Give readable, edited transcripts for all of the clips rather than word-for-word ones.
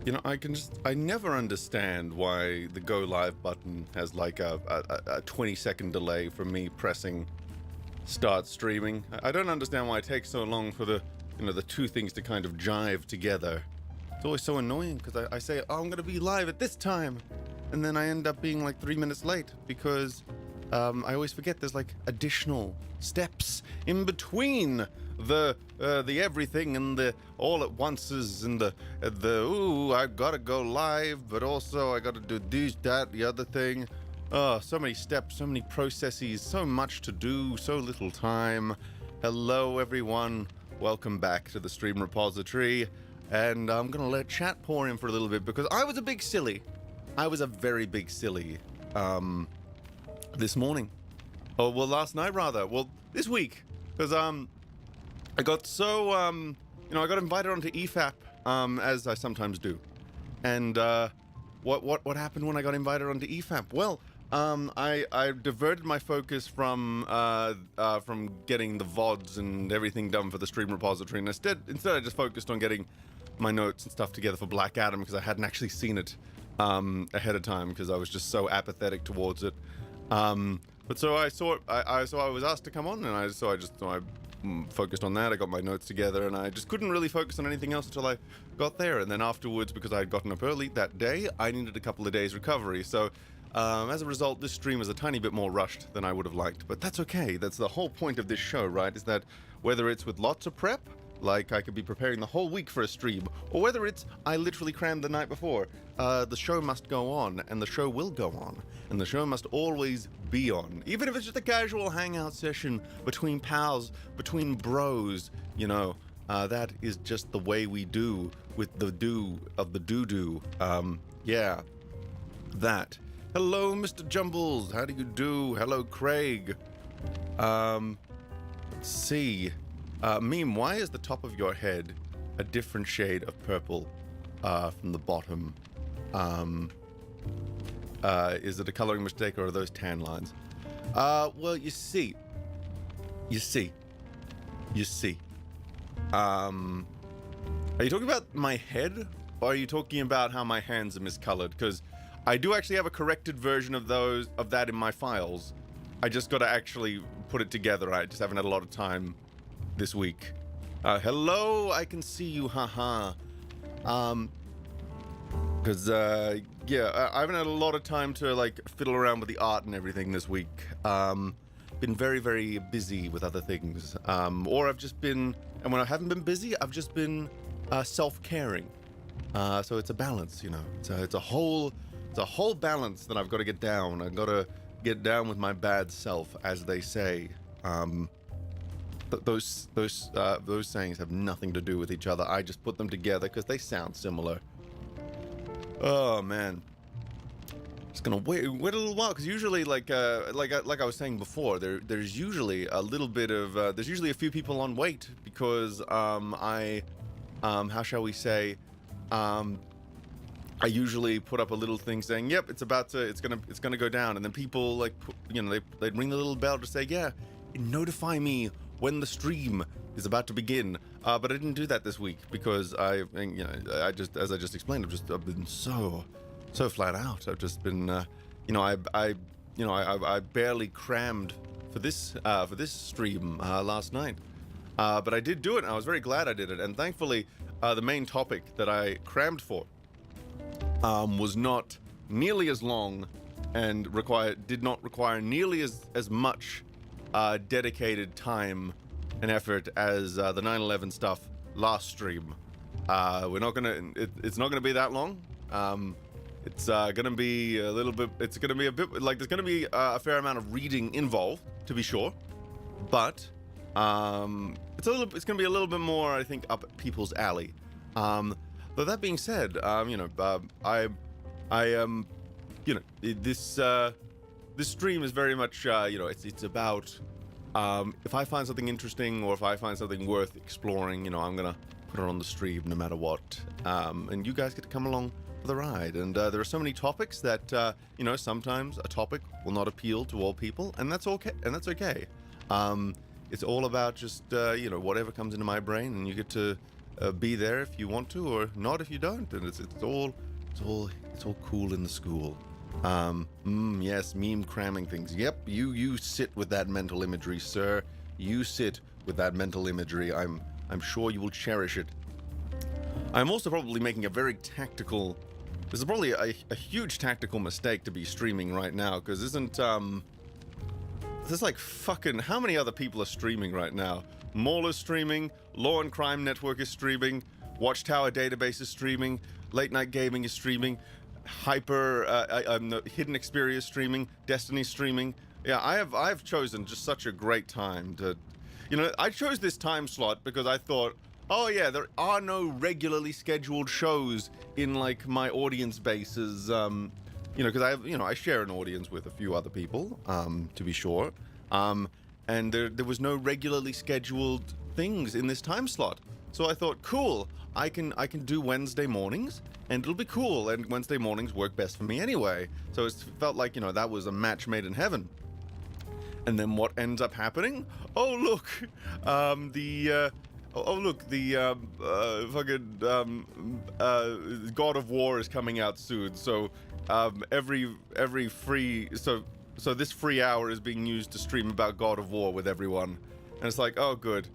I never understand why the go live button has like a 20-second delay from me pressing start streaming. I don't understand why it takes so long for the two things to kind of jive together. It's always so annoying because I say, oh, I'm going to be live at this time, and then I end up being like 3 minutes late because I always forget there's like additional steps in between the everything and the all at once's and the ooh, I gotta go live, but also I gotta do this, that, the other thing. Oh, so many steps, so many processes, so much to do, so little time. Hello, everyone. Welcome back to the stream repository. And I'm gonna let chat pour in for a little bit because I was a big silly. I was a very big silly this morning. Oh, well, last night rather. Well, this week. Because I got so I got invited onto EFAP as I sometimes do. And what happened when I got invited onto EFAP? Well, I diverted my focus from getting the VODs and everything done for the stream repository, and instead I just focused on getting my notes and stuff together for Black Adam because I hadn't actually seen it ahead of time because I was just so apathetic towards it. But so I saw it. I was asked to come on, and I focused on that. I got my notes together, and I just couldn't really focus on anything else until I got there. And then afterwards, because I had gotten up early that day, I needed a couple of days recovery. So as a result, this stream is a tiny bit more rushed than I would have liked. But that's okay. That's the whole point of this show, right? Is that whether it's with lots of prep, like I could be preparing the whole week for a stream, or whether it's I literally crammed the night before, the show must go on, and the show will go on, and the show must always be on, even if it's just a casual hangout session between pals, between bros, that is just the way we do with the do of the doo-doo. Yeah, that. Hello, Mr. Jumbles, how do you do? Hello, Craig. Let's see. Meme, why is the top of your head a different shade of purple from the bottom? Is it a coloring mistake or are those tan lines? Well, you see. Are you talking about my head, or are you talking about how my hands are miscolored? Because I do actually have a corrected version of that in my files. I just got to actually put it together. I just haven't had a lot of time this week. Hello, I can see you, haha. Because, yeah, I haven't had a lot of time to, like, fiddle around with the art and everything this week. Been very, very busy with other things. Or I've just been, and when I haven't been busy, I've just been self-caring. So it's a balance, it's a whole balance that I've got to get down. I've got to get down with my bad self, as they say. Those sayings have nothing to do with each other. I just put them together because they sound similar. Oh man, just gonna wait a little while because usually, like I was saying before, there's usually a little bit of there's usually a few people on wait because how shall we say, I usually put up a little thing saying, yep, it's gonna go down, and then people they'd ring the little bell to say, yeah, notify me when the stream is about to begin. But I didn't do that this week because as I just explained, I've been so flat out. I've just been, I barely crammed for this stream last night. But I did do it, and I was very glad I did it. And thankfully, the main topic that I crammed for was not nearly as long and did not require nearly as much dedicated time and effort as the 9/11 stuff last stream. It's not gonna be that long. It's gonna be a little bit. It's gonna be a bit like there's gonna be a fair amount of reading involved, to be sure, but it's gonna be a little bit more, I think, up people's alley. Though that being said, this stream is very much it's about. If I find something interesting or if I find something worth exploring, I'm gonna put it on the stream no matter what. And you guys get to come along for the ride. And there are so many topics that, sometimes a topic will not appeal to all people, and that's okay. It's all about just, whatever comes into my brain, and you get to be there if you want to, or not if you don't, and it's all cool in the school. Yes, meme cramming things. Yep, you sit with that mental imagery, sir. You sit with that mental imagery. I'm sure you will cherish it. I'm also probably making a very tactical. This is probably a huge tactical mistake to be streaming right now, because isn't there's like fucking how many other people are streaming right now? Maul is streaming, Law and Crime Network is streaming, Watchtower Database is streaming, Late Night Gaming is streaming, Hidden Xperia is streaming, Destiny streaming. Yeah, I've chosen just such a great time to, I chose this time slot because I thought, oh yeah, there are no regularly scheduled shows in like my audience bases, because I share an audience with a few other people, to be sure, and there was no regularly scheduled things in this time slot. So I thought, cool, I can do Wednesday mornings, and it'll be cool, and Wednesday mornings work best for me anyway. So it felt like, that was a match made in heaven. And then what ends up happening? Oh look, God of War is coming out soon. So every free so this free hour is being used to stream about God of War with everyone, and it's like, oh good.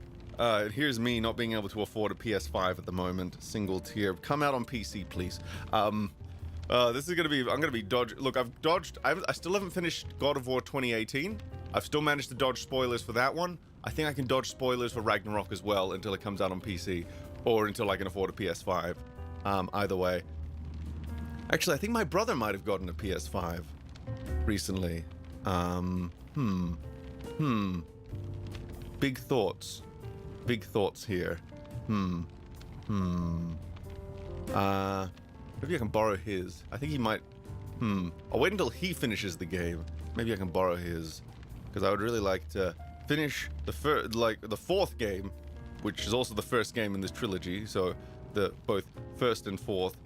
Here's me not being able to afford a PS5 at the moment, single tier. Come out on PC, please. This is gonna be. I'm gonna be dodged. Look, I've dodged. I still haven't finished God of War 2018. I've still managed to dodge spoilers for that one. I think I can dodge spoilers for Ragnarok as well until it comes out on PC, or until I can afford a PS5. Either way. Actually, I think my brother might have gotten a PS5 recently. Big thoughts. Big thoughts here. Maybe I can borrow his. I think he might. I'll wait until he finishes the game. Maybe I can borrow his, because I would really like to finish the fourth game, which is also the first game in this trilogy. So the both first and fourth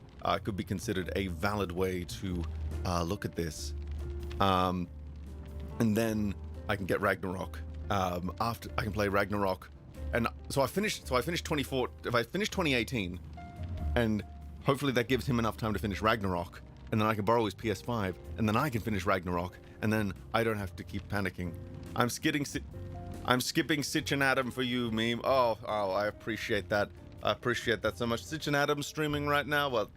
could be considered a valid way to look at this. And then I can get Ragnarok. After I can play Ragnarok, and so I finished 24. If I finish 2018, and hopefully that gives him enough time to finish Ragnarok, and then I can borrow his PS5, and then I can finish Ragnarok, and then I don't have to keep panicking. I'm skipping Sitch and Adam for you, meme. Oh, I appreciate that. I appreciate that so much. Sitch and Adam streaming right now. Well,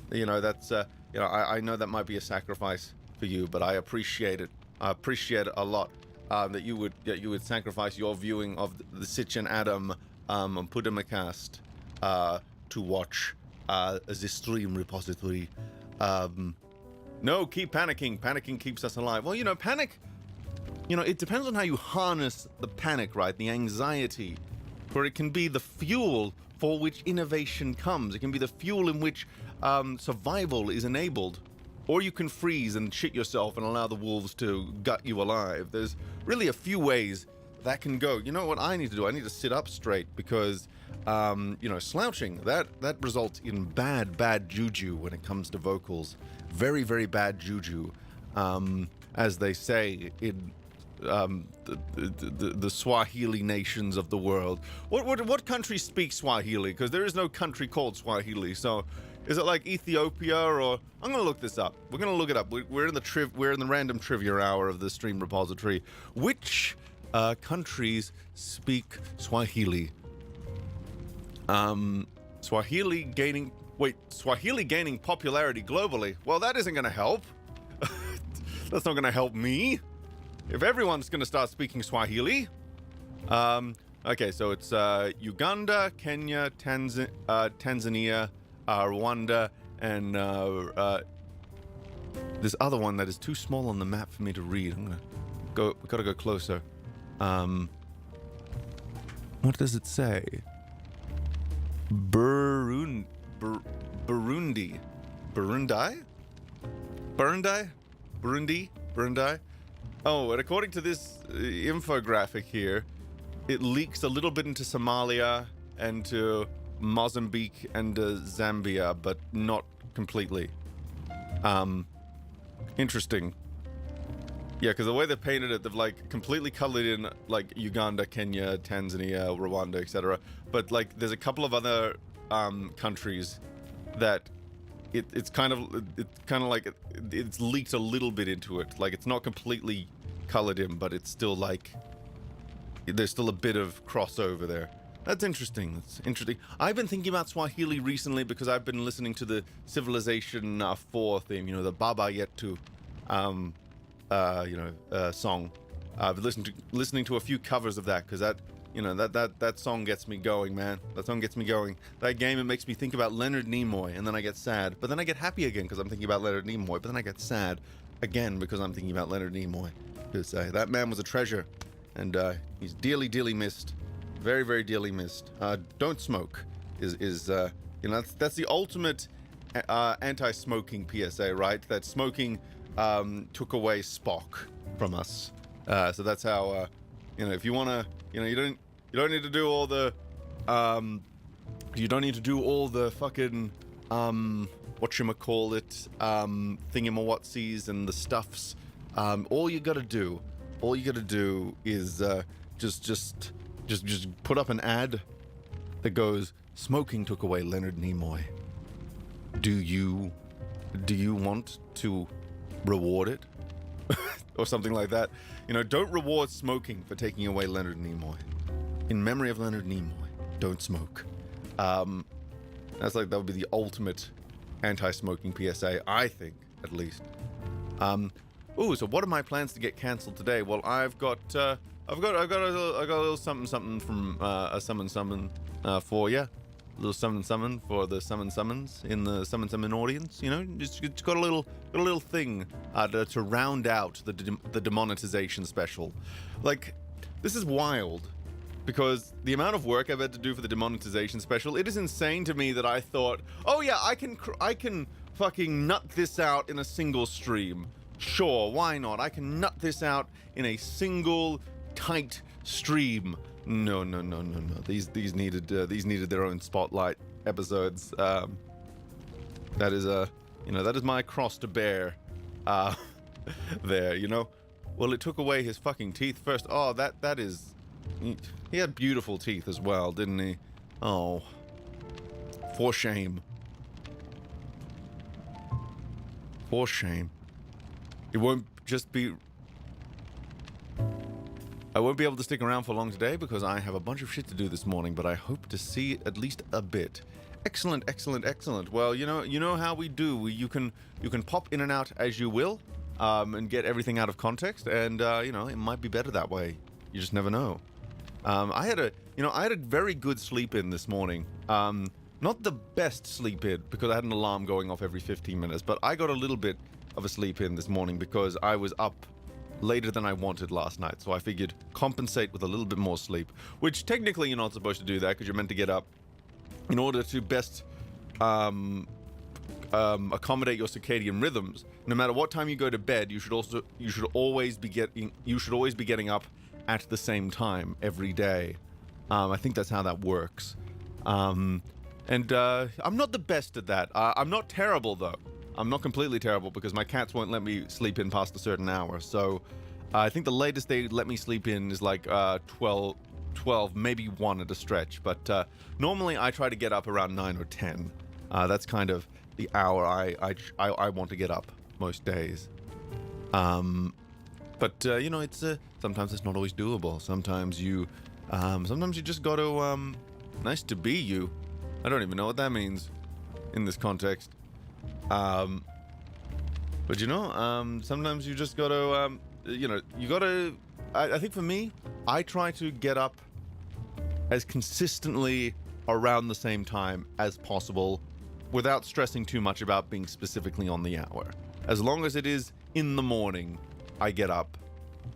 that's I know that might be a sacrifice for you, but I appreciate it. I appreciate it a lot. That you would sacrifice your viewing of the Sitch and Adam Pudimacast to watch the stream repository. No, keep panicking. Panicking keeps us alive. Well, panic. It depends on how you harness the panic, right? The anxiety, for it can be the fuel for which innovation comes. It can be the fuel in which survival is enabled. Or you can freeze and shit yourself and allow the wolves to gut you alive. There's really a few ways that can go. You know what I need to do? I need to sit up straight, because, slouching, that results in bad juju when it comes to vocals. Very, very bad juju, as they say in the Swahili nations of the world. What country speaks Swahili? Because there is no country called Swahili, so... Is it like Ethiopia, or I'm gonna look this up. We're gonna look it up. We're in the random trivia hour of the stream repository. Which countries speak Swahili? Swahili gaining popularity globally. Well, that isn't gonna help. That's not gonna help me. If everyone's gonna start speaking Swahili. Okay, so it's Uganda, Kenya, Tanzania, Rwanda, and this other one that is too small on the map for me to read. We gotta go closer. What does it say? Burundi? Oh, and according to this infographic here, it leaks a little bit into Somalia and to Mozambique and Zambia, but not completely. Interesting. Yeah, because the way they painted it, they've like completely colored in like Uganda, Kenya, Tanzania, Rwanda, etc. But like there's a couple of other countries that it's kind of like it's leaked a little bit into it. Like it's not completely colored in, but it's still like there's still a bit of crossover there. That's interesting. That's interesting. I've been thinking about Swahili recently because I've been listening to the Civilization 4 theme, you know, the Baba Yetu, song. I've been listening to a few covers of that because that song gets me going, man. That song gets me going. That game, it makes me think about Leonard Nimoy, and then I get sad. But then I get happy again because I'm thinking about Leonard Nimoy. But then I get sad again because I'm thinking about Leonard Nimoy. Because that man was a treasure, and he's dearly, dearly missed. Very, very dearly missed. Don't smoke is that's the ultimate anti-smoking PSA, right? That smoking took away Spock from us. So that's how if you wanna, you don't need to do all the fucking whatchamacallit thingamawatsies and the stuffs. All you gotta do is just put up an ad that goes, "Smoking took away Leonard Nimoy. Do you want to reward it?" Or something like that. Don't reward smoking for taking away Leonard Nimoy. In memory of Leonard Nimoy, don't smoke. That would be the ultimate anti-smoking PSA, I think, at least. So what are my plans to get cancelled today? Well, I've got a little something from a summon for you. A little summon for the summons in the summon audience. Just got a little thing to round out the demonetization special. Like, this is wild because the amount of work I've had to do for the demonetization special, it is insane to me that I thought, oh yeah, I can fucking nut this out in a single stream. Sure, why not? I can nut this out in a single tight stream. No. These needed their own spotlight episodes. That is my cross to bear. There. Well, it took away his fucking teeth first. Oh, that is. He had beautiful teeth as well, didn't he? Oh, for shame. For shame. It won't just be. I won't be able to stick around for long today because I have a bunch of shit to do this morning, but I hope to see at least a bit. Excellent. Well, you know how we do. You can pop in and out as you will, and get everything out of context, and it might be better that way. You just never know. I had a very good sleep in this morning. Not the best sleep in because I had an alarm going off every 15 minutes, but I got a little bit of a sleep in this morning because I was up later than I wanted last night, so I figured compensate with a little bit more sleep, which technically you're not supposed to do that because you're meant to get up in order to best accommodate your circadian rhythms. No matter what time you go to bed, you should always be getting up at the same time every day. I think that's how that works. I'm not the best at that. I'm not terrible though. I'm not completely terrible because my cats won't let me sleep in past a certain hour. So I think the latest they let me sleep in is like 12, maybe 1 at a stretch. But normally I try to get up around 9 or 10. That's kind of the hour I want to get up most days. But it's sometimes it's not always doable. Sometimes you just got to nice to be you. I don't even know what that means in this context. But sometimes you just gotta, I think for me, I try to get up as consistently around the same time as possible without stressing too much about being specifically on the hour. As long as it is in the morning, I get up.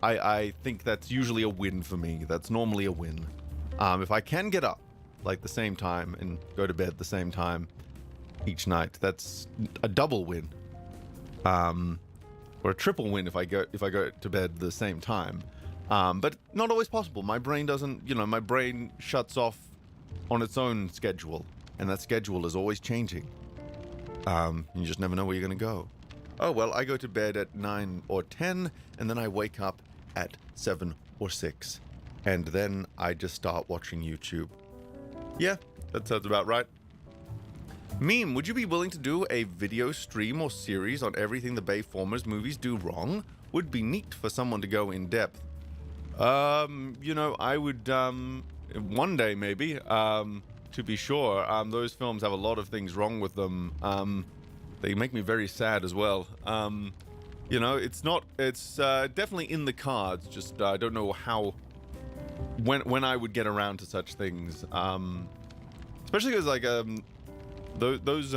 I think that's usually a win for me. That's normally a win. If I can get up like the same time and go to bed the same time each night, that's a double win, or a triple win if I go to bed the same time. But not always possible. My brain doesn't, my brain shuts off on its own schedule, and that schedule is always changing. You just never know where you're gonna go. Oh well, I go to bed at 9 or 10, and then I wake up at 7 or 6, and then I just start watching YouTube. Yeah, that sounds about right. Meme, would you be willing to do a video stream or series on everything the Bayformers movies do wrong? Would be neat for someone to go in depth. You know, I would, one day maybe, to be sure. Those films have a lot of things wrong with them. They make me very sad as well. You know, it's definitely in the cards, just, I don't know how, when I would get around to such things. Especially because, like, those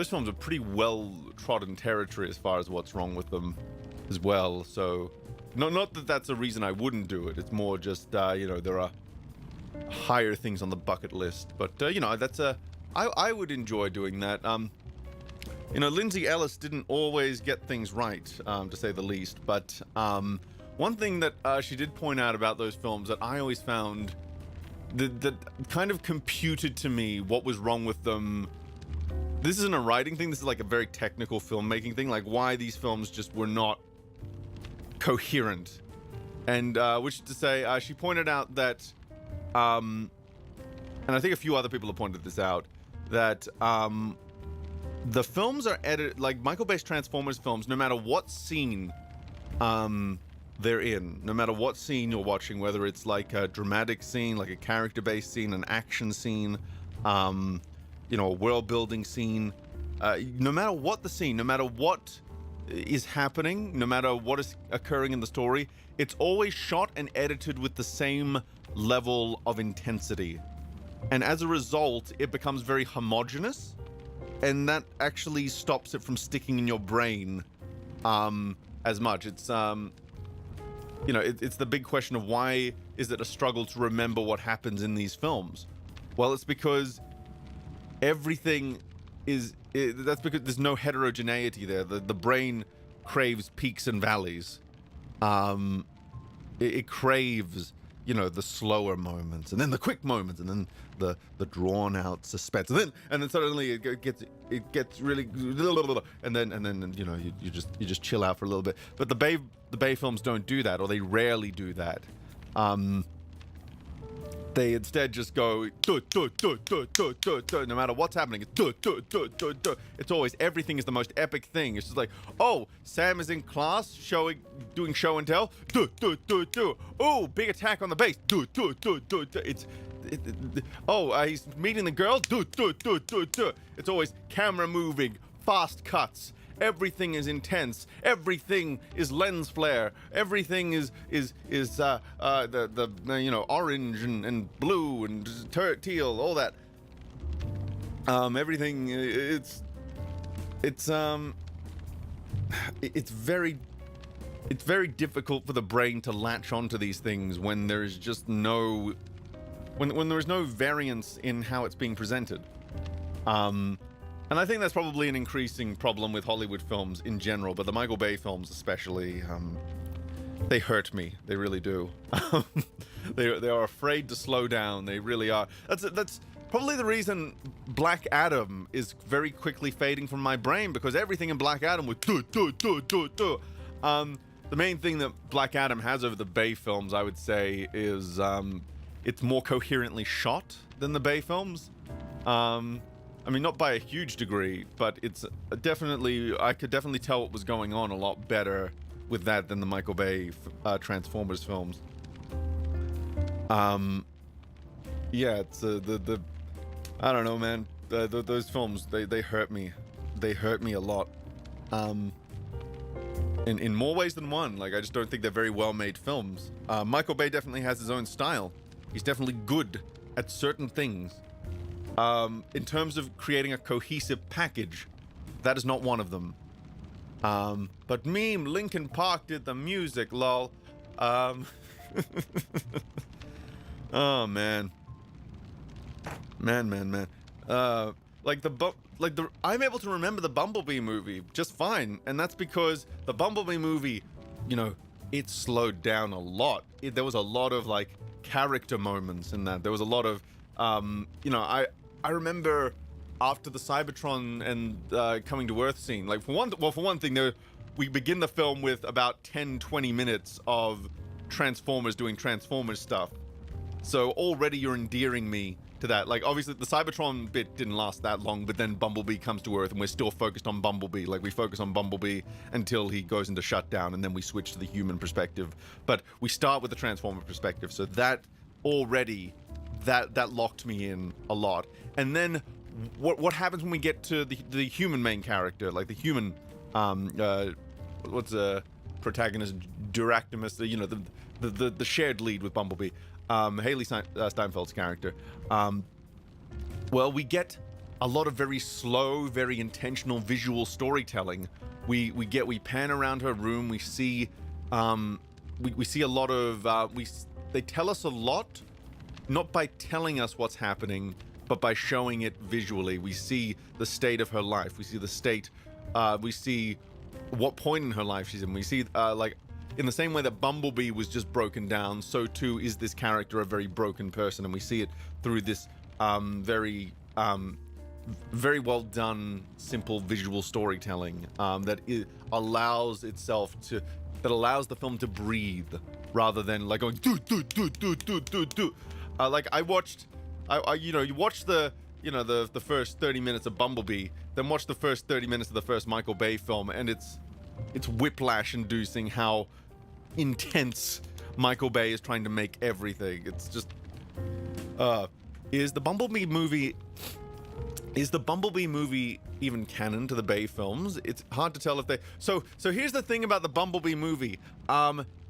films are pretty well trodden territory as far as what's wrong with them as well. So, not that that's a reason I wouldn't do it. It's more just, you know, there are higher things on the bucket list. But, you know, I would enjoy doing that. You know, Lindsay Ellis didn't always get things right, to say the least. But one thing that she did point out about those films that I always found that kind of computed to me what was wrong with them. This isn't a writing thing. This is like a very technical filmmaking thing. Like why these films just were not coherent. And which is to say, she pointed out that, and I think a few other people have pointed this out, that the films are edited, like Michael Bay's Transformers films, no matter what scene they're in, no matter what scene you're watching, whether it's like a dramatic scene, like a character-based scene, an action scene, you know, a world-building scene, no matter what the scene, no matter what is happening, no matter what is occurring in the story, it's always shot and edited with the same level of intensity. And as a result, it becomes very homogeneous, and that actually stops it from sticking in your brain as much. It's you know, it's the big question of why is it a struggle to remember what happens in these films? Well, it's because everything that's because there's no heterogeneity there. The brain craves peaks and valleys. It craves, you know, the slower moments, and then the quick moments, and then the drawn out suspense, and then suddenly it gets really, and then you know you just chill out for a little bit. But the Bay films don't do that, or they rarely do that. They instead just go no matter what's happening. It's always, everything is the most epic thing. It's just like, oh, Sam is in class doing show and tell. Oh, big attack on the base. He's meeting the girl. It's always camera moving, fast cuts. Everything is intense. Everything is lens flare. Everything is the you know, orange and blue and teal, all that. Everything, it's very difficult for the brain to latch onto these things when there's just no when there is no variance in how it's being presented. And I think that's probably an increasing problem with Hollywood films in general, but the Michael Bay films especially, they hurt me. They really do. They are afraid to slow down. They really are. That's probably the reason Black Adam is very quickly fading from my brain, because everything in Black Adam was The main thing that Black Adam has over the Bay films, I would say, is it's more coherently shot than the Bay films. I mean, not by a huge degree, but it's definitely, I could definitely tell what was going on a lot better with that than the Michael Bay Transformers films. Yeah, it's I don't know, man. Those films, they hurt me. They hurt me a lot. In more ways than one. Like, I just don't think they're very well-made films. Michael Bay definitely has his own style. He's definitely good at certain things. In terms of creating a cohesive package, that is not one of them. But meme, Linkin Park did the music, lol. Oh man. Man. I'm able to remember the Bumblebee movie just fine, and that's because the Bumblebee movie, you know, it slowed down a lot. There was a lot of like character moments in that. There was a lot of, you know, I remember after the Cybertron and coming to Earth scene, like for one thing, we begin the film with about 10-20 minutes of Transformers doing Transformers stuff. So already you're endearing me to that. Like, obviously, the Cybertron bit didn't last that long, but then Bumblebee comes to Earth, and we're still focused on Bumblebee. Like, we focus on Bumblebee until he goes into shutdown, and then we switch to the human perspective. But we start with the Transformer perspective, so that already, that locked me in a lot. And then, what happens when we get to the human main character, like the human, what's the protagonist, Duractimus, the shared lead with Bumblebee, Haley Steinfeld's character. Well, we get a lot of very slow, very intentional visual storytelling. We pan around her room. We see, we see a lot of. They tell us a lot, not by telling us what's happening, but by showing it visually. We see the state of her life. We see the state. We see what point in her life she's in. We see like. In the same way that Bumblebee was just broken down, so too is this character a very broken person, and we see it through this very well done, simple visual storytelling that allows the film to breathe rather than like going do. Like I watched, you watch the first 30 minutes of Bumblebee, then watch the first 30 minutes of the first Michael Bay film, and it's whiplash inducing how intense Michael Bay is trying to make everything. It's just is the Bumblebee movie even canon to the Bay films? It's hard to tell if they so here's the thing about the Bumblebee movie.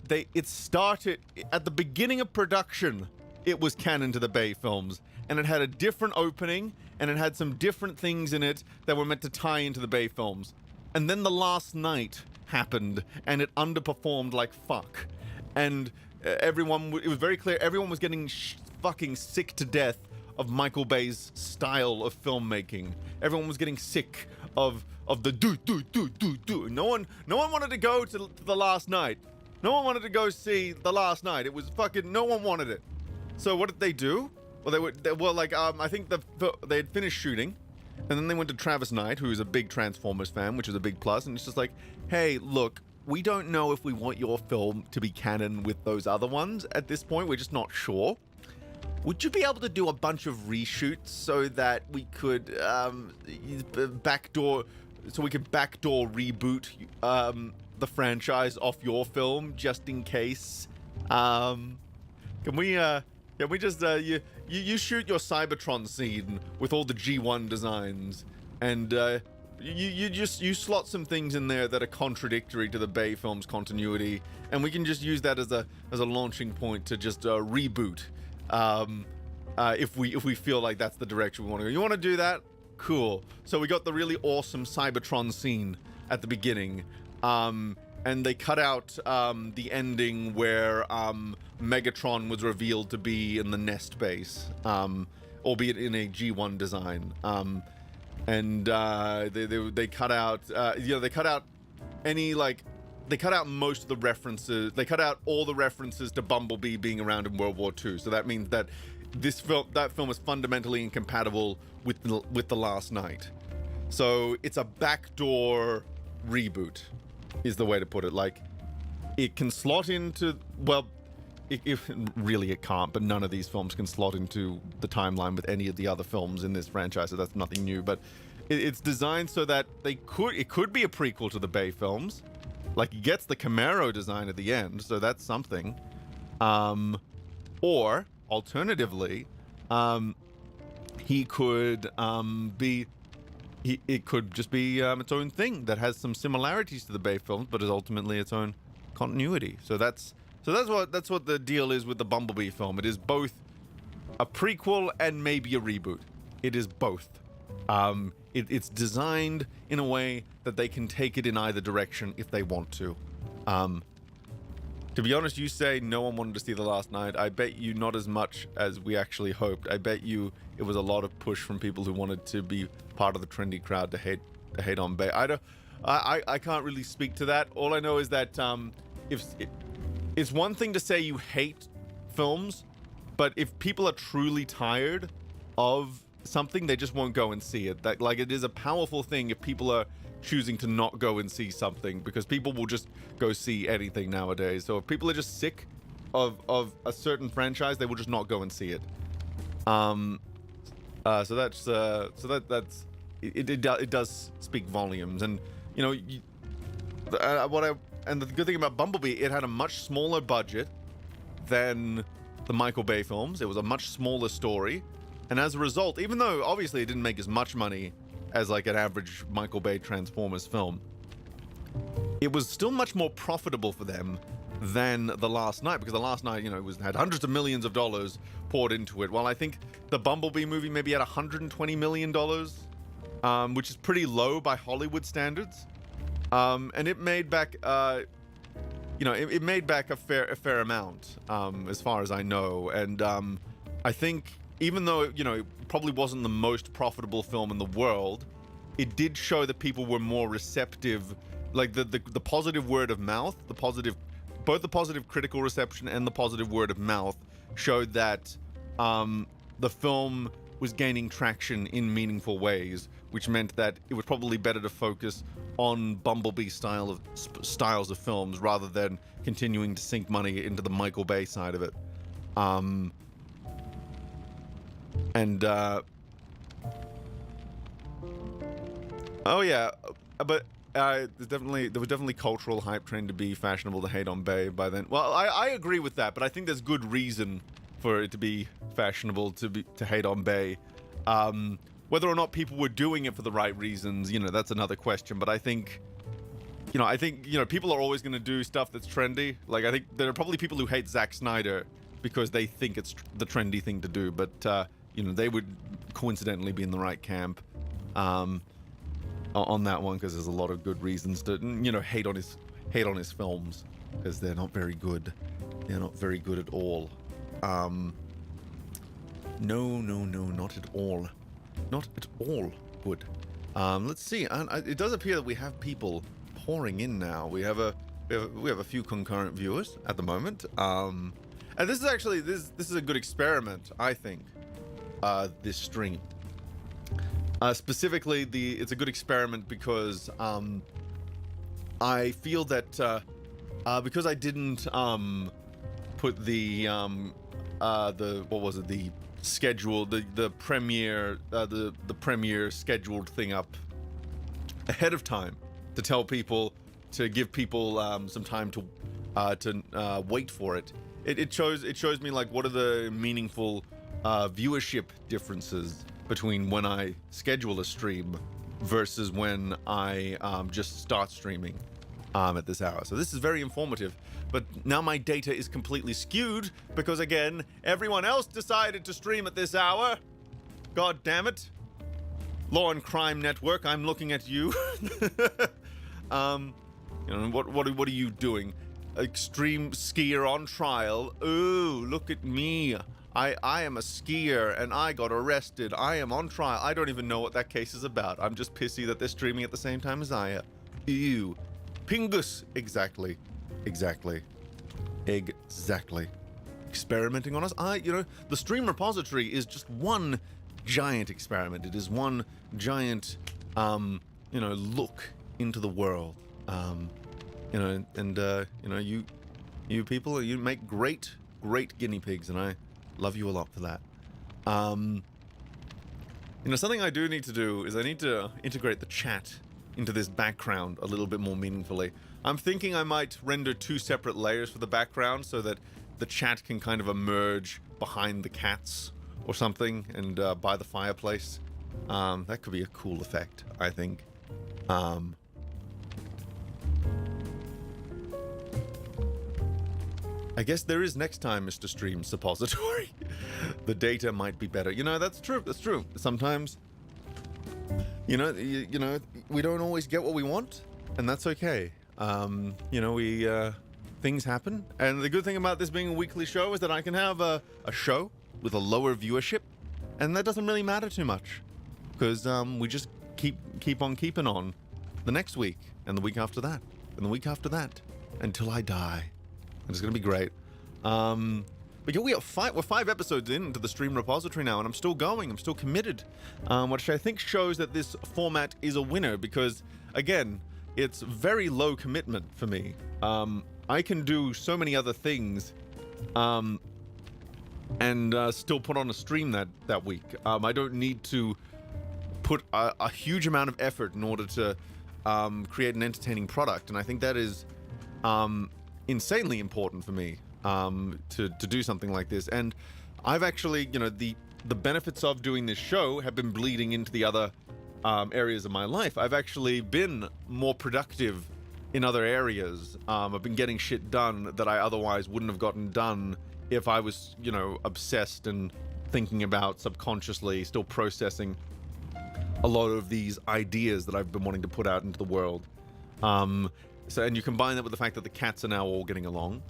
It started at the beginning of production. It was canon to the Bay films, and it had a different opening, and it had some different things in it that were meant to tie into the Bay films. And then The Last Night happened, and it underperformed like fuck. And it was very clear, everyone was getting fucking sick to death of Michael Bay's style of filmmaking. Everyone was getting sick of the do. No one wanted to go to The Last Night. No one wanted to go see The Last Night. It was fucking, no one wanted it. So what did they do? Well, I think they had finished shooting. And then they went to Travis Knight, who's a big Transformers fan, which is a big plus, and it's just like, hey, look, we don't know if we want your film to be canon with those other ones at this point. We're just not sure. Would you be able to do a bunch of reshoots so that we could backdoor reboot the franchise off your film just in case? Can we just you shoot your Cybertron scene with all the G1 designs, and you slot some things in there that are contradictory to the Bay film's continuity, and we can just use that as a launching point to just reboot. If we feel like that's the direction we want to go. You want to do that? Cool. So we got the really awesome Cybertron scene at the beginning. And they cut out the ending where Megatron was revealed to be in the Nest base, albeit in a G1 design. And they cut out, they cut out they cut out most of the references. They cut out all the references to Bumblebee being around in World War II. So that means that that film is fundamentally incompatible with the Last Night. So it's a backdoor reboot, is the way to put it. Like, it can slot into, well, really it can't, but none of these films can slot into the timeline with any of the other films in this franchise, so that's nothing new. But it's designed so that it could be a prequel to the Bay films. Like, he gets the Camaro design at the end, so that's something. Or alternatively, he could be. It could just be its own thing that has some similarities to the Bay films, but is ultimately its own continuity. So that's what the deal is with the Bumblebee film. It is both a prequel and maybe a reboot. It is both. It's designed in a way that they can take it in either direction if they want to. To be honest, you say no one wanted to see The Last Night. I bet you not as much as we actually hoped. I bet you it was a lot of push from people who wanted to be part of the trendy crowd to hate on Bay. I can't really speak to that. All I know is that it's one thing to say you hate films, but if people are truly tired of something, they just won't go and see it. That, like, it is a powerful thing if people are choosing to not go and see something, because people will just go see anything nowadays. So if people are just sick of a certain franchise, they will just not go and see it. So that's it does speak volumes. And you know, and the good thing about Bumblebee, it had a much smaller budget than the Michael Bay films. It was a much smaller story, and as a result, even though obviously it didn't make as much money as like an average Michael Bay Transformers film, it was still much more profitable for them than The Last Knight, because The Last Knight, you know, had hundreds of millions of dollars poured into it, while I think the Bumblebee movie maybe had $120 million, which is pretty low by Hollywood standards. And it made back, it made back a fair amount, as far as I know. And I think even though, you know, it probably wasn't the most profitable film in the world, it did show that people were more receptive. Like the positive word of mouth, both the positive critical reception and the positive word of mouth showed that the film was gaining traction in meaningful ways, which meant that it was probably better to focus on Bumblebee styles of films rather than continuing to sink money into the Michael Bay side of it. Oh yeah, but there was definitely cultural hype train to be fashionable to hate on Bay by then. Well, I agree with that, but I think there's good reason for it to be fashionable to hate on Bay. Whether or not people were doing it for the right reasons, you know, that's another question. But I think people are always going to do stuff that's trendy. Like, I think there are probably people who hate Zack Snyder because they think it's the trendy thing to do. But, they would coincidentally be in the right camp on that one, because there's a lot of good reasons to, hate on his films, because they're not very good. They're not very good at all. No, not at all. Not at all good. Let's see. It does appear that we have people pouring in now. We have a few concurrent viewers at the moment. And this is actually this is a good experiment, I think. This stream. Specifically, it's a good experiment because I feel that because I didn't put the schedule, the premiere scheduled thing up ahead of time to tell people, to give people some time to wait for it. It shows me like what are the meaningful viewership differences between when I schedule a stream versus when I just start streaming at this hour. So this is very informative. But now my data is completely skewed because, again, everyone else decided to stream at this hour. God damn it. Law and Crime Network, I'm looking at you. What are you doing? Extreme skier on trial. Ooh, look at me. I am a skier and I got arrested. I am on trial. I don't even know what that case is about. I'm just pissy that they're streaming at the same time as I am. Ew. Pingus. Exactly. Experimenting on us. The stream repository is just one giant experiment. It is one giant, look into the world. You people, you make great guinea pigs, and I love you a lot for that. Something I do need to do is I need to integrate the chat into this background a little bit more meaningfully. I'm thinking I might render 2 separate layers for the background so that the chat can kind of emerge behind the cats or something and by the fireplace. That could be a cool effect, I think. I guess there is next time, Mr. Stream Suppository. The data might be better. That's true. Sometimes, we don't always get what we want, and that's okay. Things happen. And the good thing about this being a weekly show is that I can have a show with a lower viewership, and that doesn't really matter too much, because we just keep on keeping on the next week, and the week after that, and the week after that, until I die. It's gonna be great. But yeah, we're 5 episodes into the stream repository now, and I'm still going. I'm still committed, which I think shows that this format is a winner because, again, it's very low commitment for me. I can do so many other things and still put on a stream that week. I don't need to put a huge amount of effort in order to create an entertaining product, and I think that is insanely important for me to do something like this. And I've actually, the benefits of doing this show have been bleeding into the other areas of my life. I've actually been more productive in other areas. I've been getting shit done that I otherwise wouldn't have gotten done if I was, obsessed and thinking about subconsciously, still processing a lot of these ideas that I've been wanting to put out into the world. And you combine that with the fact that the cats are now all getting along.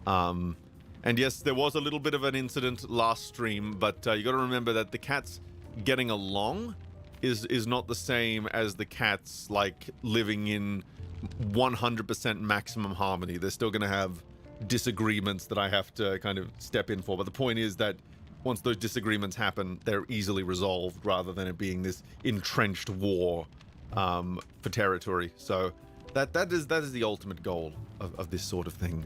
And yes, there was a little bit of an incident last stream, but you got to remember that the cats getting along is not the same as the cats like living in 100% maximum harmony. They're still going to have disagreements that I have to kind of step in for. But the point is that once those disagreements happen, they're easily resolved rather than it being this entrenched war for territory. So that is the ultimate goal of this sort of thing.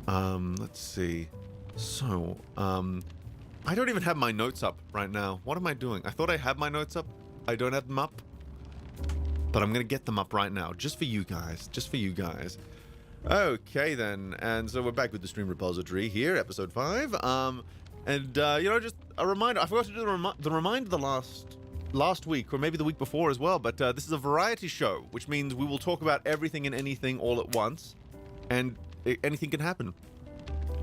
Let's see. So, I don't even have my notes up right now. What am I doing? I thought I had my notes up. I don't have them up. But I'm gonna get them up right now, just for you guys. Just for you guys. Okay, then. And so we're back with the stream repository here, episode 5. Just a reminder. I forgot to do the reminder last week, or maybe the week before as well. But this is a variety show, which means we will talk about everything and anything all at once. And anything can happen.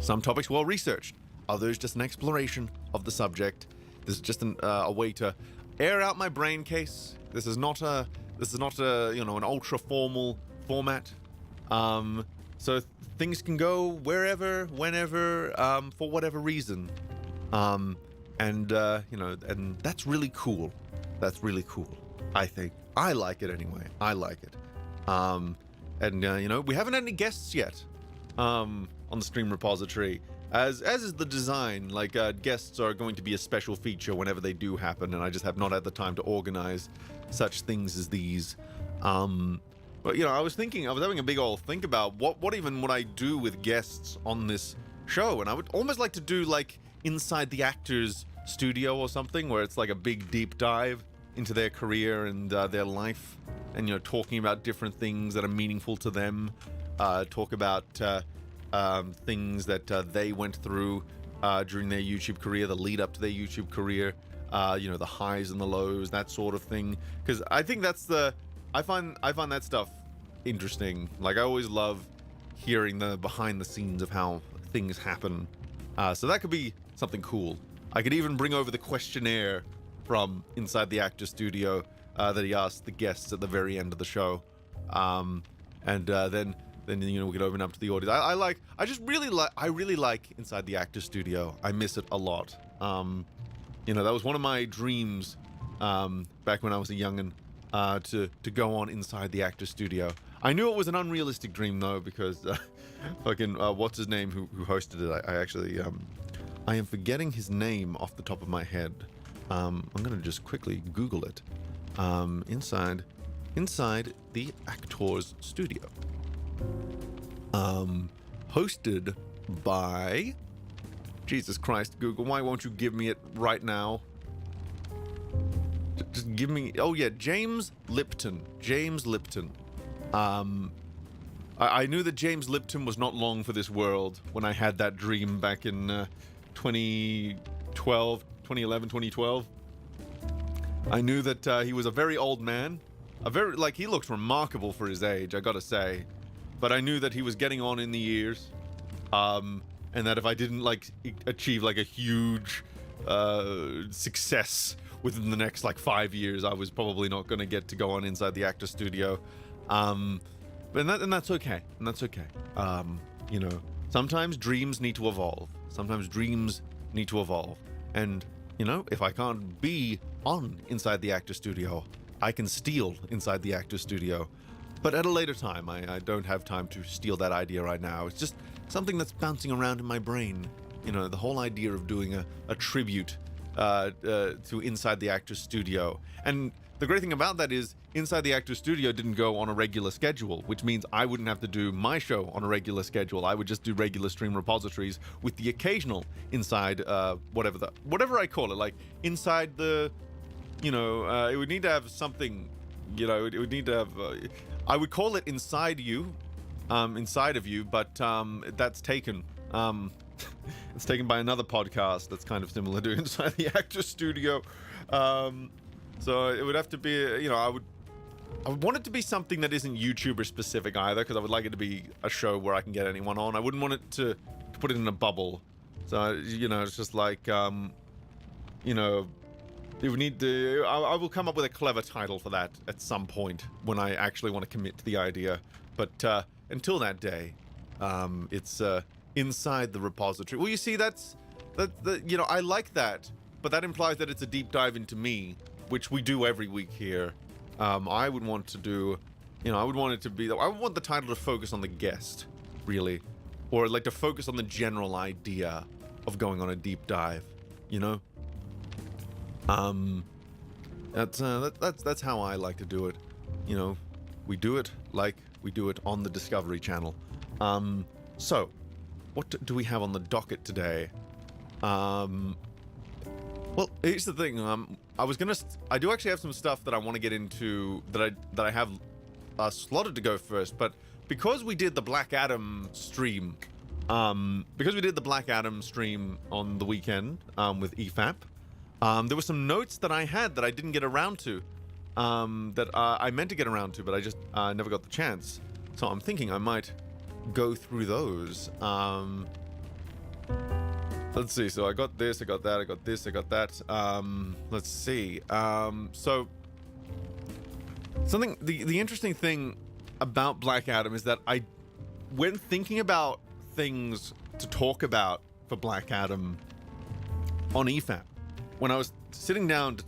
Some topics well researched, others just an exploration of the subject. This is just a way to air out my brain case. This is not a an ultra formal format. So things can go wherever, whenever, for whatever reason. And that's really cool. That's really cool. I think I like it anyway. I like it. We haven't had any guests yet. On the stream repository, as is the design. Like guests are going to be a special feature whenever they do happen, and I just have not had the time to organize such things as these. But I was having a big old think about what even would I do with guests on this show, and I would almost like to do like inside the actor's studio or something, where it's like a big deep dive into their career and their life, and talking about different things that are meaningful to them. Talk about things that they went through during their YouTube career, the lead up to their YouTube career, the highs and the lows, that sort of thing. Because I think I find that stuff interesting. Like, I always love hearing the behind the scenes of how things happen. So that could be something cool. I could even bring over the questionnaire from inside the actor studio that he asked the guests at the very end of the show. Then we could open up to the audience. I really like inside the actor studio. I miss it a lot. That was one of my dreams back when I was a youngin', to go on inside the actor studio. I knew it was an unrealistic dream though, because what's his name who hosted it? I am forgetting his name off the top of my head. I'm gonna just quickly Google it. Inside the actor's studio. Hosted by... Jesus Christ, Google, why won't you give me it right now? Just give me... Oh yeah, James Lipton. I knew that James Lipton was not long for this world when I had that dream back in 2011, 2012. I knew that he was a very old man. He looked remarkable for his age, I gotta say. But I knew that he was getting on in the years, and that if I didn't achieve a huge success within the next 5 years, I was probably not going to get to go on inside the actor studio. And that's okay. And that's okay. Sometimes dreams need to evolve. And if I can't be on inside the actor studio, I can steal inside the actor studio. But at a later time. I don't have time to steal that idea right now. It's just something that's bouncing around in my brain. The whole idea of doing a tribute to Inside the Actors Studio. And the great thing about that is Inside the Actors Studio didn't go on a regular schedule, which means I wouldn't have to do my show on a regular schedule. I would just do regular stream repositories with the occasional inside whatever I call it, like inside the, it would need to have something, it would need to have, I would call it inside you, inside of you, but that's taken. It's taken by another podcast that's kind of similar to Inside the Actors Studio. So it would have to be, I would want it to be something that isn't YouTuber specific either, because I would like it to be a show where I can get anyone on. I wouldn't want it to put it in a bubble. So, it's just like, it would need to, I will come up with a clever title for that at some point when I actually want to commit to the idea. But until that day, it's inside the repository. Well, you see, I like that, but that implies that it's a deep dive into me, which we do every week here. I would want to do, I would want it to be, I would want the title to focus on the guest, really, or like to focus on the general idea of going on a deep dive, That's how I like to do it. We do it like we do it on the Discovery Channel. So, what do we have on the docket today? Well, here's the thing. I do actually have some stuff that I want to get into that I have slotted to go first, but because we did the Black Adam stream, on the weekend with EFAP, there were some notes that I had that I didn't get around to, that I meant to get around to, but I just never got the chance. So I'm thinking I might go through those. Let's see. So I got this, I got that, I got this, I got that. Let's see. So something. The interesting thing about Black Adam is that when thinking about things to talk about for Black Adam on EFAP, when I was sitting down,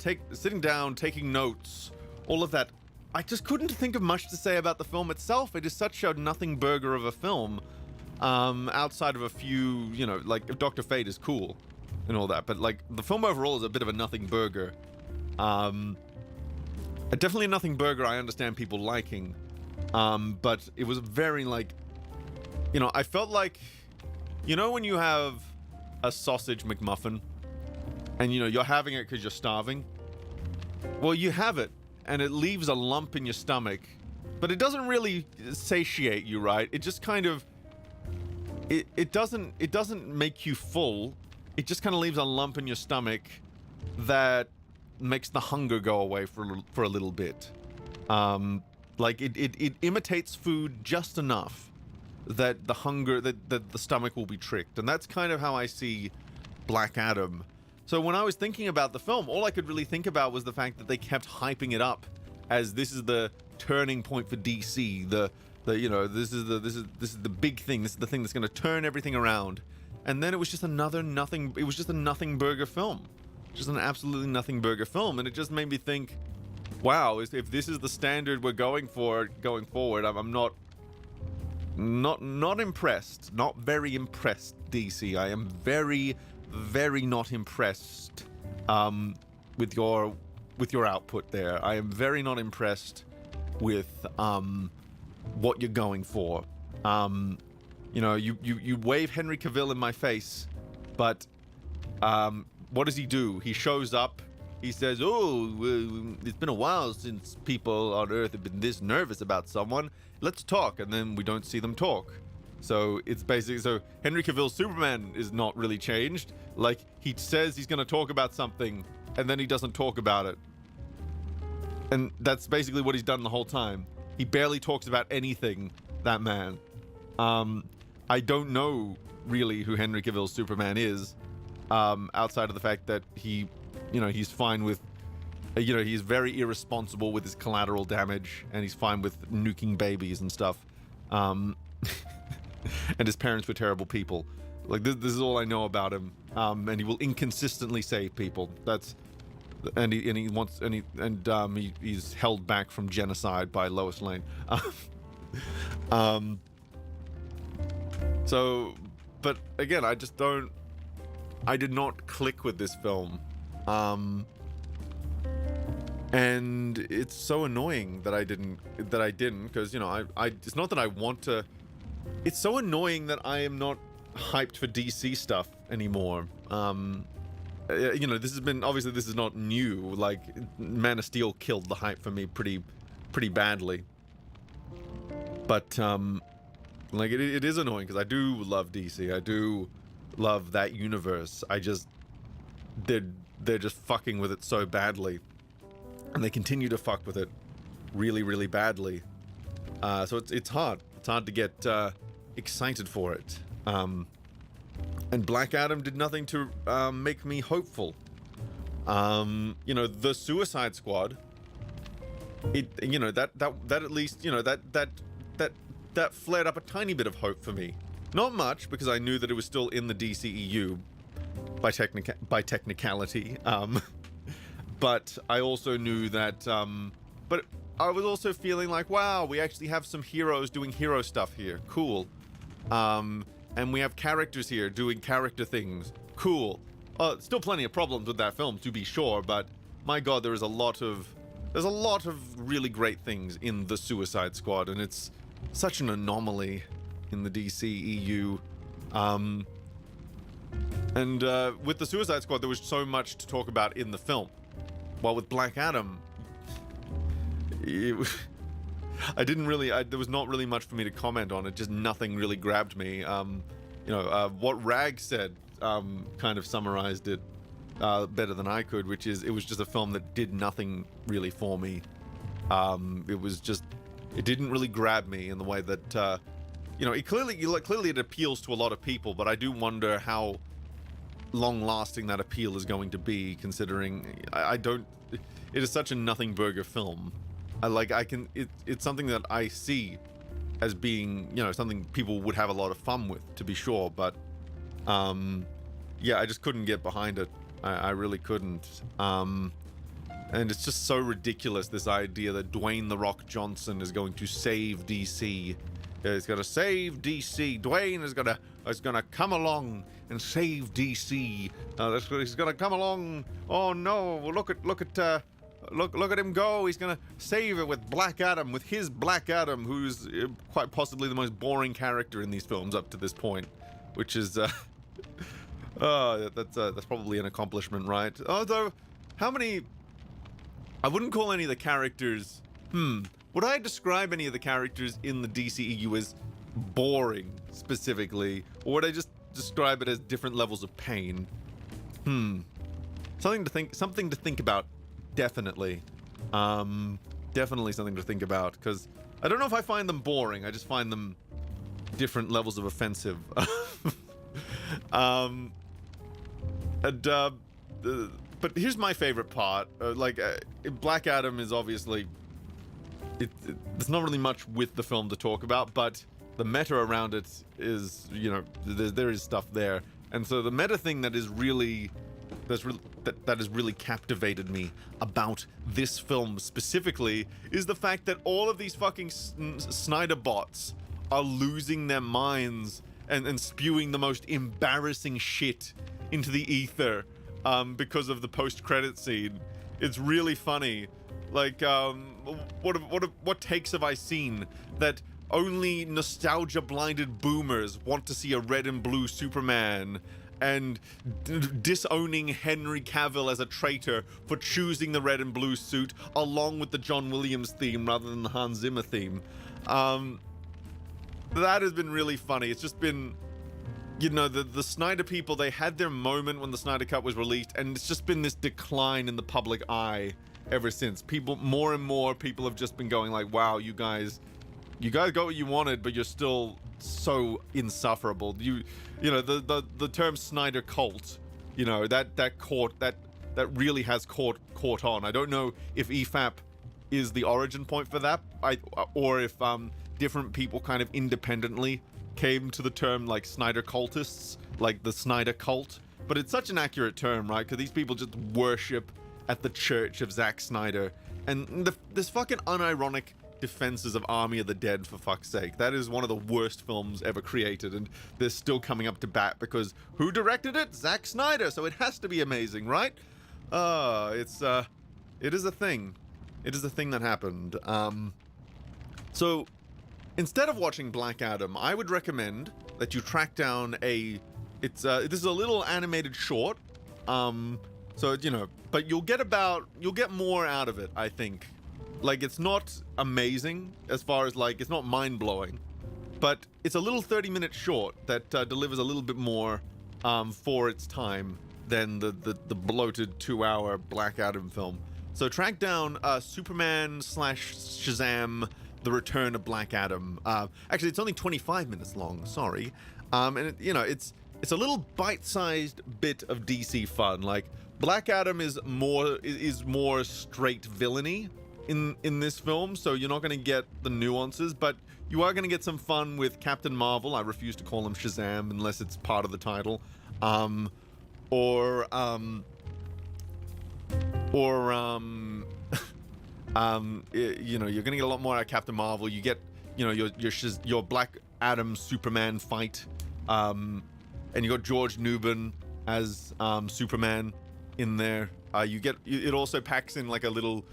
taking notes, all of that, I just couldn't think of much to say about the film itself. It is such a nothing burger of a film. Outside of a few, like Dr. Fate is cool and all that, but like the film overall is a bit of a nothing burger. Definitely a nothing burger I understand people liking, but it was very like, I felt like, when you have a sausage McMuffin and you're having it because you're starving. Well, you have it and it leaves a lump in your stomach, but it doesn't really satiate you, right? It just kind of, it doesn't make you full. It just kind of leaves a lump in your stomach that makes the hunger go away for a little bit. Like it imitates food just enough that the hunger, that the stomach will be tricked. And that's kind of how I see Black Adam. So when I was thinking about the film, all I could really think about was the fact that they kept hyping it up as this is the turning point for DC. This is the big thing. This is the thing that's going to turn everything around. And then it was just a nothing burger film. Just an absolutely nothing burger film. And it just made me think, wow, if this is the standard we're going for going forward, I'm not impressed. Not very impressed, DC. I am very, very not impressed with your output there. I am very not impressed with what you're going for. You wave Henry Cavill in my face, but what does he do? He shows up, he says, "Oh, it's been a while since people on Earth have been this nervous about someone. Let's talk," and then we don't see them talk. So it's basically, Henry Cavill's Superman is not really changed. Like, he says he's going to talk about something, and then he doesn't talk about it. And that's basically what he's done the whole time. He barely talks about anything, that man. I don't know really who Henry Cavill's Superman is, outside of the fact that he's fine with, he's very irresponsible with his collateral damage, and he's fine with nuking babies and stuff. And his parents were terrible people. Like, this is all I know about him. And he will inconsistently save people. He's held back from genocide by Lois Lane. But again, I did not click with this film. And it's so annoying that I didn't, because, you know, I it's not that I want to, it's so annoying that I am not hyped for DC stuff anymore. You know, this has been, obviously this is not new, like, Man of Steel killed the hype for me pretty badly. But, like, it is annoying, because I do love DC, I do love that universe, I just, they're just fucking with it so badly. And they continue to fuck with it really badly. So it's hard. It's hard to get excited for it. And Black Adam did nothing to make me hopeful. You know, the Suicide Squad. You know, that at least, you know, that flared up a tiny bit of hope for me. Not much, because I knew that it was still in the DCEU by technicality. But I also knew that, but I was also feeling like, wow, we actually have some heroes doing hero stuff here. Cool. And we have characters here doing character things. Cool. Still plenty of problems with that film, to be sure, but my god, there's a lot of really great things in the Suicide Squad, and it's such an anomaly in the DCEU. And with the Suicide Squad, there was so much to talk about in the film. While with Black Adam, I didn't really, there was not really much for me to comment on it, just nothing really grabbed me. You know, what Rag said kind of summarized it better than I could, which is, it was just a film that did nothing really for me. It was just, it didn't really grab me in the way that, you know, clearly it appeals to a lot of people, but I do wonder how long-lasting that appeal is going to be, considering it is such a nothing burger film. It's something that I see as being, you know, something people would have a lot of fun with, to be sure, but yeah, I just couldn't get behind it. I really couldn't. And it's just so ridiculous, this idea that Dwayne "The Rock" Johnson is going to save DC. He's gonna save DC. Dwayne is gonna come along and save DC. He's gonna come along. Oh no! Look at him go. He's gonna save it with Black Adam, with his Black Adam, who's quite possibly the most boring character in these films up to this point, which is that's probably an accomplishment, right? Although, how many? I wouldn't call any of the characters. Would I describe any of the characters in the DCEU as boring, specifically? Or would I just describe it as different levels of pain? Something to think about, definitely. Definitely something to think about, because I don't know if I find them boring, I just find them different levels of offensive. But here's my favorite part. Black Adam is obviously... there's not really much with the film to talk about, but the meta around it is, you know, there is stuff there. And so the meta thing that is really... that has really captivated me about this film specifically is the fact that all of these fucking Snyder bots are losing their minds and spewing the most embarrassing shit into the ether because of the post-credit scene. It's really funny. Like, what takes have I seen that only nostalgia-blinded boomers want to see a red and blue Superman, and disowning Henry Cavill as a traitor for choosing the red and blue suit along with the John Williams theme rather than the Hans Zimmer theme. That has been really funny. It's just been, you know, the Snyder people, they had their moment when the Snyder Cut was released, and it's just been this decline in the public eye ever since. More and more people have just been going like, wow, you guys got what you wanted, but you're still so insufferable. You know, the term Snyder cult, you know, that really has caught on. I don't know if EFAP is the origin point for that, or if different people kind of independently came to the term, like Snyder cultists, like the Snyder cult. But it's such an accurate term, right? Because these people just worship at the church of Zack Snyder, and this fucking unironic defenses of Army of the Dead, for fuck's sake. That is one of the worst films ever created, and they're still coming up to bat because who directed it? Zack Snyder, so it has to be amazing, right? It is a thing. It is a thing that happened. So instead of watching Black Adam, I would recommend that you track down this is a little animated short. So, but you'll get more out of it, I think. Like, it's not amazing as far as, like, it's not mind-blowing, but it's a little 30-minute short that delivers a little bit more for its time than the bloated 2-hour Black Adam film. So track down Superman / Shazam: The Return of Black Adam. Actually, it's only 25 minutes long. Sorry, and it's a little bite-sized bit of DC fun. Like, Black Adam is more straight villainy in this film, so you're not going to get the nuances, but you are going to get some fun with Captain Marvel. I refuse to call him Shazam unless it's part of the title. You're gonna get a lot more out of Captain Marvel. You get, your Black Adam Superman fight, and you got George Newbern as Superman in there. It also packs in like a little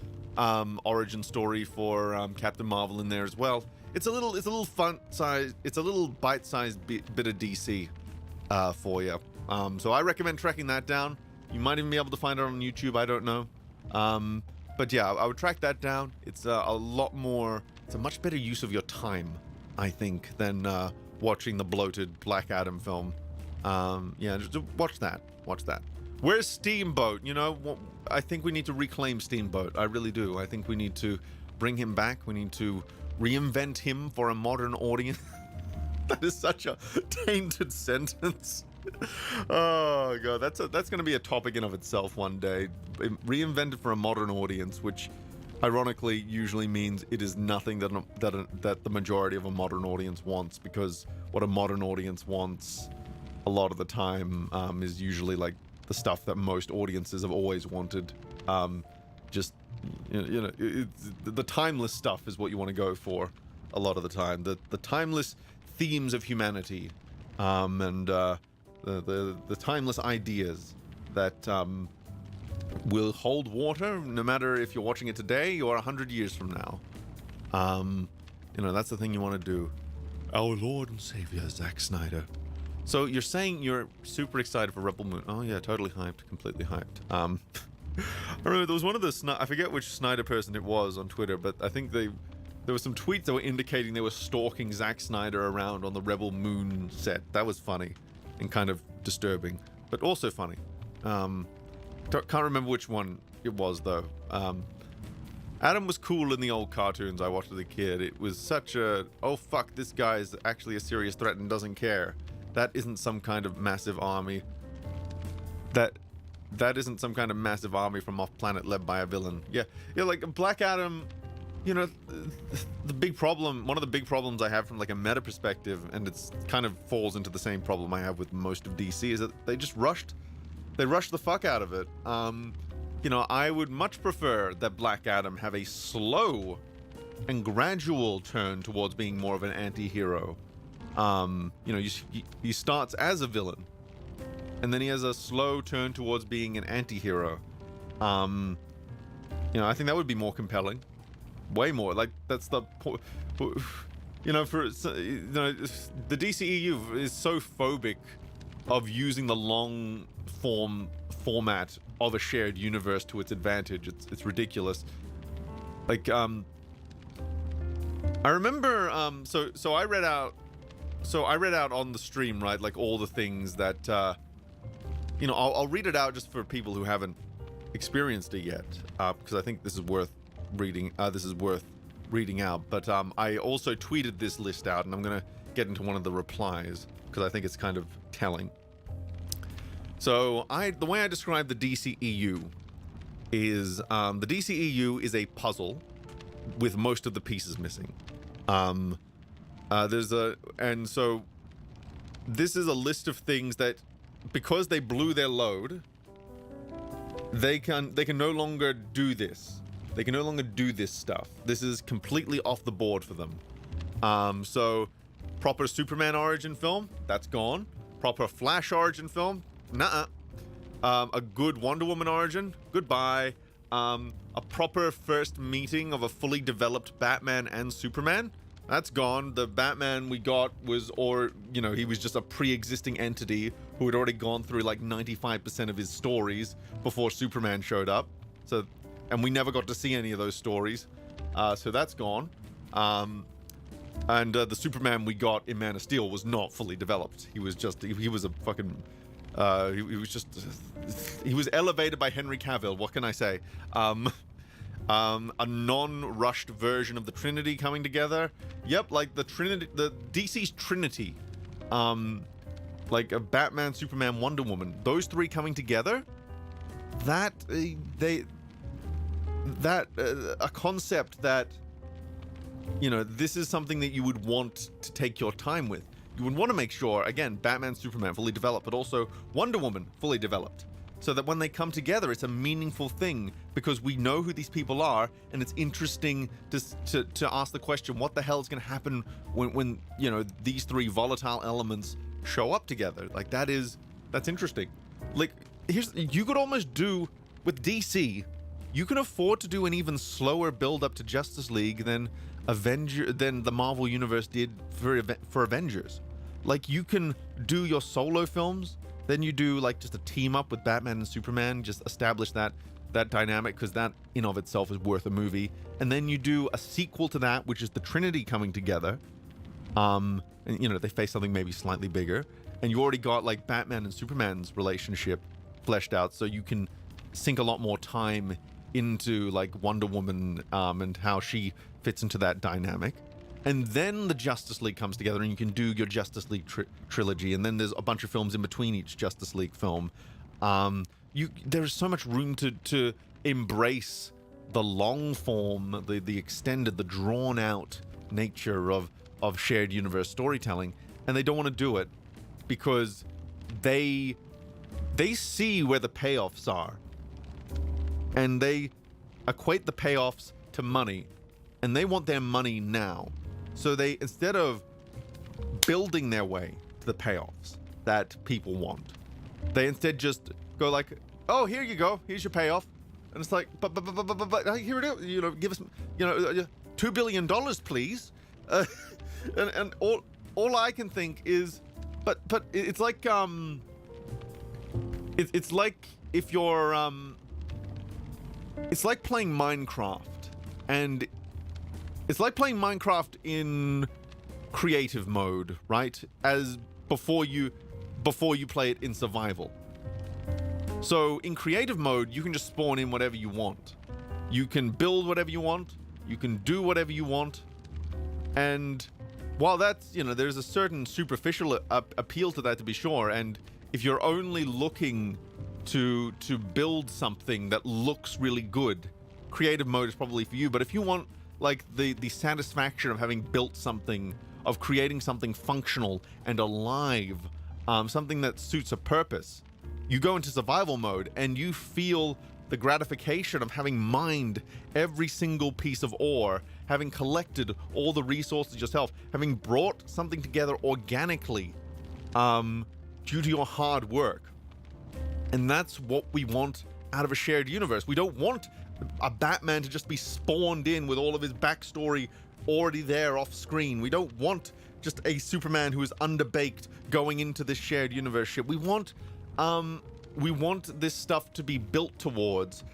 origin story for Captain Marvel in there as well. It's a little fun size. It's a little bite-sized bit of DC for you. So I recommend tracking that down. You might even be able to find it on YouTube. I don't know. But yeah, I would track that down. It's a lot more. It's a much better use of your time, I think, than watching the bloated Black Adam film. Yeah, just watch that. Watch that. Where's Steamboat? I think we need to reclaim Steamboat. I really do. I think we need to bring him back. We need to reinvent him for a modern audience. That is such a tainted sentence. Oh god, that's going to be a topic in of itself one day. Reinvented for a modern audience, which ironically usually means it is nothing that the majority of a modern audience wants, because what a modern audience wants a lot of the time is usually like the stuff that most audiences have always wanted. The timeless stuff is what you want to go for a lot of the time. The timeless themes of humanity, and the timeless ideas that will hold water no matter if you're watching it today or 100 years from now. That's the thing you want to do. Our Lord and Savior, Zack Snyder. So you're saying you're super excited for Rebel Moon? Oh yeah, totally hyped, completely hyped. I remember there was one of the I forget which Snyder person it was on Twitter, but I think there were some tweets that were indicating they were stalking Zack Snyder around on the Rebel Moon set. That was funny and kind of disturbing, but also funny. Can't remember which one it was though. Adam was cool in the old cartoons I watched as a kid. It was such a, oh fuck, this guy is actually a serious threat and doesn't care. That isn't some kind of massive army. That isn't some kind of massive army from off-planet led by a villain. Yeah, like Black Adam, the big problem, one of the big problems I have from like a meta perspective, and it's kind of falls into the same problem I have with most of DC, is that they rushed the fuck out of it. I would much prefer that Black Adam have a slow and gradual turn towards being more of an anti-hero. He starts as a villain, and then he has a slow turn towards being an anti-hero. I think that would be more compelling. Way more. Like, that's the point. The DCEU is so phobic of using the long format of a shared universe to its advantage. It's ridiculous. Like, I remember, so I read out on the stream, right, like all the things that, I'll read it out just for people who haven't experienced it yet, because I think this is worth reading. Out. But I also tweeted this list out, and I'm gonna get into one of the replies because I think it's kind of telling. So the way I describe the DCEU is the DCEU is a puzzle with most of the pieces missing. So this is a list of things that, because they blew their load, they can no longer do this. They can no longer do this stuff. This is completely off the board for them. So proper Superman origin film, that's gone. Proper Flash origin film, nuh-uh. a good Wonder Woman origin, goodbye. A proper first meeting of a fully developed Batman and Superman, that's gone. The Batman we got was, he was just a pre-existing entity who had already gone through like 95% of his stories before Superman showed up. So, and we never got to see any of those stories. So that's gone. And the Superman we got in Man of Steel was not fully developed. He was a fucking, he was elevated by Henry Cavill. What can I say? A non-rushed version of the Trinity coming together. Yep, like the Trinity, the DC's Trinity. Like a Batman, Superman, Wonder Woman. Those three coming together. A concept that, this is something that you would want to take your time with. You would want to make sure, again, Batman, Superman fully developed, but also Wonder Woman fully developed. So that when they come together, it's a meaningful thing because we know who these people are, and it's interesting to ask the question, what the hell is going to happen when these three volatile elements show up together? Like that's interesting. Like you could almost do with DC, you can afford to do an even slower build up to Justice League than the Marvel Universe did for Avengers. Like you can do your solo films, then you do like just a team up with Batman and Superman, just establish that dynamic, because that in of itself is worth a movie. And then you do a sequel to that, which is the Trinity coming together. And they face something maybe slightly bigger. And you already got like Batman and Superman's relationship fleshed out, so you can sink a lot more time into like Wonder Woman and how she fits into that dynamic. And then the Justice League comes together and you can do your Justice League trilogy. And then there's a bunch of films in between each Justice League film. There's so much room to embrace the long form, the extended, the drawn out nature of shared universe storytelling. And they don't want to do it because they see where the payoffs are. And they equate the payoffs to money. And they want their money now. So they, instead of building their way to the payoffs that people want, they instead just go like, oh, here you go, here's your payoff. And it's like, but here it is, give us, $2 billion, please. And all I can think is, but it's like, it's like if you're, it's like playing Minecraft, and it's like playing Minecraft in creative mode, right? As before you play it in survival. So in creative mode, you can just spawn in whatever you want. You can build whatever you want. You can do whatever you want. And while that's, there's a certain superficial appeal to that, to be sure. And if you're only looking to build something that looks really good, creative mode is probably for you. But if you want like the satisfaction of having built something, of creating something functional and alive, something that suits a purpose, you go into survival mode and you feel the gratification of having mined every single piece of ore, having collected all the resources yourself, having brought something together organically due to your hard work. And that's what we want out of a shared universe. We don't want a Batman to just be spawned in with all of his backstory already there off screen. We don't want just a Superman who is underbaked going into this shared universe shit. We want this stuff to be built towards,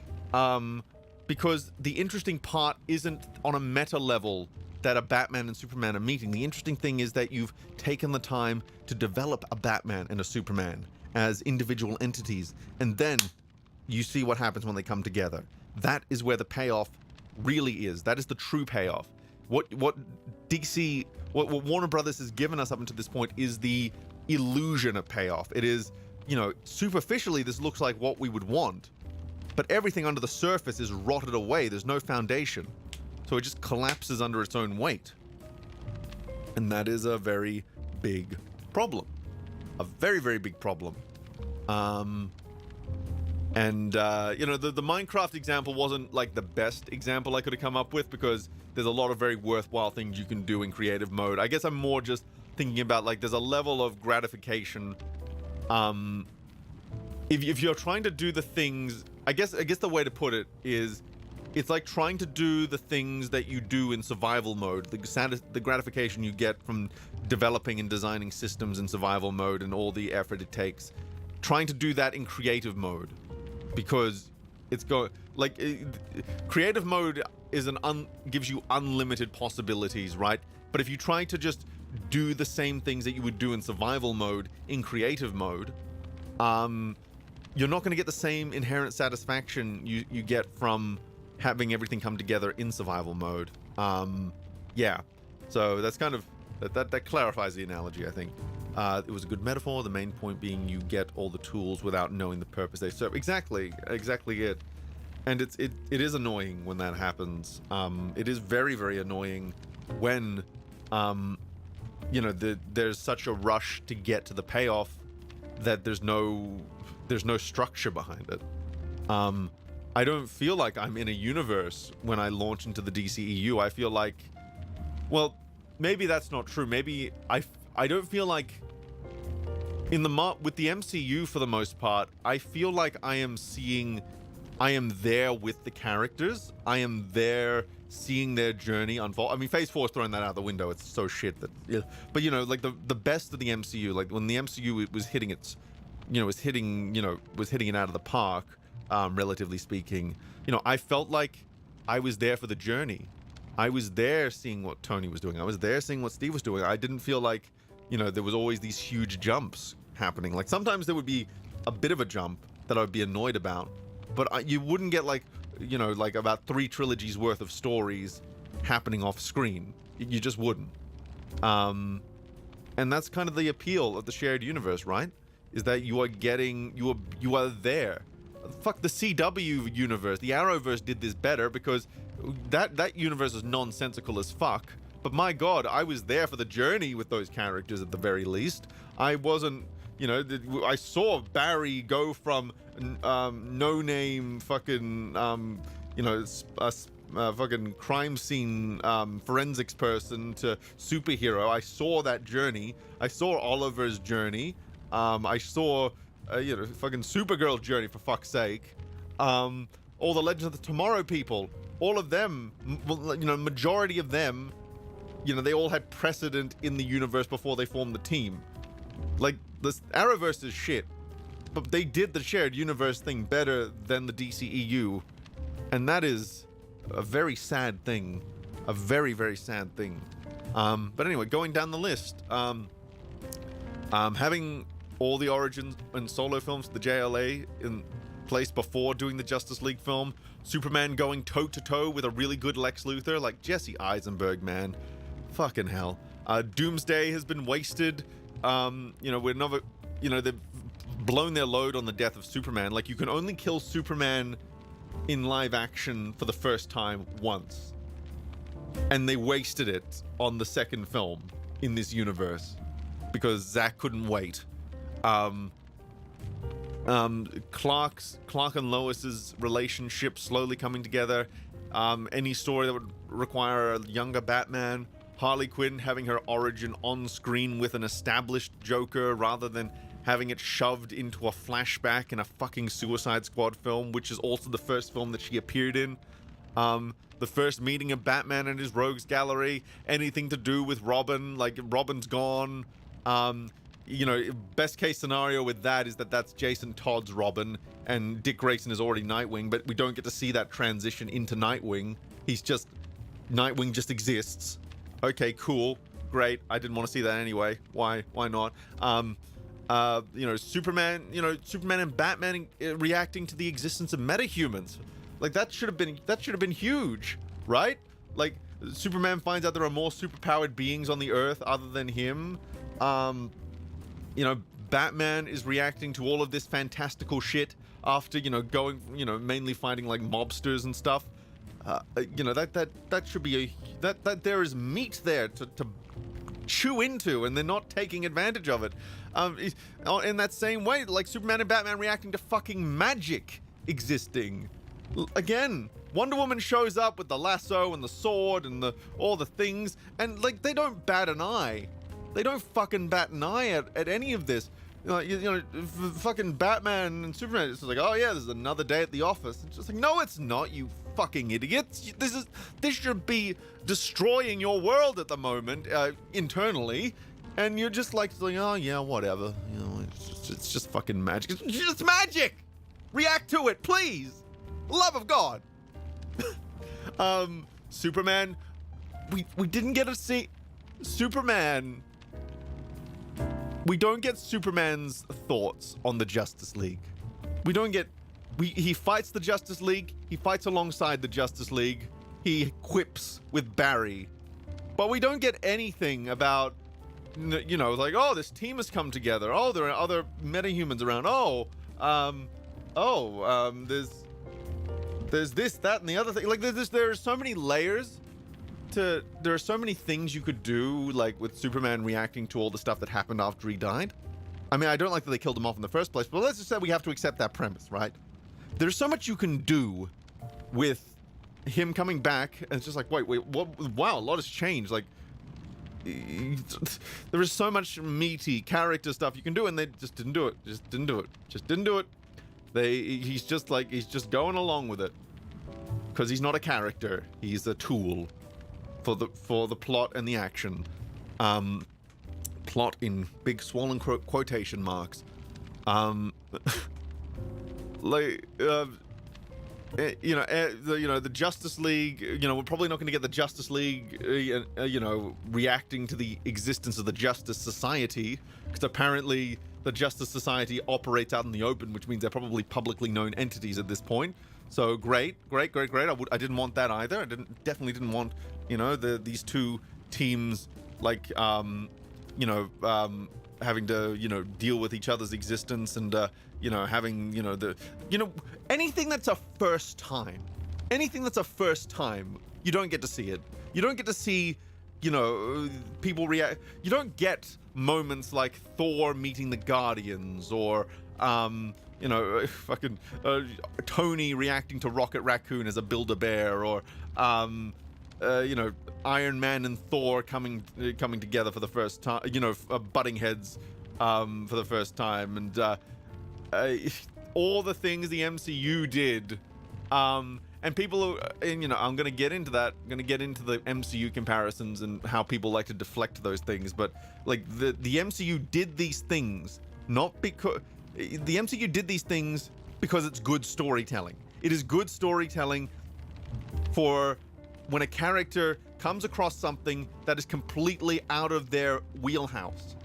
because the interesting part isn't on a meta level that a Batman and Superman are meeting. The interesting thing is that you've taken the time to develop a Batman and a Superman as individual entities, and then you see what happens when they come together. That is where the payoff really is. That is the true payoff. What DC, what Warner Brothers has given us up until this point is the illusion of payoff. It is, superficially this looks like what we would want, but everything under the surface is rotted away. There's no foundation. So it just collapses under its own weight. And that is a very big problem. A very, very big problem. The Minecraft example wasn't like the best example I could have come up with, because there's a lot of very worthwhile things you can do in creative mode. I guess I'm more just thinking about like there's a level of gratification if you're trying to do the things, I guess the way to put it is, it's like trying to do the things that you do in survival mode, the gratification you get from developing and designing systems in survival mode and all the effort it takes, trying to do that in creative mode, because it's creative mode is gives you unlimited possibilities, right? But if you try to just do the same things that you would do in survival mode in creative mode, you're not going to get the same inherent satisfaction you get from having everything come together in survival mode. Yeah, so that's kind of that clarifies the analogy, I think. It was a good metaphor, the main point being you get all the tools without knowing the purpose they serve. Exactly it. And it is annoying when that happens. It is very, very annoying when there's such a rush to get to the payoff that there's no structure behind it. I don't feel like I'm in a universe when I launch into the DCEU. I feel like, well, maybe that's not true. Maybe I don't feel like with the MCU for the most part. I feel like I am there with the characters. I am there seeing their journey unfold. I mean, Phase 4 is throwing that out the window. It's so shit that, yeah. But like the best of the MCU, like when the MCU was hitting its, was hitting it out of the park. Relatively speaking, I felt like I was there for the journey. I was there seeing what Tony was doing. I was there seeing what Steve was doing. I didn't feel like, there was always these huge jumps happening. Like sometimes there would be a bit of a jump that I would be annoyed about, but you wouldn't get like about 3 trilogies worth of stories happening off screen. You just wouldn't. And that's kind of the appeal of the shared universe, right? Is that you are there. Fuck the CW universe. The Arrowverse did this better because that universe is nonsensical as fuck. But my god, I was there for the journey with those characters at the very least. I wasn't, I saw Barry go from no-name fucking, fucking crime scene forensics person to superhero. I saw that journey. I saw Oliver's journey. I saw fucking Supergirl's journey, for fuck's sake. All the Legends of the Tomorrow people, all of them, majority of them, they all had precedent in the universe before they formed the team. Like, this Arrowverse is shit, but they did the shared universe thing better than the DCEU, and that is a very sad thing. A very, very sad thing. But anyway, going down the list, having all the Origins and solo films, the JLA in place before doing the Justice League film, Superman going toe-to-toe with a really good Lex Luthor, like Jesse Eisenberg, man. Fucking hell. Doomsday has been wasted. We're never, they've blown their load on the death of Superman. Like, you can only kill Superman in live action for the first time once. And they wasted it on the second film in this universe because Zack couldn't wait. Clark and Lois's relationship slowly coming together. Any story that would require a younger Batman. Harley Quinn having her origin on screen with an established Joker rather than having it shoved into a flashback in a fucking Suicide Squad film, which is also the first film that she appeared in. The first meeting of Batman and his rogues gallery, anything to do with Robin, like Robin's gone. Best case scenario with that is that that's Jason Todd's Robin and Dick Grayson is already Nightwing, but we don't get to see that transition into Nightwing. Nightwing just exists. Okay, cool, great. I didn't want to see that anyway. Why not? Superman and Batman reacting to the existence of metahumans. Like that should have been huge, right? Like Superman finds out there are more superpowered beings on the Earth other than him. Batman is reacting to all of this fantastical shit after, going, mainly fighting like mobsters and stuff. That should be that there is meat there to chew into, and they're not taking advantage of it. In that same way, like Superman and Batman reacting to fucking magic existing. Again, Wonder Woman shows up with the lasso and the sword and all the things, and like they don't bat an eye. They don't fucking bat an eye at any of this. fucking Batman and Superman. It's like, oh yeah, there's another day at the office. It's just like, no, it's not, you fucking idiots. This should be destroying your world at the moment, internally, and you're just like, oh yeah, whatever. It's just fucking magic. It's just magic. React to it, please. Love of God. Superman. We didn't get to see Superman. We don't get Superman's thoughts on the Justice League. We don't get... He fights the Justice League. He fights alongside the Justice League. He quips with Barry. But we don't get anything about, like, oh, this team has come together. Oh, there are other metahumans around. There's this, that, and the other thing. Like, there are so many layers there are so many things you could do, like with Superman reacting to all the stuff that happened after he died. I mean, I don't like that they killed him off in the first place, but let's just say we have to accept that premise, right? There's so much you can do with him coming back, and it's just like, wait, what? Wow, a lot has changed. Like, there is so much meaty character stuff you can do, and they just didn't do it. Just didn't do it. He's just going along with it because he's not a character. He's a tool for the plot and the action. Plot in big swollen quotation marks. The Justice League, we're probably not going to get the Justice League, reacting to the existence of the Justice Society, because apparently the Justice Society operates out in the open, which means they're probably publicly known entities at this point. So great. I didn't want that either. I definitely didn't want, these two teams, like, having to, deal with each other's existence and, having, anything that's a first time, you don't get to see it. You don't get to see, people react. You don't get moments like Thor meeting the Guardians or, Tony reacting to Rocket Raccoon as a Build-A-Bear, or, Iron Man and Thor coming together for the first time, butting heads for the first time, and all the things the MCU did, and people, I'm gonna get into that. I'm gonna get into the MCU comparisons and how people like to deflect those things, but like the MCU did these things not because the MCU did these things because it's good storytelling. It is good storytelling for when a character comes across something that is completely out of their wheelhouse,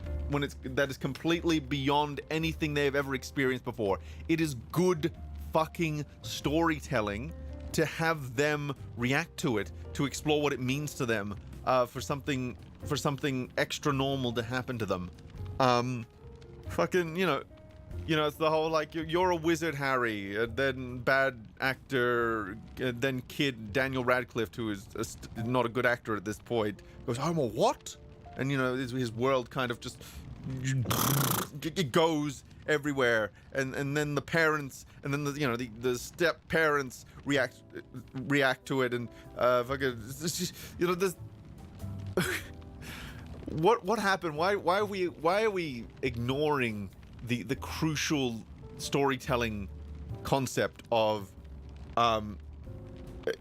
that is completely beyond anything they've ever experienced before. It is good fucking storytelling to have them react to it, to explore what it means to them, for something extra normal to happen to them. It's the whole, like, you're a wizard, Harry, and then bad actor, and then kid Daniel Radcliffe, who is not a good actor at this point, goes, I'm a what? And, his world kind of just, it goes everywhere, and then the parents, and then the step parents react to it, and this. What happened? Why are we ignoring the crucial storytelling concept of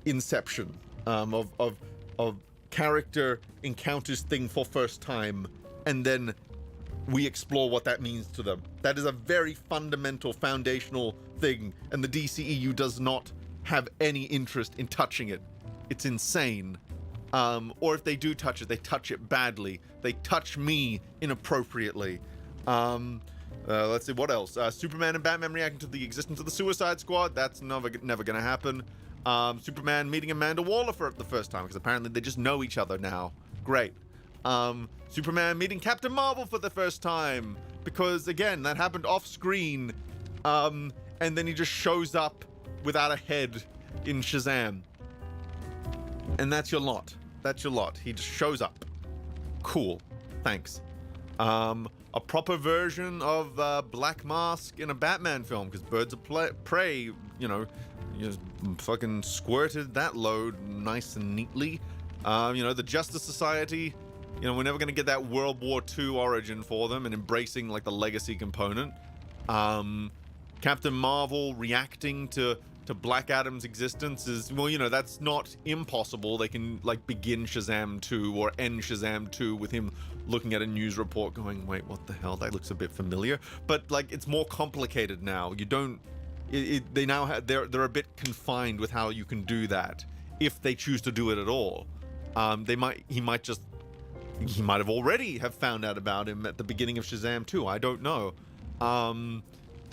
inception, of character encounters thing for first time, and then we explore what that means to them? That is a very fundamental, foundational thing, and the DCEU does not have any interest in touching it. It's insane. Or if they do touch it, they touch it badly. They touch me inappropriately. Let's see, what else? Superman and Batman reacting to the existence of the Suicide Squad. That's never gonna happen. Superman meeting Amanda Waller for the first time, because apparently they just know each other now. Great. Superman meeting Captain Marvel for the first time, because again, that happened off screen. And then he just shows up without a head in Shazam. And that's your lot. He just shows up. Cool. Thanks. A proper version of Black Mask in a Batman film, because Birds of Prey, just fucking squirted that load nice and neatly. The Justice Society, You know, we're never going to get that World War II origin for them and embracing like the legacy component. Captain Marvel reacting to Black Adam's existence is, well, you know, that's not impossible. They can like begin Shazam 2 or end Shazam 2 with him looking at a news report going, wait, what the hell? That looks a bit familiar. But like, it's more complicated now. You don't, they now have, they're a bit confined with how you can do that if they choose to do it at all. He might have already have found out about him at the beginning of Shazam 2. I don't know.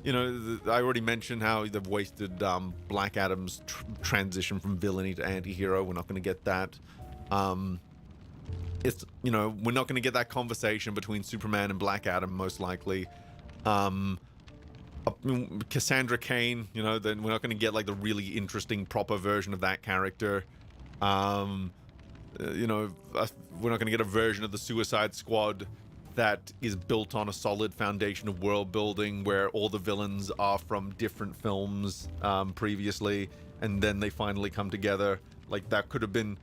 You know, I already mentioned how they've wasted Black Adam's transition from villainy to anti-hero. We're not going to get that. It's, you know, we're not going to get that conversation between Superman and Black Adam, most likely. Cassandra Cain, you know, then we're not going to get like the really interesting proper version of that character. You know, we're not going to get a version of the Suicide Squad that is built on a solid foundation of world building where all the villains are from different films previously, and then they finally come together. Like that could have been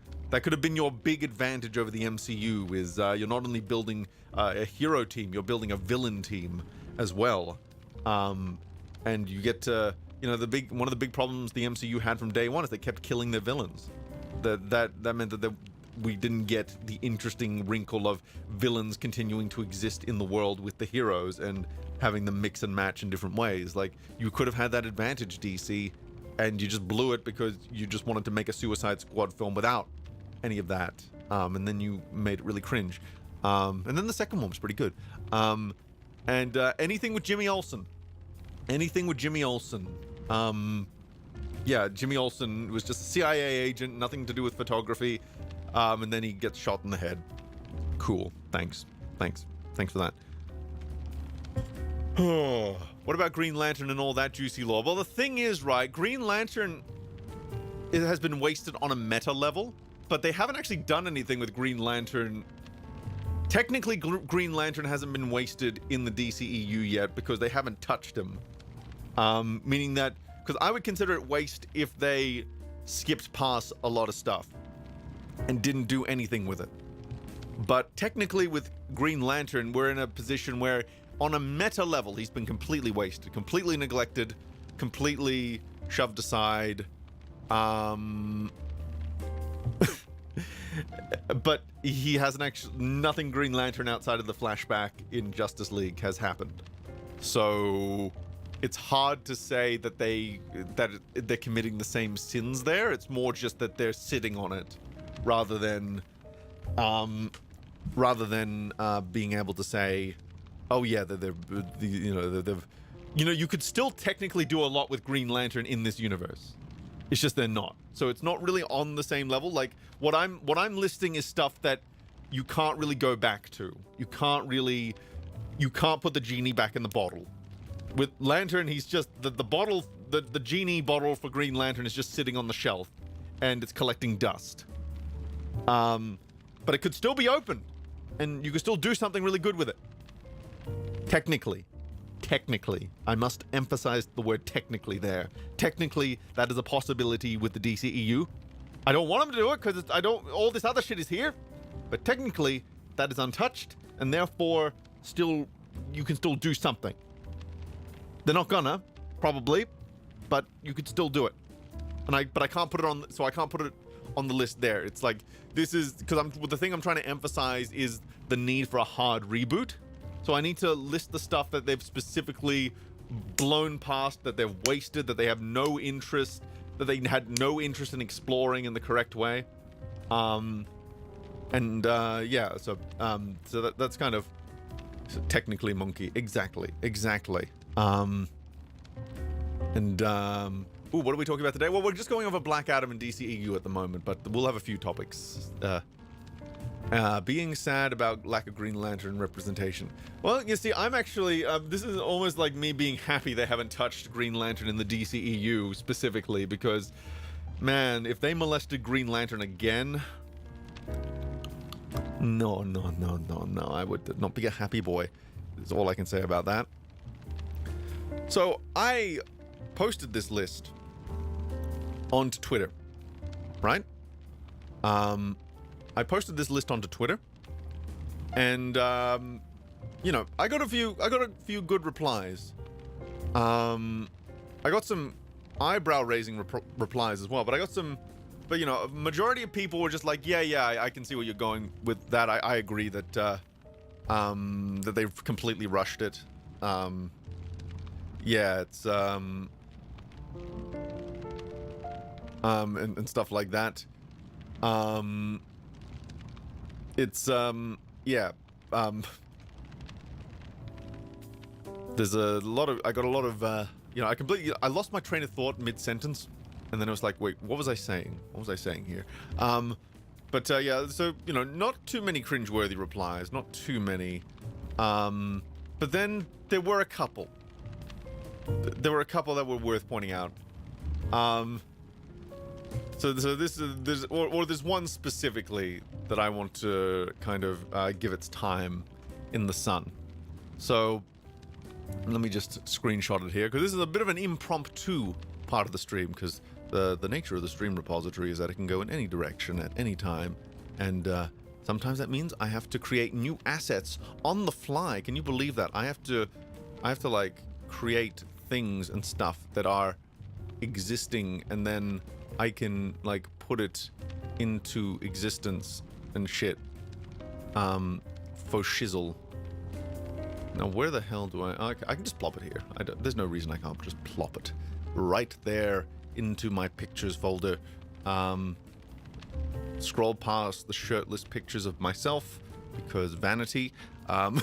your big advantage over the MCU, is you're not only building a hero team, you're building a villain team as well. And you get to, you know, one of the big problems the MCU had from day one is they kept killing their villains. That meant that we didn't get the interesting wrinkle of villains continuing to exist in the world with the heroes and having them mix and match in different ways. Like, you could have had that advantage, DC, and you just blew it because you just wanted to make a Suicide Squad film without any of that. And then you made it really cringe. And then the second one was pretty good. Anything with Jimmy Olsen. Yeah, Jimmy Olsen was just a CIA agent, nothing to do with photography. And then he gets shot in the head. Cool. Thanks for that. What about Green Lantern and all that juicy lore? Well, the thing is, right, Green Lantern, it has been wasted on a meta level, but they haven't actually done anything with Green Lantern. Technically, Green Lantern hasn't been wasted in the DCEU yet because they haven't touched him. Meaning that, because I would consider it waste if they skipped past a lot of stuff and didn't do anything with it. But technically with Green Lantern, we're in a position where on a meta level, he's been completely wasted, completely neglected, completely shoved aside. But he hasn't actually, nothing Green Lantern outside of the flashback in Justice League has happened. So it's hard to say that they're committing the same sins there. It's more just that they're sitting on it rather than being able to say, oh yeah, you could still technically do a lot with Green Lantern in this universe. It's just they're not. So it's not really on the same level. Like what I'm listing is stuff that you can't really go back to. You can't put the genie back in the bottle. With Lantern, he's just the bottle, the genie bottle for Green Lantern is just sitting on the shelf and it's collecting dust. But it could still be open and you could still do something really good with it. Technically, I must emphasize the word technically there. Technically, that is a possibility with the DCEU. I don't want them to do it because all this other shit is here, but technically that is untouched and therefore you can still do something. They're not gonna, probably, but you could still do it. But I can't put it on, so I can't put it on the list there. It's like, this is, because the thing I'm trying to emphasize is the need for a hard reboot. So I need to list the stuff that they've specifically blown past, that they've wasted, that they have no interest, that they had no interest in exploring in the correct way. So that's kind of technically monkey. Exactly. What are we talking about today? Well, we're just going over Black Adam and DCEU at the moment, but we'll have a few topics. Being sad about lack of Green Lantern representation. Well, you see, I'm actually, this is almost like me being happy they haven't touched Green Lantern in the DCEU specifically, because, man, if they molested Green Lantern again, no, I would not be a happy boy, is all I can say about that. So, I posted this list onto Twitter, right? I posted this list onto Twitter, and you know, I got a few good replies. I got some eyebrow-raising replies as well, but I got some. But you know, a majority of people were just like, yeah, I can see where you're going with that. I agree that that they've completely rushed it. Yeah, it's and stuff like that. It's yeah. There's a lot of, I got a lot of, you know, I lost my train of thought mid-sentence, and then I was like, wait, what was I saying? What was I saying here? But yeah, so, you know, not too many cringeworthy replies, not too many. But then there were a couple. There were a couple that were worth pointing out. So there's one specifically that I want to kind of give its time in the sun. So let me just screenshot it here, because this is a bit of an impromptu part of the stream, because the nature of the stream repository is that it can go in any direction at any time, and sometimes that means I have to create new assets on the fly. Can you believe that? I have to like create things and stuff that are existing, and then I can like put it into existence and shit. For shizzle. Now where the hell do I can just plop it here. There's no reason I can't just plop it right there into my pictures folder. Scroll past the shirtless pictures of myself because vanity. And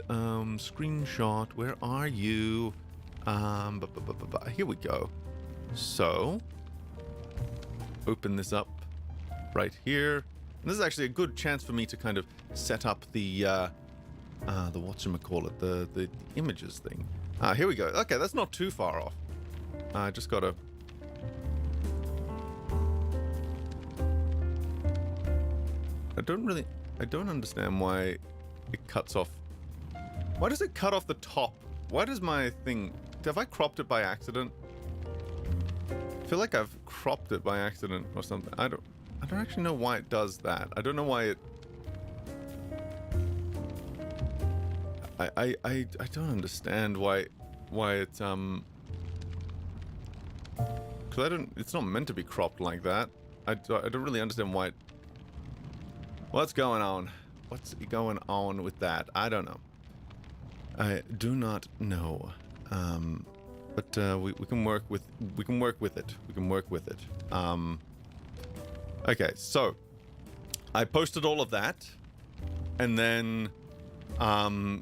screenshot, where are you? Here we go. So open this up right here. And this is actually a good chance for me to kind of set up the whatchamacallit, the images thing. Here we go. Okay, that's not too far off. I just gotta. I don't understand why it cuts off. Why does it cut off the top? Why does my thing? Have I cropped it by accident? I feel like I've cropped it by accident or something. I don't actually know why it does that. I don't know why it. I don't understand why it's because it's not meant to be cropped like that. I don't really understand why what's going on with that. I don't know. I do not know. But we can work with it. Okay, so I posted all of that, and then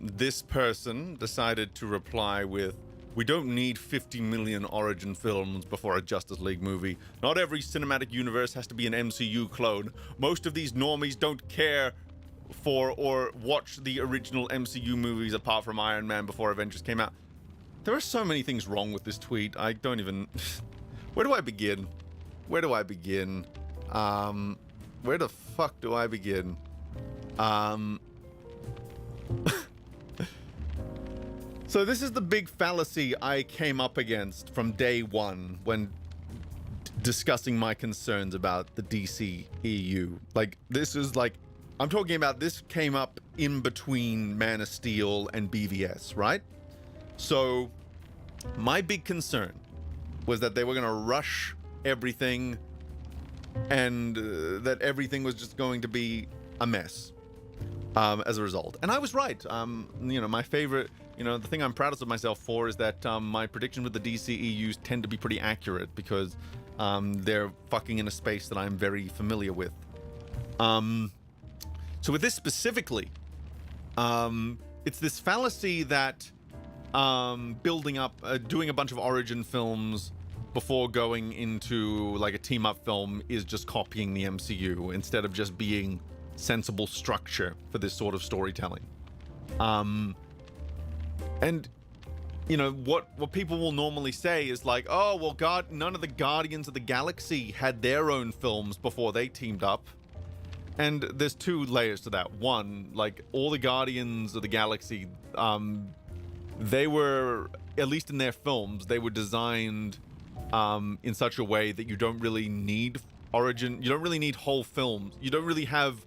this person decided to reply with, "We don't need 50 million origin films before a Justice League movie. Not every cinematic universe has to be an MCU clone. Most of these normies don't care for or watch the original MCU movies apart from Iron Man before Avengers came out." There are so many things wrong with this tweet. I don't even... Where do I begin? Where the fuck do I begin? So this is the big fallacy I came up against from day one when discussing my concerns about the DC EU. Like, this is like... I'm talking about this came up in between Man of Steel and BVS, right? So, my big concern was that they were going to rush everything and that everything was just going to be a mess as a result. And I was right. You know, my favorite, you know, the thing I'm proudest of myself for is that my predictions with the DCEUs tend to be pretty accurate because they're fucking in a space that I'm very familiar with. So with this specifically, it's this fallacy that building up, doing a bunch of origin films before going into like a team-up film is just copying the MCU instead of just being sensible structure for this sort of storytelling. And you know what people will normally say is like, oh well, none of the Guardians of the Galaxy had their own films before they teamed up. And there's two layers to that. One, like all the Guardians of the Galaxy, they were, at least in their films, they were designed in such a way that you don't really need origin. You don't really need whole films. You don't really have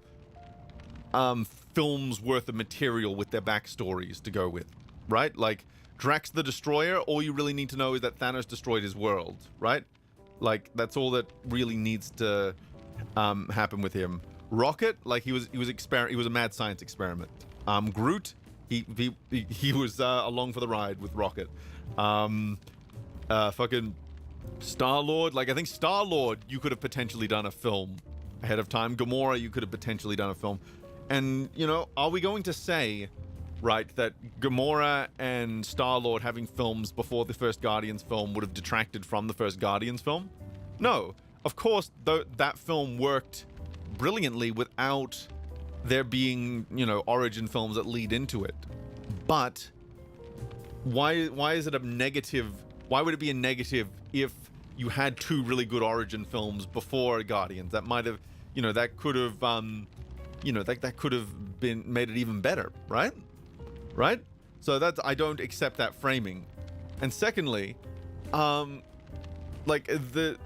films worth of material with their backstories to go with, right? Like Drax the Destroyer, all you really need to know is that Thanos destroyed his world, right? Like that's all that really needs to happen with him. Rocket, like he was a mad science experiment. Groot, he was along for the ride with Rocket. Fucking Star-Lord, like I think Star-Lord you could have potentially done a film ahead of time. Gamora, you could have potentially done a film. And, you know, are we going to say, right, that Gamora and Star-Lord having films before the first Guardians film would have detracted from the first Guardians film? No. Of course, that film worked brilliantly without there being, you know, origin films that lead into it. But why is it a negative? Why would it be a negative if you had two really good origin films before Guardians? That might have, you know, that could have, you know, that could have been made it even better, right? Right? So that's, I don't accept that framing. And secondly, like the,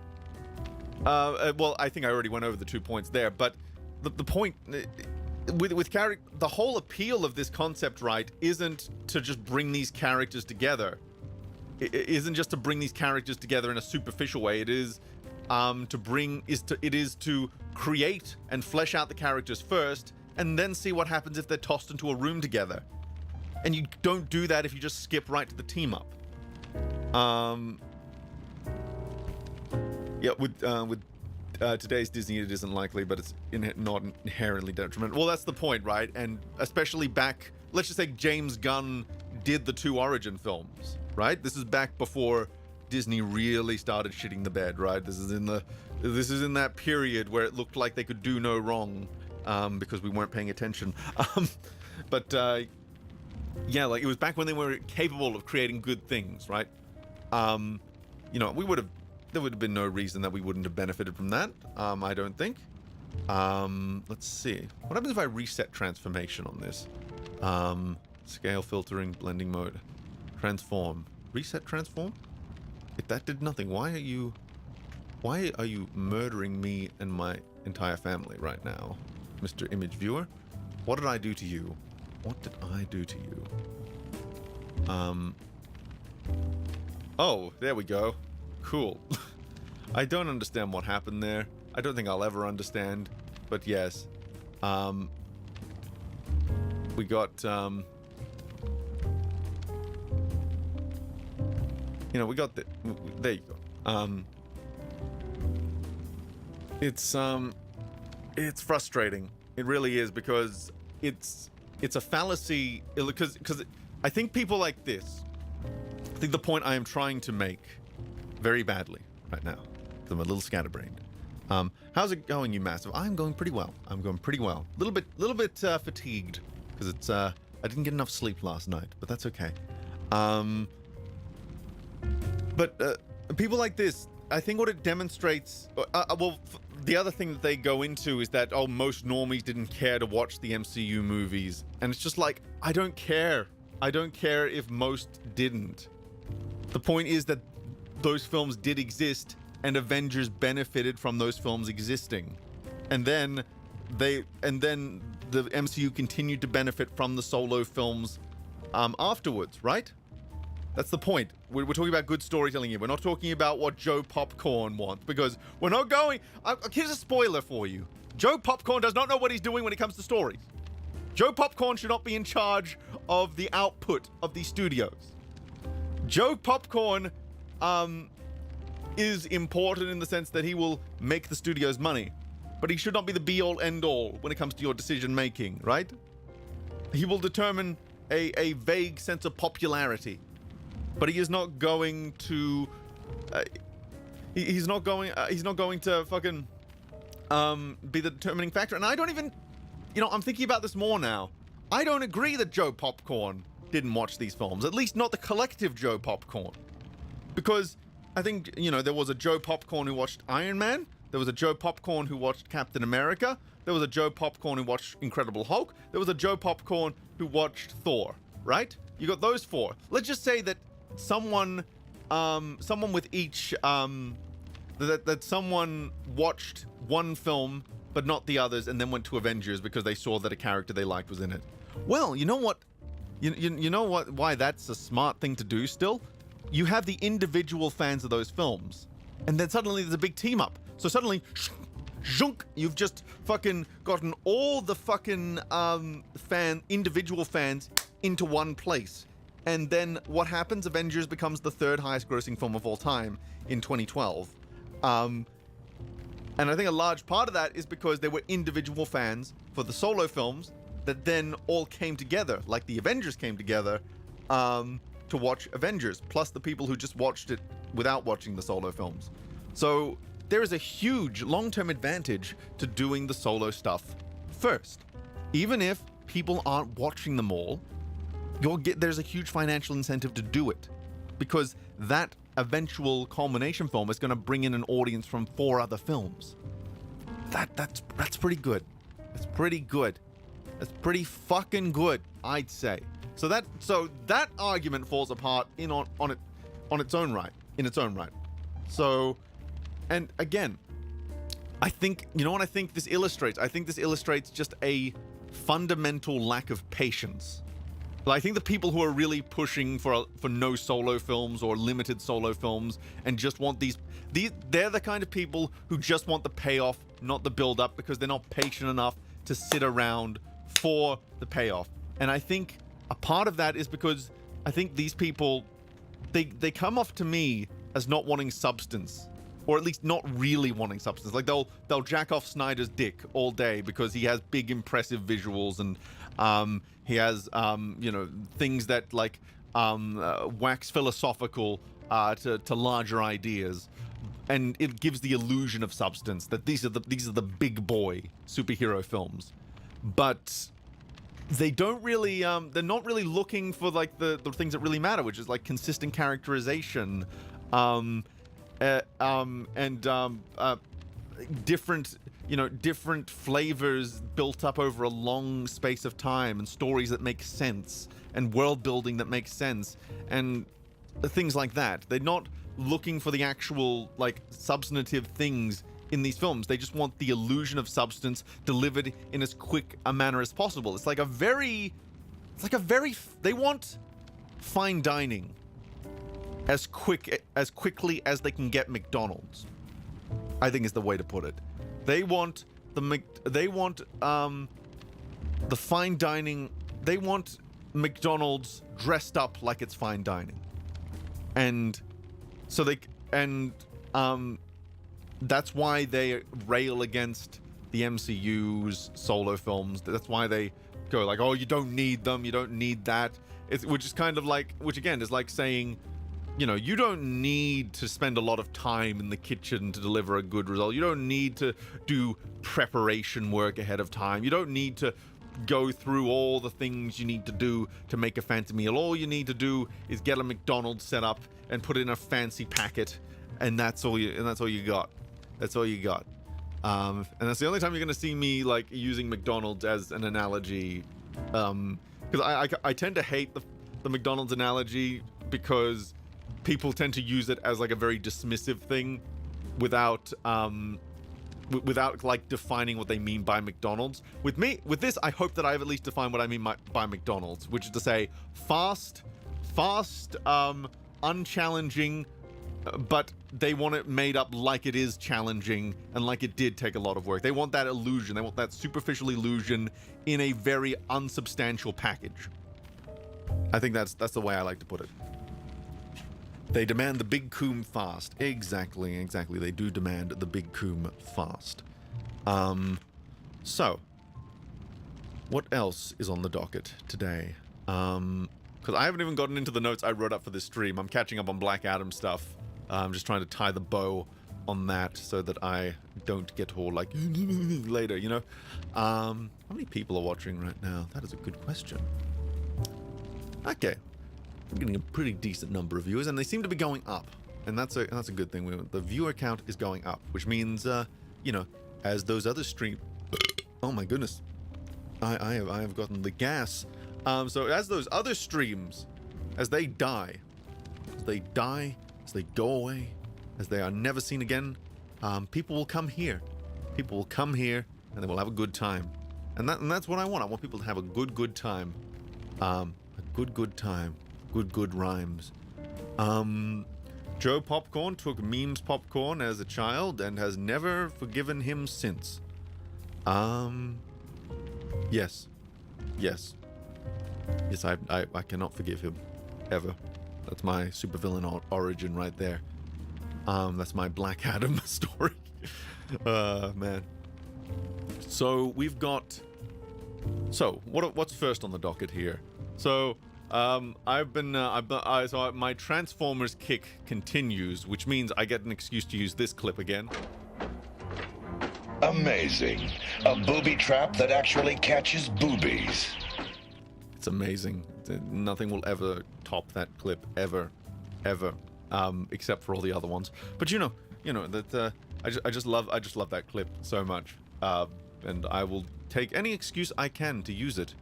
well, I think I already went over the 2 points there, but the point with character, the whole appeal of this concept, right, isn't to just bring these characters together. It isn't just to bring these characters together in a superficial way. It is to create and flesh out the characters first, and then see what happens if they're tossed into a room together. And you don't do that if you just skip right to the team up. Yeah, with today's Disney, it isn't likely, but it's not inherently detrimental. Well, that's the point, right? And especially back, let's just say James Gunn did the 2 origin films, right? This is back before Disney really started shitting the bed, right? This is in that period where it looked like they could do no wrong, because we weren't paying attention. But yeah, like it was back when they were capable of creating good things, right? You know, there would have been no reason that we wouldn't have benefited from that. I don't think. Let's see. What happens if I reset transformation on this? Scale filtering, blending mode, transform, reset transform. If that did nothing, why are you murdering me and my entire family right now, Mr. Image Viewer? What did I do to you? What did I do to you? Oh, there we go. Cool. I don't understand what happened there. I don't think I'll ever understand, but yes. We got, you know, we got there you go. It's frustrating. It really is, because it's a fallacy, because I think people like this, I think the point I am trying to make very badly right now, I'm a little scatterbrained. How's it going, you massive? I'm going pretty well. I'm going pretty well. Little bit fatigued, because it's I didn't get enough sleep last night, but that's okay. But people like this, I think what it demonstrates, well, the other thing that they go into is that, oh, most normies didn't care to watch the MCU movies. And it's just like, I don't care. I don't care if most didn't. The point is that those films did exist, and Avengers benefited from those films existing. And then the MCU continued to benefit from the solo films afterwards, right? That's the point. We're talking about good storytelling here. We're not talking about what Joe Popcorn wants, because we're not going... here's a spoiler for you. Joe Popcorn does not know what he's doing when it comes to stories. Joe Popcorn should not be in charge of the output of these studios. Joe Popcorn is important in the sense that he will make the studios money, but he should not be the be-all, end-all when it comes to your decision-making, right? He will determine a vague sense of popularity. But he is not going to. He's not going to fucking be the determining factor. And I don't even, you know, I'm thinking about this more now. I don't agree that Joe Popcorn didn't watch these films. At least not the collective Joe Popcorn, because I think, you know, there was a Joe Popcorn who watched Iron Man. There was a Joe Popcorn who watched Captain America. There was a Joe Popcorn who watched Incredible Hulk. There was a Joe Popcorn who watched Thor. Right? You got those 4. Let's just say that someone with each that someone watched one film but not the others, and then went to Avengers because they saw that a character they liked was in it. Well, you know what? You know what? Why that's a smart thing to do still? You have the individual fans of those films, and then suddenly there's a big team up. So suddenly, zhunk, you've just fucking gotten all the fucking individual fans into one place. And then what happens? Avengers becomes the third highest grossing film of all time in 2012. And I think a large part of that is because there were individual fans for the solo films that then all came together, like the Avengers came together to watch Avengers, plus the people who just watched it without watching the solo films. So there is a huge long-term advantage to doing the solo stuff first. Even if people aren't watching them all, there's a huge financial incentive to do it, because that eventual culmination film is going to bring in an audience from 4 other films. That's pretty good. That's pretty good. That's pretty fucking good, I'd say. So that argument falls apart on its own right. In its own right. So, and again, I think, you know what I think this illustrates? I think this illustrates just a fundamental lack of patience. I think the people who are really pushing for no solo films or limited solo films and just want these, they're the kind of people who just want the payoff, not the build up, because they're not patient enough to sit around for the payoff. And I think a part of that is because I think these people, they come off to me as not wanting substance, or at least not really wanting substance. Like they'll jack off Snyder's dick all day because he has big impressive visuals, and he has you know, things that like wax philosophical to larger ideas, and it gives the illusion of substance that these are the big boy superhero films. But they don't really they're not really looking for like the things that really matter, which is like consistent characterization, different, you know, different flavors built up over a long space of time, and stories that make sense, and world building that makes sense, and things like that. They're not looking for the actual like substantive things in these films. They just want the illusion of substance delivered in as quick a manner as possible. It's like a very they want fine dining as quickly as they can get McDonald's, I think is the way to put it. They want the fine dining. They want McDonald's dressed up like it's fine dining, and so that's why they rail against the MCU's solo films. That's why they go like, "Oh, you don't need them. You don't need that." Which is kind of like, which again is like saying, you know, you don't need to spend a lot of time in the kitchen to deliver a good result. You don't need to do preparation work ahead of time. You don't need to go through all the things you need to do to make a fancy meal. All you need to do is get a McDonald's set up and put it in a fancy packet, and that's all you got. That's all you got. And that's the only time you're going to see me like using McDonald's as an analogy, because I tend to hate the McDonald's analogy, because people tend to use it as like a very dismissive thing without like defining what they mean by McDonald's. With this, I hope that I've at least defined what I mean by McDonald's, which is to say fast, unchallenging, but they want it made up like it is challenging and like it did take a lot of work. They want that illusion. They want that superficial illusion in a very unsubstantial package. I think that's the way I like to put it. They demand the big coom fast. Exactly. They do demand the big coom fast. So, what else is on the docket today? Because I haven't even gotten into the notes I wrote up for this stream. I'm catching up on Black Adam stuff. I'm just trying to tie the bow on that so that I don't get all like later, you know? How many people are watching right now? That is a good question. Okay. I'm getting a pretty decent number of viewers, and they seem to be going up, and that's a good thing. The viewer count is going up, which means you know, as those other stream, oh my goodness, I have gotten the gas. So as those other streams, as they die, as they go away, as they are never seen again, people will come here. People will come here and they will have a good time. And that's what I want. I want people to have a good time. A good time. Good rhymes. Joe Popcorn took Memes Popcorn as a child and has never forgiven him since. Yes. Yes, I cannot forgive him. Ever. That's my supervillain origin right there. That's my Black Adam story. Man. So we've got... So, what's first on the docket here? So, my Transformers kick continues, which means I get an excuse to use this clip again. Amazing. A booby trap that actually catches boobies. It's amazing. Nothing will ever top that clip, ever, except for all the other ones. But you know that I just love that clip so much, and I will take any excuse I can to use it.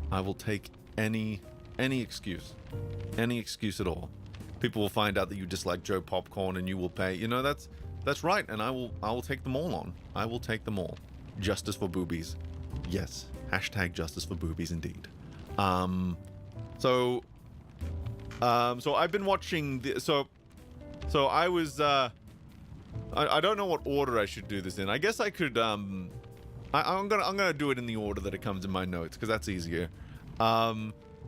I will take any excuse at all. People will find out that you dislike Joe Popcorn, and you will pay. You know, that's right, and I will take them all on. I will take them all. Justice for boobies. Yes. Hashtag justice for boobies indeed. So I've been watching so I was I don't know what order I should do this in. I guess I could I'm gonna do it in the order that it comes in my notes, because that's easier.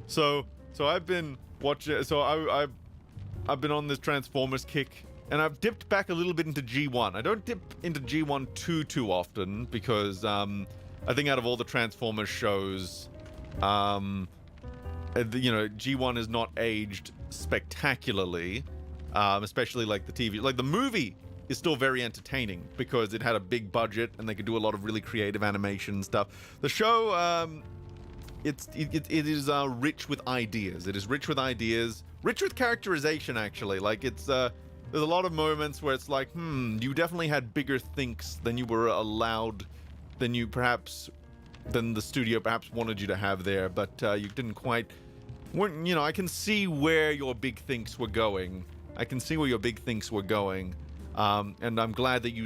So I've been watching. So I've been on this Transformers kick, and I've dipped back a little bit into G1. I don't dip into G1 too often, because I think out of all the Transformers shows, G1 is not aged spectacularly, especially like the TV. Like the movie is still very entertaining because it had a big budget and they could do a lot of really creative animation stuff. The show, it is rich with ideas. It is rich with ideas, rich with characterization. Actually, like it's there's a lot of moments where it's like, you definitely had bigger thinks than you were allowed, than the studio perhaps wanted you to have there, but you didn't quite. I can see where your big thinks were going. And I'm glad that you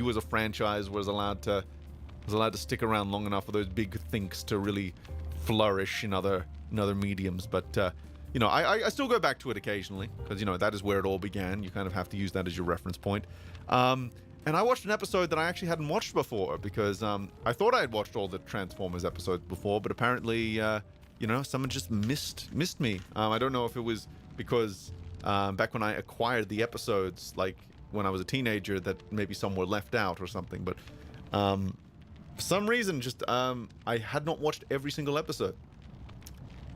as a franchise was allowed to stick around long enough for those big thinks to really flourish in other mediums. But I still go back to it occasionally, because that is where it all began. You kind of have to use that as your reference point. And I watched an episode that I actually hadn't watched before, because I thought I had watched all the Transformers episodes before, but apparently someone just missed me. I don't know if it was because back when I acquired the episodes, like when I was a teenager, that maybe some were left out or something, but for some reason just I had not watched every single episode.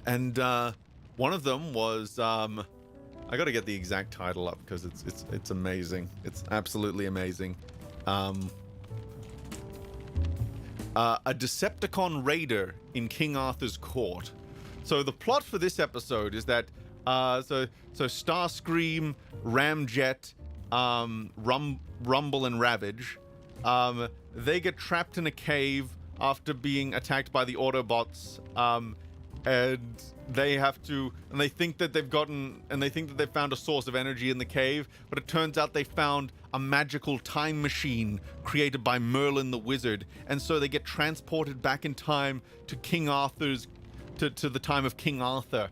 And one of them was I gotta get the exact title up, because it's amazing. It's absolutely amazing. A Decepticon raider in King Arthur's court. So the plot for this episode is that so Starscream, Ramjet, Rumble, and Ravage, they get trapped in a cave after being attacked by the Autobots, and they think that they've found a source of energy in the cave, but it turns out they found a magical time machine created by Merlin the Wizard, and so they get transported back in time to King Arthur's, to the time of King Arthur,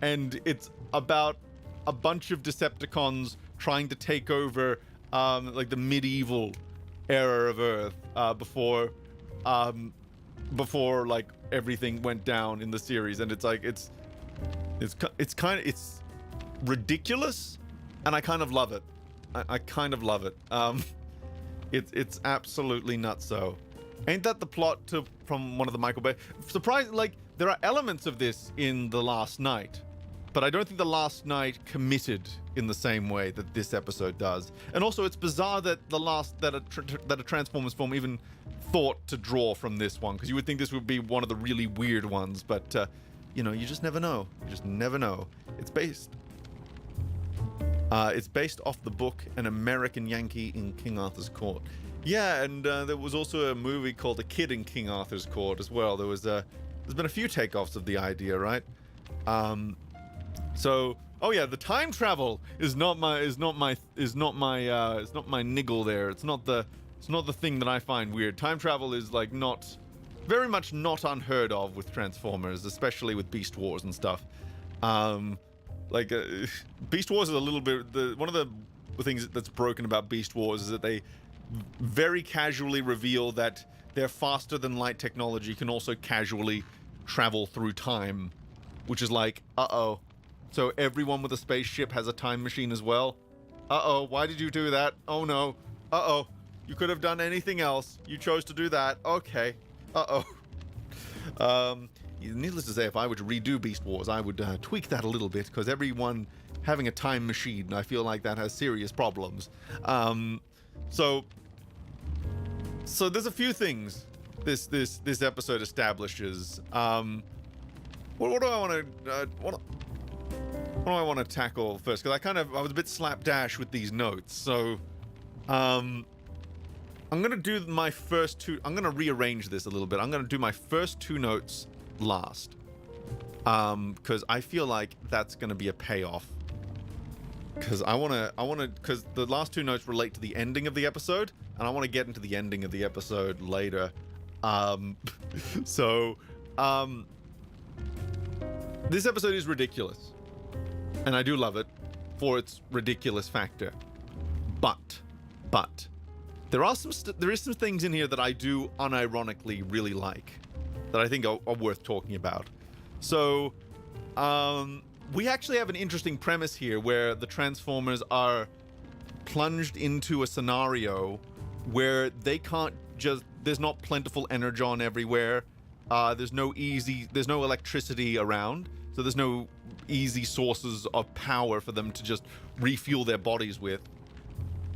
and it's about a bunch of Decepticons trying to take over like the medieval era of Earth, before like everything went down in the series. And it's like it's ridiculous, and I kind of love it. I kind of love it. It's absolutely nutso. Ain't that the plot from one of the Michael Bay? Surprisingly, like there are elements of this in The Last Night, but I don't think The Last Night committed in the same way that this episode does. And also, it's bizarre that a Transformers film even thought to draw from this one, because you would think this would be one of the really weird ones, but you just never know. You just never know. It's based off the book An American Yankee in King Arthur's Court. Yeah, and there was also a movie called A Kid in King Arthur's Court as well. There's been a few takeoffs of the idea, right? So, oh yeah, the time travel is not my niggle there. It's not It's not the thing that I find weird. Time travel is like very much not unheard of with Transformers, especially with Beast Wars and stuff. Beast Wars is a little bit one of the things that's broken about Beast Wars is that they very casually reveal that their faster than light technology can also casually travel through time, which is like, uh-oh. So everyone with a spaceship has a time machine as well? Uh-oh, why did you do that? Oh no. Uh-oh, you could have done anything else. You chose to do that. Okay. Uh-oh. Needless to say, if I were to redo Beast Wars, I would tweak that a little bit, because everyone having a time machine, I feel like that has serious problems. So there's a few things this episode establishes. What do I want to tackle first? Because I was a bit slapdash with these notes. So I'm gonna do my first two. I'm gonna rearrange this a little bit. I'm gonna do my first two notes last, because I feel like that's gonna be a payoff. Because because the last two notes relate to the ending of the episode, and I want to get into the ending of the episode later. This episode is ridiculous, and I do love it for its ridiculous factor. But there is some things in here that I do unironically really like, that I think are worth talking about. So, we actually have an interesting premise here where the Transformers are plunged into a scenario where they can't there's not plentiful energon everywhere. There's no electricity around, so there's no easy sources of power for them to just refuel their bodies with.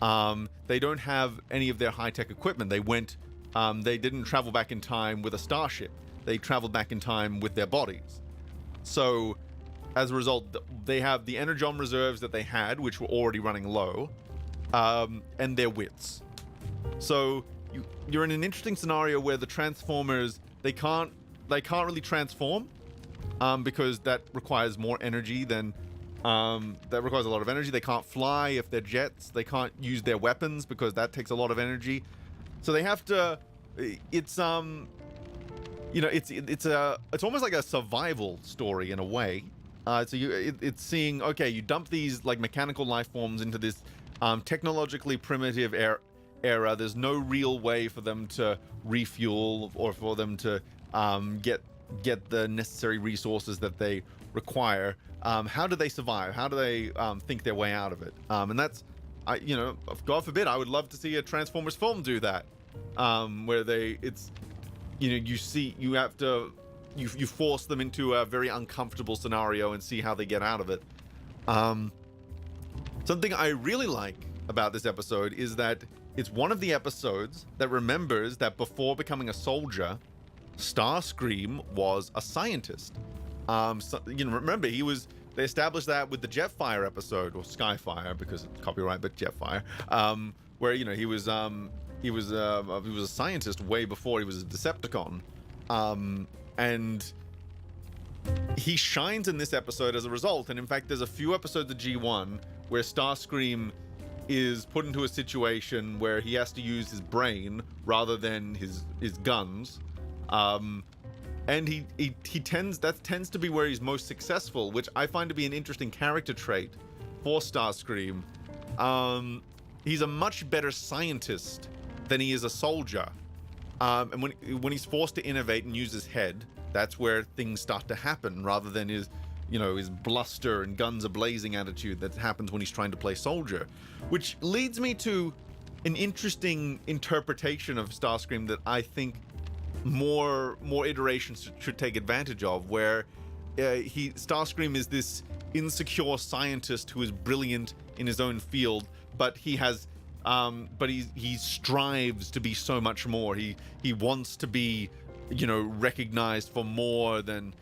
They don't have any of their high-tech equipment. They didn't travel back in time with a starship. They traveled back in time with their bodies. So, as a result, they have the energon reserves that they had, which were already running low, and their wits. So you're in an interesting scenario where the Transformers, they can't really transform, because that requires more energy than that requires a lot of energy. They can't fly if they're jets. They can't use their weapons because that takes a lot of energy. So they have to. It's it's almost like a survival story in a way. It's seeing, okay, you dump these like mechanical life forms into this technologically primitive era. There's no real way for them to refuel or for them to get the necessary resources that they require. How do they survive? How do they think their way out of it? And that's, God forbid, I would love to see a Transformers film do that, where you force them into a very uncomfortable scenario and see how they get out of it. Something I really like about this episode is that it's one of the episodes that remembers that before becoming a soldier, Starscream was a scientist. Remember, they established that with the Jetfire episode, or Skyfire because it's copyright, but Jetfire, where he was a scientist way before he was a Decepticon. And he shines in this episode as a result. And in fact, there's a few episodes of G1 where Starscream is put into a situation where he has to use his brain rather than his guns. And he tends to be where he's most successful, which I find to be an interesting character trait for Starscream. He's a much better scientist than he is a soldier. And when he's forced to innovate and use his head, that's where things start to happen, rather than his bluster and guns a-blazing attitude that happens when he's trying to play soldier. Which leads me to an interesting interpretation of Starscream that I think more iterations should take advantage of, where Starscream is this insecure scientist who is brilliant in his own field, but he strives to be so much more. He wants to be, recognized for more than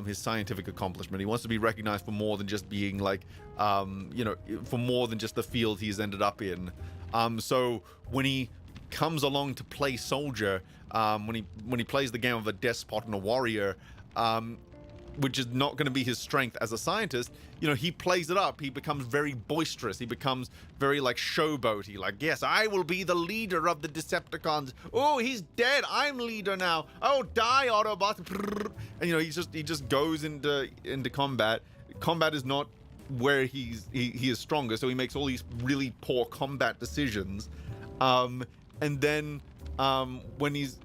his scientific accomplishment. He wants to be recognized for more than just being for more than just the field he's ended up in. So when he comes along to play soldier, when he plays the game of a despot and a warrior, which is not going to be his strength as a scientist, you know, he plays it up. He becomes very boisterous. He becomes very like showboaty. Like, yes, I will be the leader of the Decepticons. Oh, he's dead. I'm leader now. Oh, die, Autobots. And you know, he just goes into combat. Combat is not where he is stronger, so he makes all these really poor combat decisions. And then when he's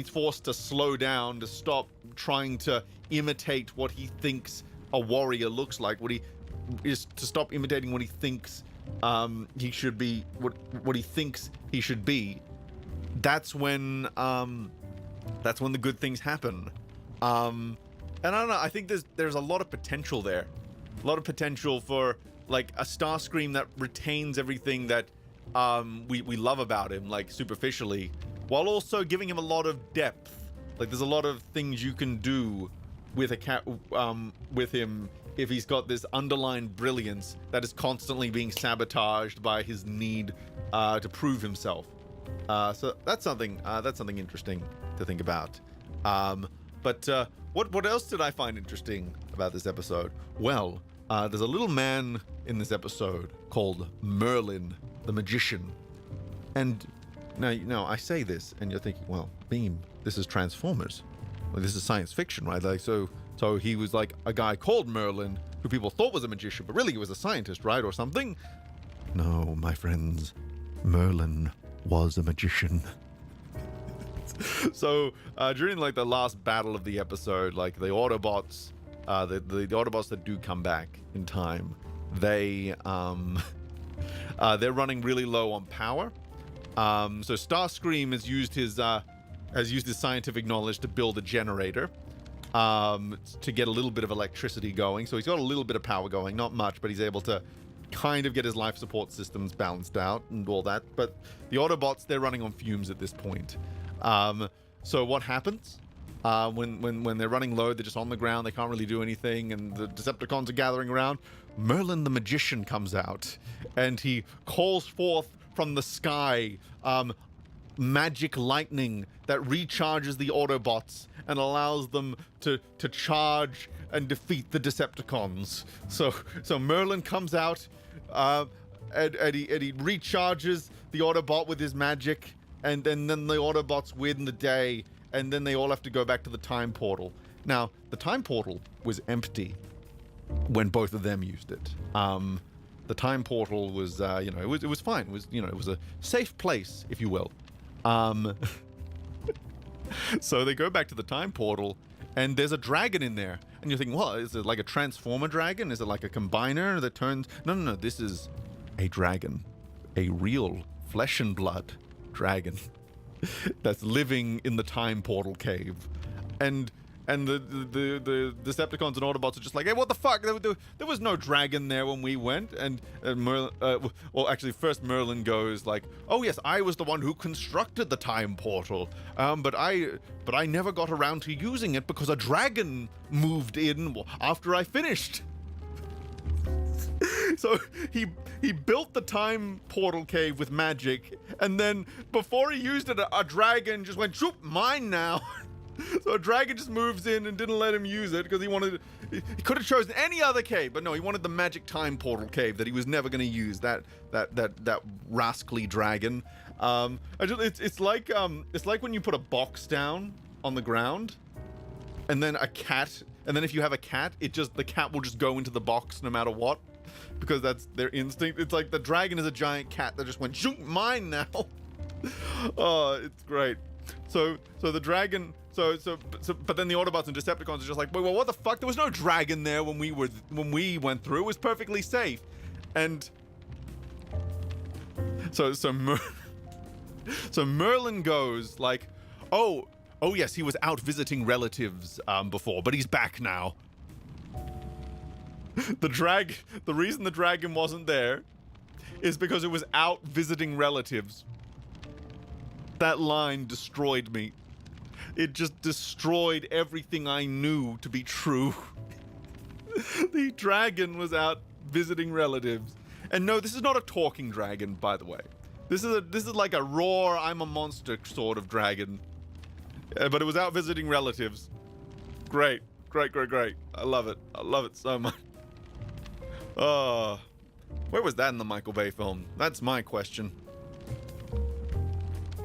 forced to slow down, to stop trying to imitate what he thinks a warrior looks like, to stop imitating what he thinks he should be, what he thinks he should be, that's when the good things happen. And I don't know, I think there's a lot of potential there. A lot of potential for like a Starscream that retains everything that we love about him, like superficially, while also giving him a lot of depth. Like there's a lot of things you can do with with him if he's got this underlying brilliance that is constantly being sabotaged by his need to prove himself. So that's something interesting to think about. But what else did I find interesting about this episode? Well, there's a little man in this episode called Merlin the Magician. And now I say this and you're thinking, well, Beam, this is Transformers. Like, this is science fiction, right? Like, so he was like a guy called Merlin who people thought was a magician, but really he was a scientist, right? Or something? No, my friends, Merlin was a magician. So during like the last battle of the episode, like the Autobots, the Autobots that do come back in time, they're running really low on power. So Starscream has used his scientific knowledge to build a generator to get a little bit of electricity going. So he's got a little bit of power going, not much, but he's able to kind of get his life support systems balanced out and all that. But the Autobots, they're running on fumes at this point. So what happens when they're running low? They're just on the ground. They can't really do anything, and the Decepticons are gathering around. Merlin the Magician comes out, and he calls forth from the sky magic lightning that recharges the Autobots and allows them to charge and defeat the Decepticons. So Merlin comes out and he recharges the Autobot with his magic, and then the Autobots win the day, and then they all have to go back to the time portal. Now, the time portal was empty when both of them used it. The time portal was, it was fine. It was a safe place, if you will. So they go back to the time portal, and there's a dragon in there. And you're thinking, well, is it like a Transformer dragon? Is it like a combiner that turns... No. This is a dragon. A real flesh and blood dragon that's living in the time portal cave. And the Decepticons and Autobots are just like, hey, what the fuck? There was no dragon there when we went. And Merlin, first Merlin goes like, oh yes, I was the one who constructed the time portal. But I never got around to using it because a dragon moved in after I finished. So he built the time portal cave with magic, and then before he used it, a dragon just went, shoop, mine now. So a dragon just moves in and didn't let him use it because he could have chosen any other cave, but no, he wanted the magic time portal cave that he was never going to use. That rascally dragon. It's like when you put a box down on the ground, and then a cat, and then if you have a cat, the cat will just go into the box no matter what, because that's their instinct. It's like the dragon is a giant cat that just went, shoot, mine now. Oh, it's great. So the dragon. But then the Autobots and Decepticons are just like, well, what the fuck? There was no dragon there when we went through. It was perfectly safe. And so Merlin goes like, oh yes, he was out visiting relatives before, but he's back now. The reason the dragon wasn't there is because it was out visiting relatives. That line destroyed me. It just destroyed everything I knew to be true. The dragon was out visiting relatives. And no, this is not a talking dragon, by the way. This is like a roar, I'm a monster sort of dragon. But it was out visiting relatives. Great. Great. I love it. I love it so much. Oh, where was that in the Michael Bay film? That's my question.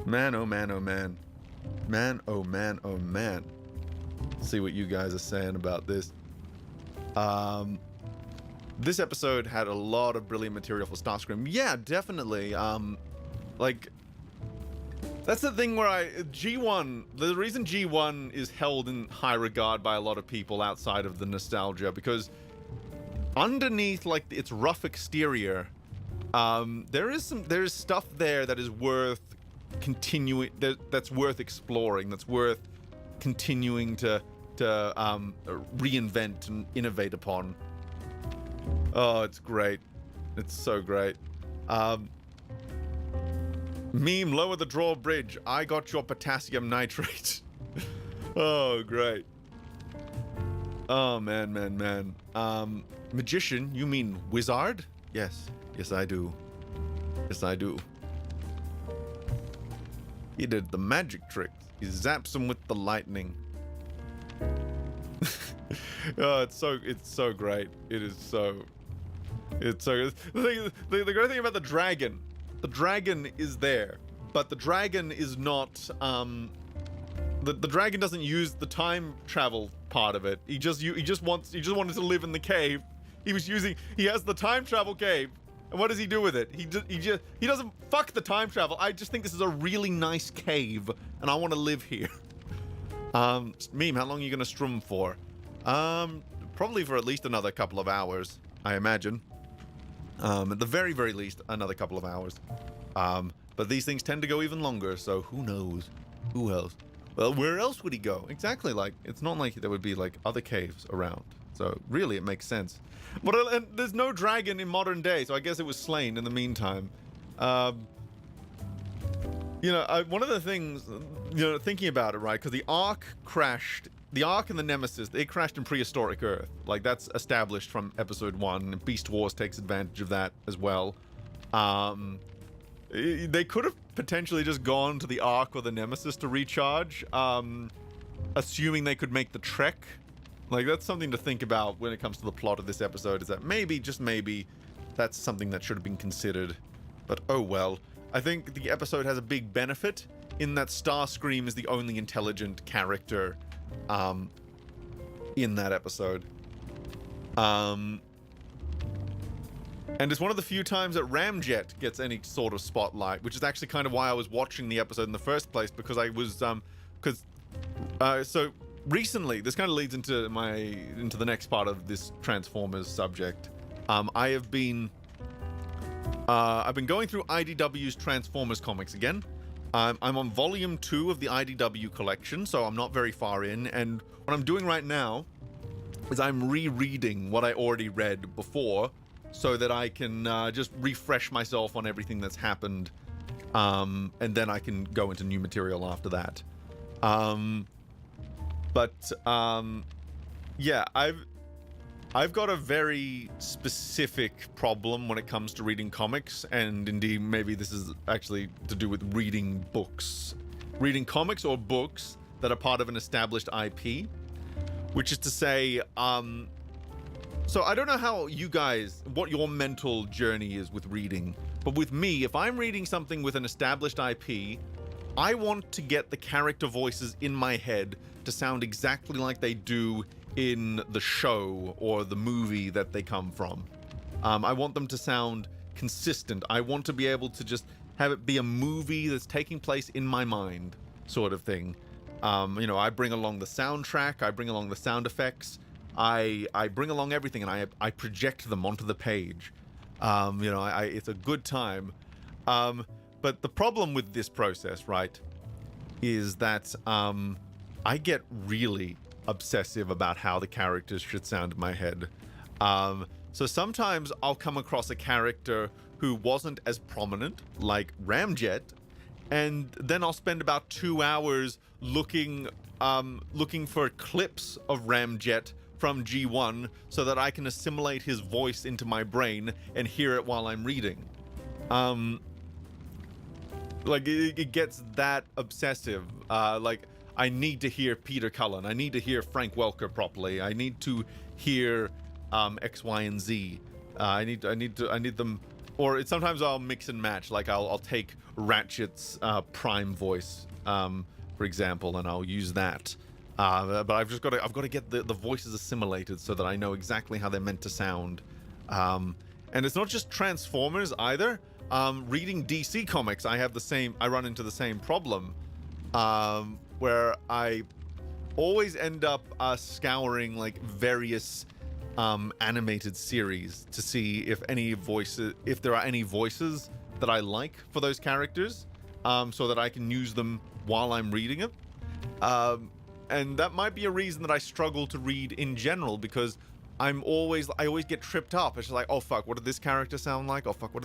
Man, oh man, oh man. Man, oh man, oh man. See what you guys are saying about this. This episode had a lot of brilliant material for Starscream. Yeah, definitely. Like, that's the thing where G1, the reason G1 is held in high regard by a lot of people outside of the nostalgia, because underneath, like, its rough exterior, there is stuff there that is worth continuing, that's worth exploring, that's worth continuing to reinvent and innovate upon. Oh, it's great. It's so great. Meme, lower the drawbridge. I got your potassium nitrate. Oh, great. Oh, man. Magician, you mean wizard? Yes, I do. Yes, I do. He did the magic tricks. He zaps him with the lightning. Oh, it's so great. It's so good. The great thing about the dragon is there, but the dragon is not, the dragon doesn't use the time travel part of it. He just wanted to live in the cave. He has the time travel cave. And what does he do with it? He doesn't fuck the time travel. I just think this is a really nice cave, and I want to live here. Meme, how long are you gonna strum for? Probably for at least another couple of hours, I imagine. At the very, very least, another couple of hours. But these things tend to go even longer, so who knows? Who else? Well, where else would he go? Exactly, like, it's not like there would be, like, other caves around. So, really, it makes sense. But and there's no dragon in modern day, so I guess it was slain in the meantime. You know, one of the things, you know, thinking about it, right, because the Ark crashed, the Ark and the Nemesis, they crashed in prehistoric Earth. Like, that's established from episode 1, and Beast Wars takes advantage of that as well. They could have potentially just gone to the Ark or the Nemesis to recharge, assuming they could make the trek. Like, that's something to think about when it comes to the plot of this episode, is that maybe, just maybe, that's something that should have been considered. But oh well. I think the episode has a big benefit in that Starscream is the only intelligent character in that episode. And it's one of the few times that Ramjet gets any sort of spotlight, which is actually kind of why I was watching the episode in the first place, because I was so recently, this kind of leads into the next part of this Transformers subject. I've been going through IDW's Transformers comics again. I'm on volume 2 of the IDW collection, so I'm not very far in, and what I'm doing right now is I'm rereading what I already read before, so that I can just refresh myself on everything that's happened, and then I can go into new material after that. Yeah, I've got a very specific problem when it comes to reading comics, and indeed maybe this is actually to do with reading books. Reading comics or books that are part of an established IP, which is to say, so I don't know how you guys, what your mental journey is with reading, but with me, if I'm reading something with an established IP, I want to get the character voices in my head to sound exactly like they do in the show or the movie that they come from. I want them to sound consistent. I want to be able to just have it be a movie that's taking place in my mind, sort of thing. You know, I bring along the soundtrack, I bring along the sound effects, I bring along everything, and I project them onto the page. You know, it's a good time. But the problem with this process, right, is that I get really obsessive about how the characters should sound in my head. So sometimes I'll come across a character who wasn't as prominent, like Ramjet, and then I'll spend about 2 hours looking for clips of Ramjet from G1 so that I can assimilate his voice into my brain and hear it while I'm reading. Like, it gets that obsessive. Like, I need to hear Peter Cullen. I need to hear Frank Welker properly. I need to hear X, Y, and Z. I need them. Or sometimes I'll mix and match. Like I'll take Ratchet's Prime voice, for example, and I'll use that. But I've got to get the voices assimilated so that I know exactly how they're meant to sound. And it's not just Transformers either. Reading DC comics, I run into the same problem, where I always end up scouring like various animated series to see if there are any voices that I like for those characters, so that I can use them while I'm reading it. And that might be a reason that I struggle to read in general, because I always get tripped up. It's just like, oh fuck, what did this character sound like? Oh fuck, what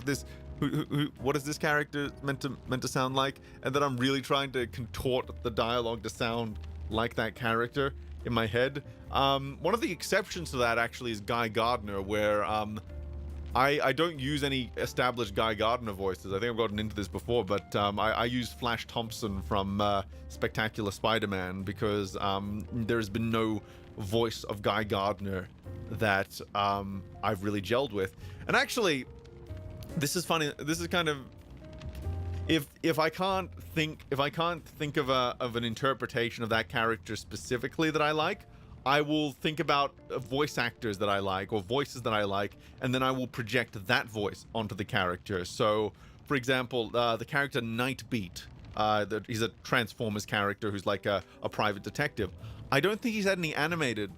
is this character meant to sound like? And then I'm really trying to contort the dialogue to sound like that character in my head. One of the exceptions to that actually is Guy Gardner, where I don't use any established Guy Gardner voices. I think I've gotten into this before, but I use Flash Thompson from Spectacular Spider-Man, because there's been no voice of Guy Gardner that I've really gelled with. And actually, this is funny. This is kind of, if I can't think of an interpretation of that character specifically that I like, I will think about voice actors that I like or voices that I like, and then I will project that voice onto the character. So, for example, the character Nightbeat, he's a Transformers character who's like a private detective. I don't think he's had any animated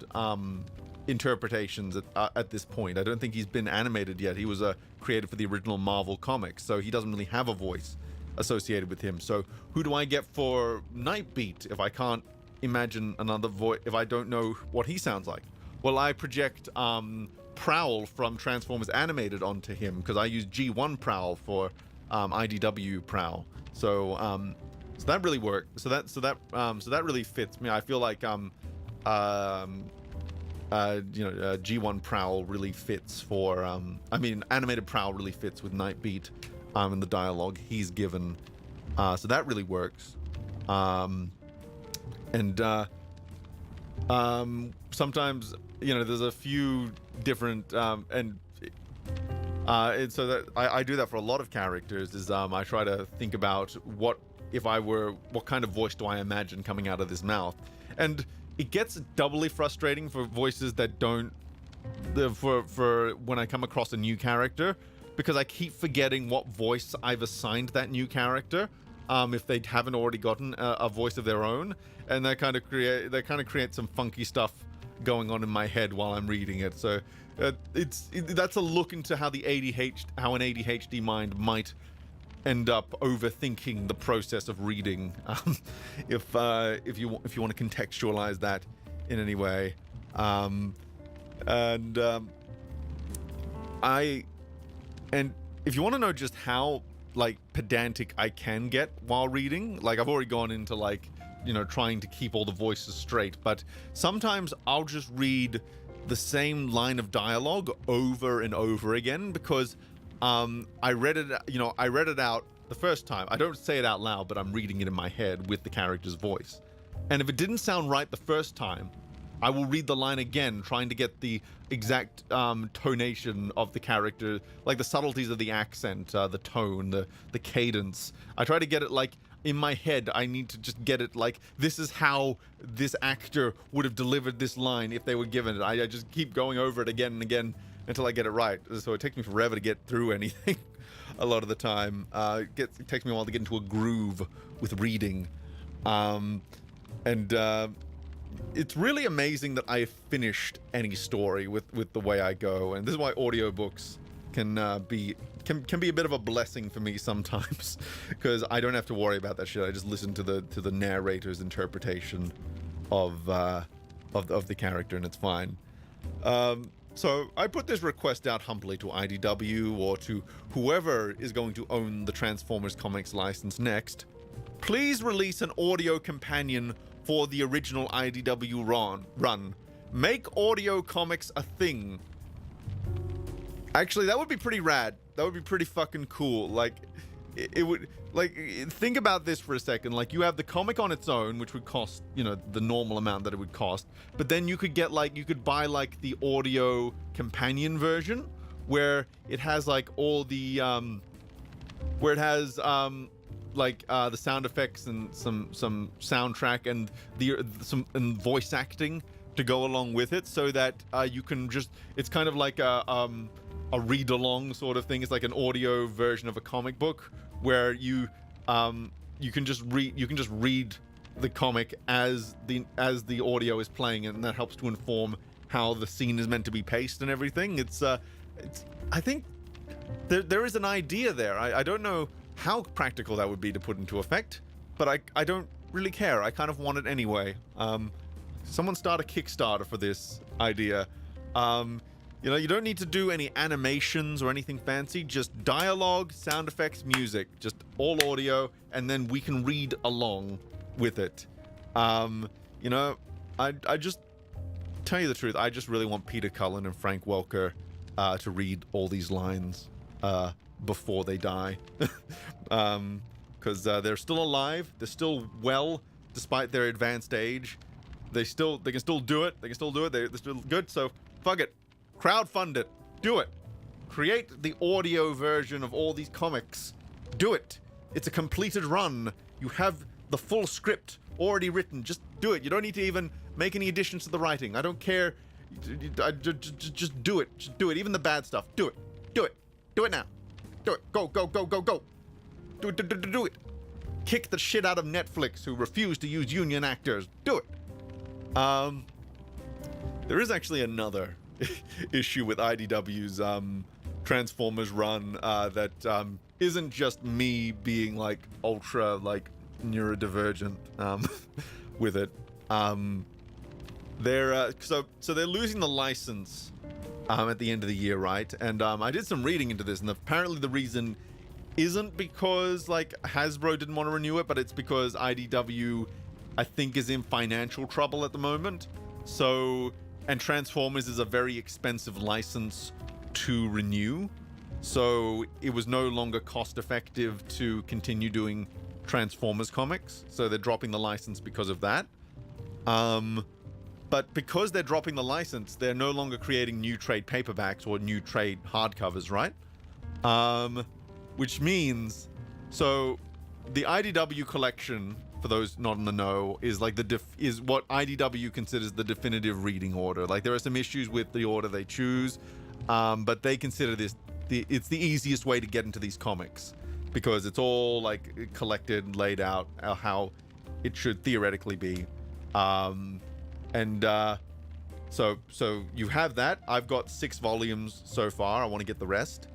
interpretations at this point. I don't think he's been animated yet. He was created for the original Marvel comics, so he doesn't really have a voice associated with him. So who do I get for Nightbeat if I can't imagine another voice, if I don't know what he sounds like? Well, I project Prowl from Transformers Animated onto him, because I use G1 Prowl for IDW Prowl. So that really worked. So that really fits me. I feel like G1 Prowl really fits for animated Prowl really fits with Nightbeat and the dialogue he's given. So that really works. And sometimes, there's a few different and so that I do that for a lot of characters. Is I try to think about what kind of voice do I imagine coming out of this mouth, and it gets doubly frustrating for voices that don't for when I come across a new character, because I keep forgetting what voice I've assigned that new character. If they haven't already gotten a voice of their own, and that kind of create some funky stuff going on in my head while I'm reading it. So that's a look into how an ADHD mind might end up overthinking the process of reading. If you want to contextualize that in any way, and if you want to know just how pedantic I can get while reading, I've already gone into trying to keep all the voices straight, but sometimes I'll just read the same line of dialogue over and over again, because I read it out the first time. I don't say it out loud, but I'm reading it in my head with the character's voice. And if it didn't sound right the first time, I will read the line again, trying to get the exact tonation of the character, the subtleties of the accent, the tone, the cadence. I try to get it in my head. I need to just get it this is how this actor would have delivered this line if they were given it. I just keep going over it again and again until I get it right. So it takes me forever to get through anything a lot of the time. It takes me a while to get into a groove with reading. It's really amazing that I finished any story with the way I go, and this is why audiobooks can be a bit of a blessing for me sometimes, because I don't have to worry about that shit. I just listen to the narrator's interpretation of the character, and it's fine. So I put this request out humbly to IDW or to whoever is going to own the Transformers comics license next. Please release an audio companion for the original IDW run. Make audio comics a thing. Actually, that would be pretty rad. That would be pretty fucking cool. it would, like, think about this for a second. Like, you have the comic on its own, which would cost, you know, the normal amount that it would cost, but then you could get, like, you could buy, like, the audio companion version where it has, like, all the where it has the sound effects and some soundtrack and some voice acting to go along with it, so that you can just, it's kind of like a read along sort of thing. It's like an audio version of a comic book where you can just read the comic as the audio is playing, and that helps to inform how the scene is meant to be paced and everything. It's I think there is an idea there. I don't know how practical that would be to put into effect, but I don't really care. I kind of want it anyway. Someone start a Kickstarter for this idea. You know, you don't need to do any animations or anything fancy, just dialogue, sound effects, music, just all audio, and then we can read along with it. You know, I just, tell you the truth, I just really want Peter Cullen and Frank Welker to read all these lines before they die. Because they're still alive, they're still well, despite their advanced age. They can still do it. They're still good. So fuck it, crowdfund it, do it, create the audio version of all these comics, do it. It's a completed run. You have the full script already written. Just do it. You don't need to even make any additions to the writing. I don't care. Just do it. Just do it. Even the bad stuff. Do it. Do it. Do it now. Do it. Go. Do it. Do it. Kick the shit out of Netflix, who refuse to use union actors. Do it. There is actually another issue with IDW's Transformers run that isn't just me being like ultra like neurodivergent with it. They're so they're losing the license at the end of the year, right? And I did some reading into this, and apparently the reason isn't because like Hasbro didn't want to renew it, but it's because IDW, I think, is in financial trouble at the moment. So, and Transformers is a very expensive license to renew, so it was no longer cost effective to continue doing Transformers comics, so they're dropping the license because of that. But because they're dropping the license, they're no longer creating new trade paperbacks or new trade hardcovers, right? Which means, so the IDW collection, for those not in the know, is like is what IDW considers the definitive reading order. Like, there are some issues with the order they choose, but they consider this it's the easiest way to get into these comics, because it's all like collected, laid out how it should theoretically be. So you have that. I've got 6 volumes so far. I want to get the rest.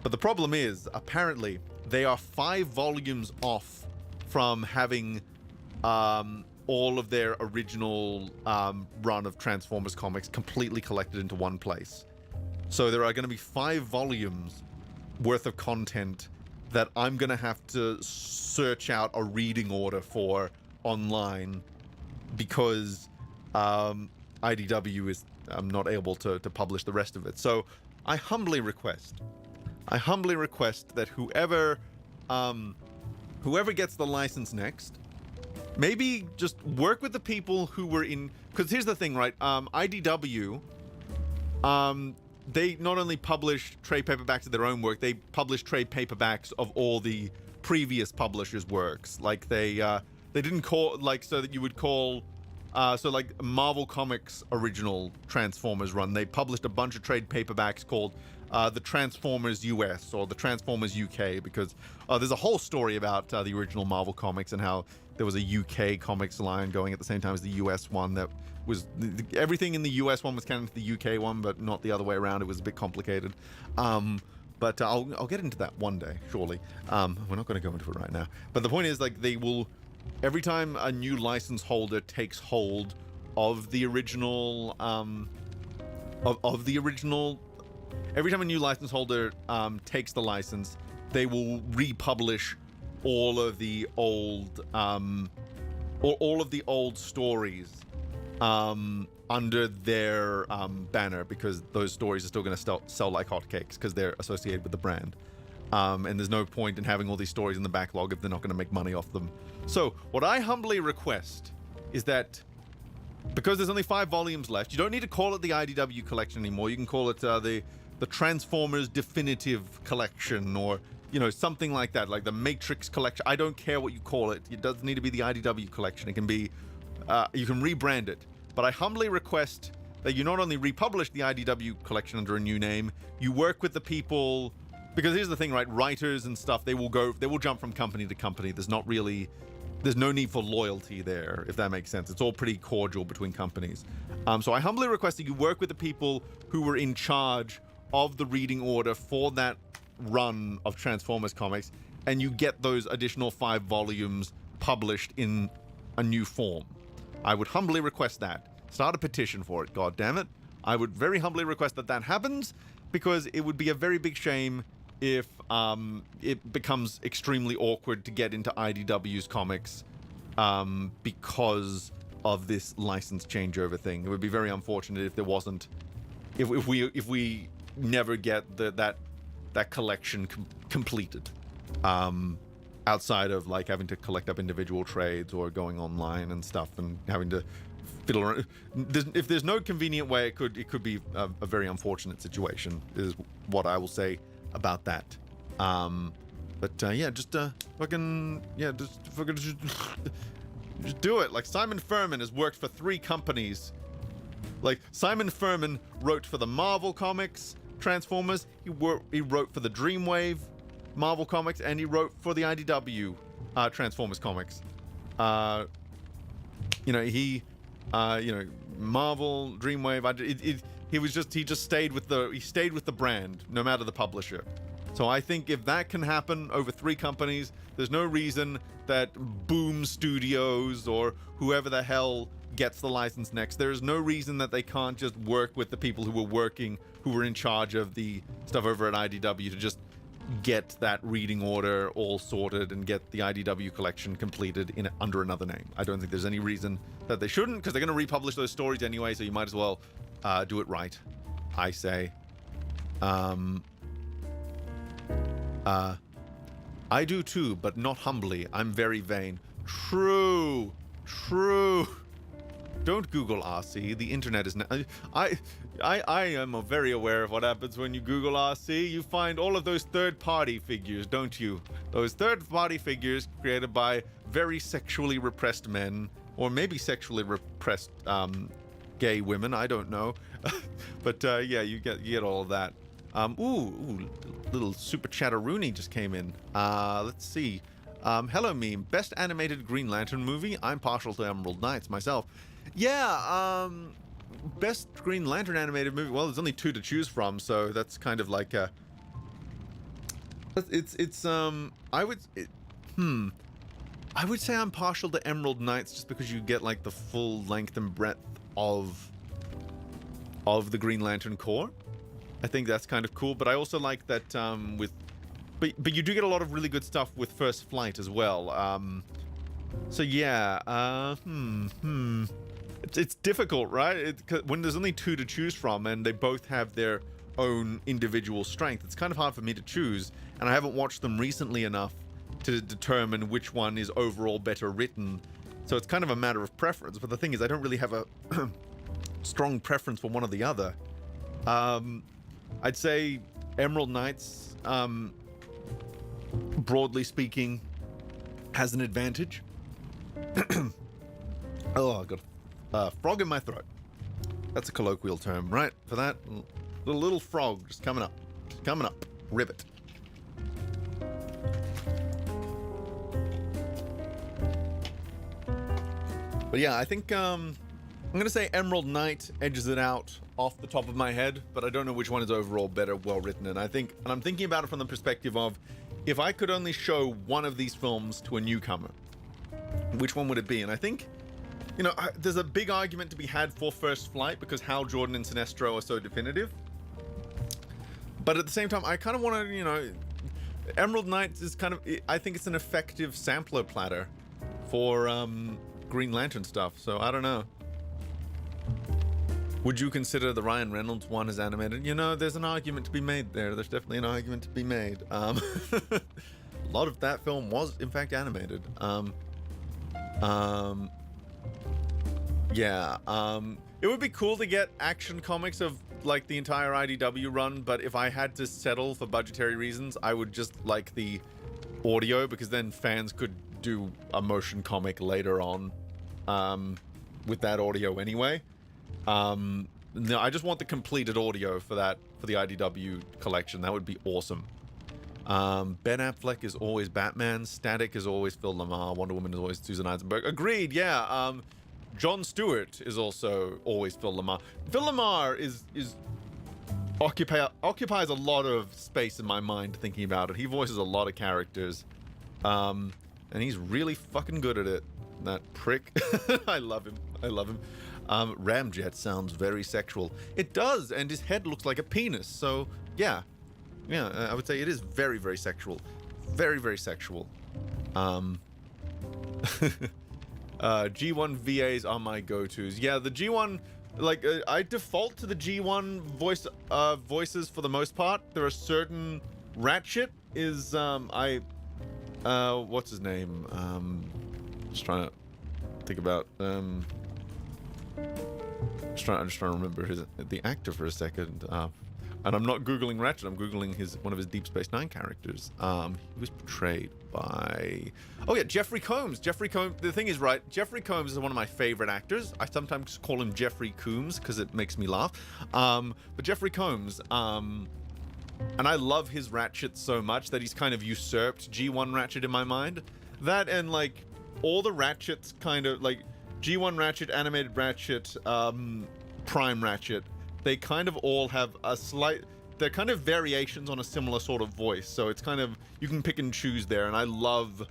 But the problem is, apparently, they are 5 volumes off from having all of their original run of Transformers comics completely collected into one place. So there are going to be 5 volumes worth of content that I'm going to have to search out a reading order for online, because IDW is not able to publish the rest of it. So I humbly request that whoever gets the license next, maybe just work with the people who were in, because here's the thing, right? IDW, they not only publish trade paperbacks of their own work, they publish trade paperbacks of all the previous publishers' works. Like they didn't call, like, so that you would call, so like Marvel Comics original Transformers run, they published a bunch of trade paperbacks called the Transformers US or the Transformers UK, because there's a whole story about the original Marvel Comics and how there was a UK comics line going at the same time as the US one. That was everything in the US one was canon to the UK one, but not the other way around. It was a bit complicated. But I'll get into that one day, surely. We're not going to go into it right now. But the point is, like, they will, every time a new license holder takes hold of the original, every time a new license holder takes the license, they will republish all of the old, all of the old stories under their banner, because those stories are still going to sell like hotcakes because they're associated with the brand. And there's no point in having all these stories in the backlog if they're not going to make money off them. So what I humbly request is that, because there's only 5 volumes left, you don't need to call it the IDW collection anymore. You can call it the Transformers Definitive Collection, or something like that, like the Matrix Collection. I don't care what you call it. It doesn't need to be the IDW collection. It can be, you can rebrand it. But I humbly request that you not only republish the IDW collection under a new name, you work with the people, because here's the thing, right? Writers and stuff, they will jump from company to company. There's no need for loyalty there, if that makes sense. It's all pretty cordial between companies. So I humbly request that you work with the people who were in charge of the reading order for that run of Transformers comics, and you get those additional 5 volumes published in a new form. I would humbly request that. Start a petition for it, god damn it. I would very humbly request that happens, because it would be a very big shame if it becomes extremely awkward to get into IDW's comics because of this license changeover thing. It would be very unfortunate if there wasn't, if we never get that collection completed, outside of like having to collect up individual trades or going online and stuff and having to fiddle around. If there's no convenient way, it could be a very unfortunate situation, is what I will say about that. Just do it. Like, Simon Furman has worked for 3 companies. Like, Simon Furman wrote for the Marvel Comics Transformers, he wrote for the Dreamwave Marvel Comics, and he wrote for the IDW Transformers comics. Marvel, Dreamwave, he just stayed with the brand, no matter the publisher. So I think if that can happen over 3 companies, there's no reason that Boom Studios or whoever the hell gets the license next, there is no reason that they can't just work with the people who were in charge of the stuff over at IDW to just get that reading order all sorted and get the IDW collection completed under another name. I don't think there's any reason that they shouldn't, because they're going to republish those stories anyway, so you might as well do it right, I say. I do too, but not humbly. I'm very vain. True. Don't Google RC. The internet is I am very aware of what happens when you Google RC. You find all of those third-party figures, don't you? Those third-party figures created by very sexually repressed men, or maybe sexually repressed gay women. I don't know, but you get all of that. Little super chatteroony just came in. Let's see. Hello, meme. Best animated Green Lantern movie. I'm partial to Emerald Knights myself. Yeah, best Green Lantern animated movie. Well, there's only 2 to choose from, so that's kind of like I would say I'm partial to Emerald Knights just because you get like the full length and breadth of the Green Lantern Corps. I think that's kind of cool, but I also like that but you do get a lot of really good stuff with First Flight as well. So yeah, it's difficult, right? When there's only 2 to choose from and they both have their own individual strength, it's kind of hard for me to choose, and I haven't watched them recently enough to determine which one is overall better written. So it's kind of a matter of preference, but the thing is, I don't really have a strong preference for one or the other. I'd say Emerald Knights, broadly speaking, has an advantage. Oh, I got a frog in my throat. That's a colloquial term, right? For that, little frog just coming up. Ribbit. But yeah, I think I'm gonna say Emerald Knight edges it out off the top of my head, but I don't know which one is overall better, well written. And I'm thinking about it from the perspective of, if I could only show one of these films to a newcomer, which one would it be? And I think, there's a big argument to be had for First Flight because Hal Jordan and Sinestro are so definitive. But at the same time, I kind of want to, Emerald Knights is kind of, I think it's an effective sampler platter for Green Lantern stuff. So I don't know. Would you consider the Ryan Reynolds one as animated? You know, there's an argument to be made there. There's definitely an argument to be made. A lot of that film was, in fact, animated. It would be cool to get Action Comics of like the entire IDW run, but if I had to settle for budgetary reasons, I would just like the audio, because then fans could do a motion comic later on with that audio anyway. No, I just want the completed audio for that, for the IDW collection. That would be awesome. Ben Affleck is always Batman. Static is always Phil Lamar. Wonder Woman is always Susan Eisenberg. Agreed, yeah. Jon Stewart is also always Phil Lamar. Phil Lamar occupies a lot of space in my mind thinking about it. He voices a lot of characters. And he's really fucking good at it. That prick. I love him. I love him. Ramjet sounds very sexual. It does, and his head looks like a penis. So, yeah. Yeah, I would say it is very, very sexual. Very, very sexual. G1 VAs are my go-tos. Yeah, the G1, like, I default to the G1 voices for the most part. There are certain... Ratchet is, what's his name? Just trying to think about, I'm just trying to remember the actor for a second. And I'm not Googling Ratchet, I'm Googling one of his Deep Space Nine characters. He was portrayed by... Oh yeah, Jeffrey Combs. Jeffrey Combs, the thing is, right, Jeffrey Combs is one of my favorite actors. I sometimes call him Jeffrey Coombs because it makes me laugh. But Jeffrey Combs, and I love his Ratchet so much that he's kind of usurped G1 Ratchet in my mind. That and like, all the Ratchets kind of, like, G1 Ratchet, Animated Ratchet, Prime Ratchet, they kind of all have a slight... They're kind of variations on a similar sort of voice, so it's kind of... You can pick and choose there, and I love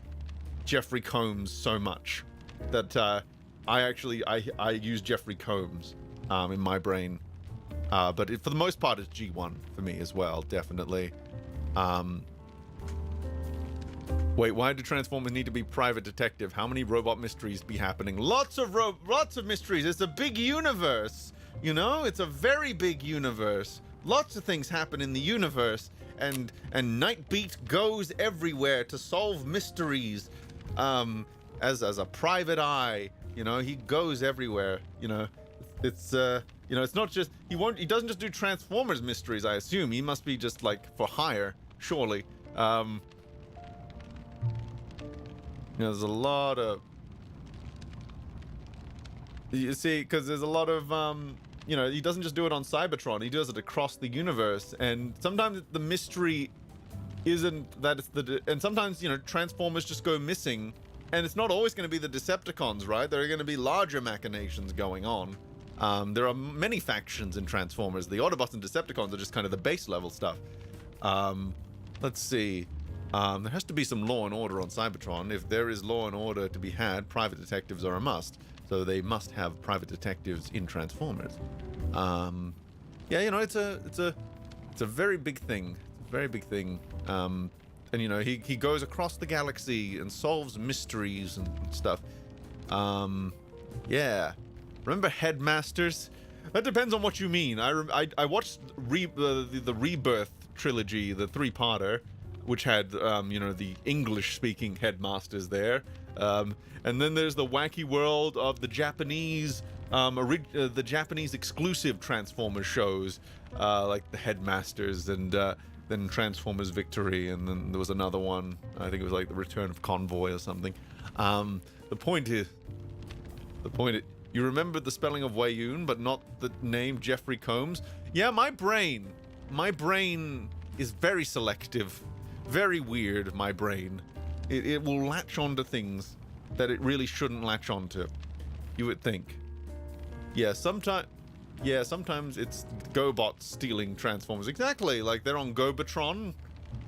Jeffrey Combs so much that I use Jeffrey Combs in my brain. But for the most part, it's G1 for me as well, definitely. Wait, why do Transformers need to be private detective? How many robot mysteries be happening? Lots of mysteries. It's a big universe. You know, it's a very big universe. Lots of things happen in the universe, and Nightbeat goes everywhere to solve mysteries. As a private eye, you know, he goes everywhere. You know, it's you know, it's not just he doesn't just do Transformers mysteries. I assume he must be just like for hire, surely. You know, there's a lot of... You see, because there's a lot of, you know, he doesn't just do it on Cybertron, he does it across the universe, and sometimes the mystery isn't that it's and sometimes, you know, Transformers just go missing, and it's not always going to be the Decepticons, right? There are going to be larger machinations going on. There are many factions in Transformers. The Autobots and Decepticons are just kind of the base level stuff. Let's see. There has to be some law and order on Cybertron. If there is law and order to be had, private detectives are a must. So they must have private detectives in Transformers. Yeah, you know, it's a very big thing. It's a very big thing. And you know, he goes across the galaxy and solves mysteries and stuff. Yeah. Remember Headmasters? That depends on what you mean. I watched the Rebirth trilogy, the 3-parter, which had, you know, the English-speaking headmasters there. And then there's the wacky world of the Japanese exclusive Transformers shows, like the Headmasters, and then Transformers Victory, and then there was another one. I think it was like the Return of Convoy or something. The point is, you remember the spelling of Wayun, but not the name Jeffrey Combs? Yeah, my brain is very selective. Very weird, my brain. It will latch onto things that it really shouldn't latch onto. You would think. Yeah, sometimes it's GoBots stealing Transformers. Exactly, like they're on Gobatron.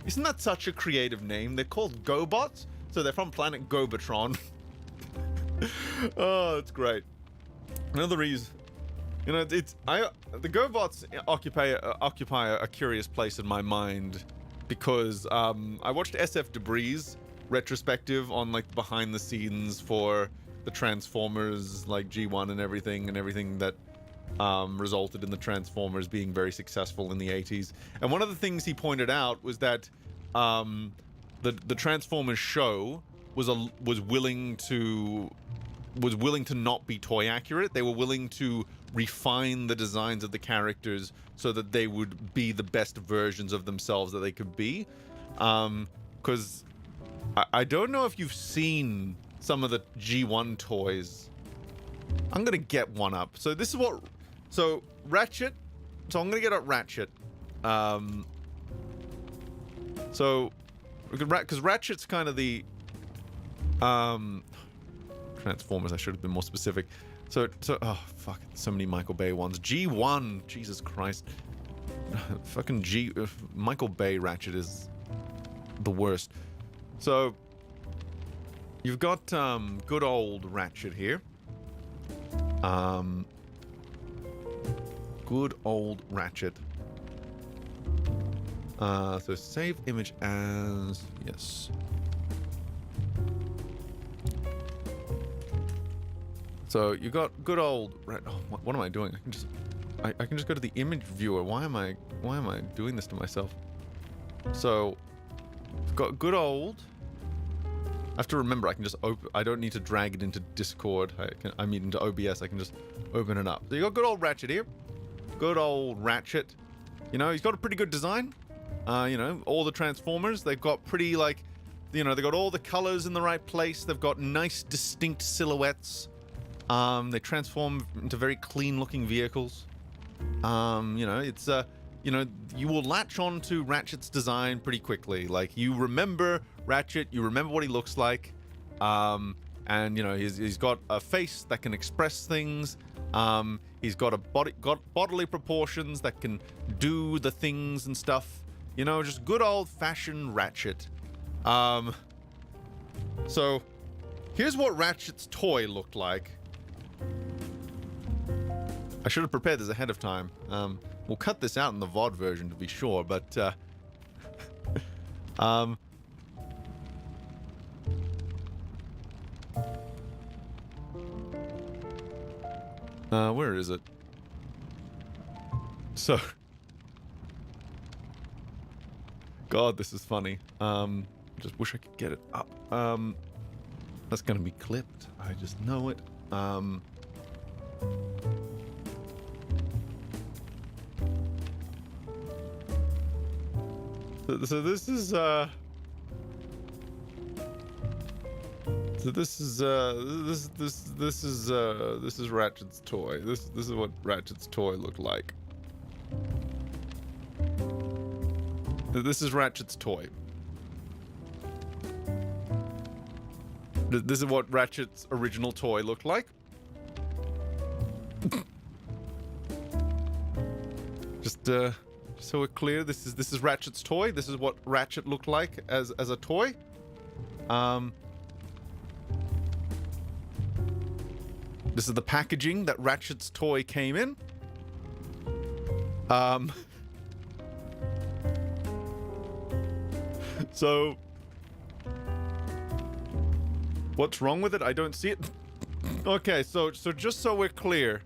Isn't that such a creative name? They're called GoBots, so they're from planet Gobatron. Oh, it's great. Another reason, you know, the GoBots occupy a curious place in my mind. Because I watched SF Debris retrospective on like behind the scenes for the Transformers, like G1 and everything that resulted in the Transformers being very successful in the 80s. And one of the things he pointed out was that the Transformers show was willing to not be toy accurate. They were willing to refine the designs of the characters so that they would be the best versions of themselves that they could be. Because I don't know if you've seen some of the G1 toys. I'm gonna get one up. So this is what. So Ratchet. So I'm gonna get up Ratchet. So because Ratchet's kind of the Transformers. I should have been more specific. So oh fuck, so many Michael Bay ones. G1, Jesus Christ. Fucking Michael Bay Ratchet is the worst. So you've got good old Ratchet here. Good old Ratchet. So save image as yes. So you got good old. Oh, what am I doing? I can just go to the image viewer. Why am I doing this to myself? So I've got good old. I have to remember I can just open. I don't need to drag it into Discord. I mean into OBS. I can just open it up. So you got good old Ratchet here. Good old Ratchet. You know, he's got a pretty good design. You know, all the Transformers, they've got pretty like, you know, they got all the colors in the right place. They've got nice distinct silhouettes. They transform into very clean-looking vehicles. You know, it's you know, you will latch on to Ratchet's design pretty quickly. Like, you remember Ratchet, you remember what he looks like, and you know, he's got a face that can express things. He's got bodily proportions that can do the things and stuff. You know, just good old-fashioned Ratchet. So here's what Ratchet's toy looked like. I should have prepared this ahead of time. We'll cut this out in the VOD version to be sure, but where is it? So God, this is funny. Just wish I could get it up. That's gonna be clipped. I just know it. So this is so this is Ratchet's toy. This is what Ratchet's toy looked like. This is Ratchet's toy. This is what Ratchet's original toy looked like. Just so we're clear, this is Ratchet's toy. This is what Ratchet looked like as a toy. This is the packaging that Ratchet's toy came in. So what's wrong with it? I don't see it. Okay, so just so we're clear.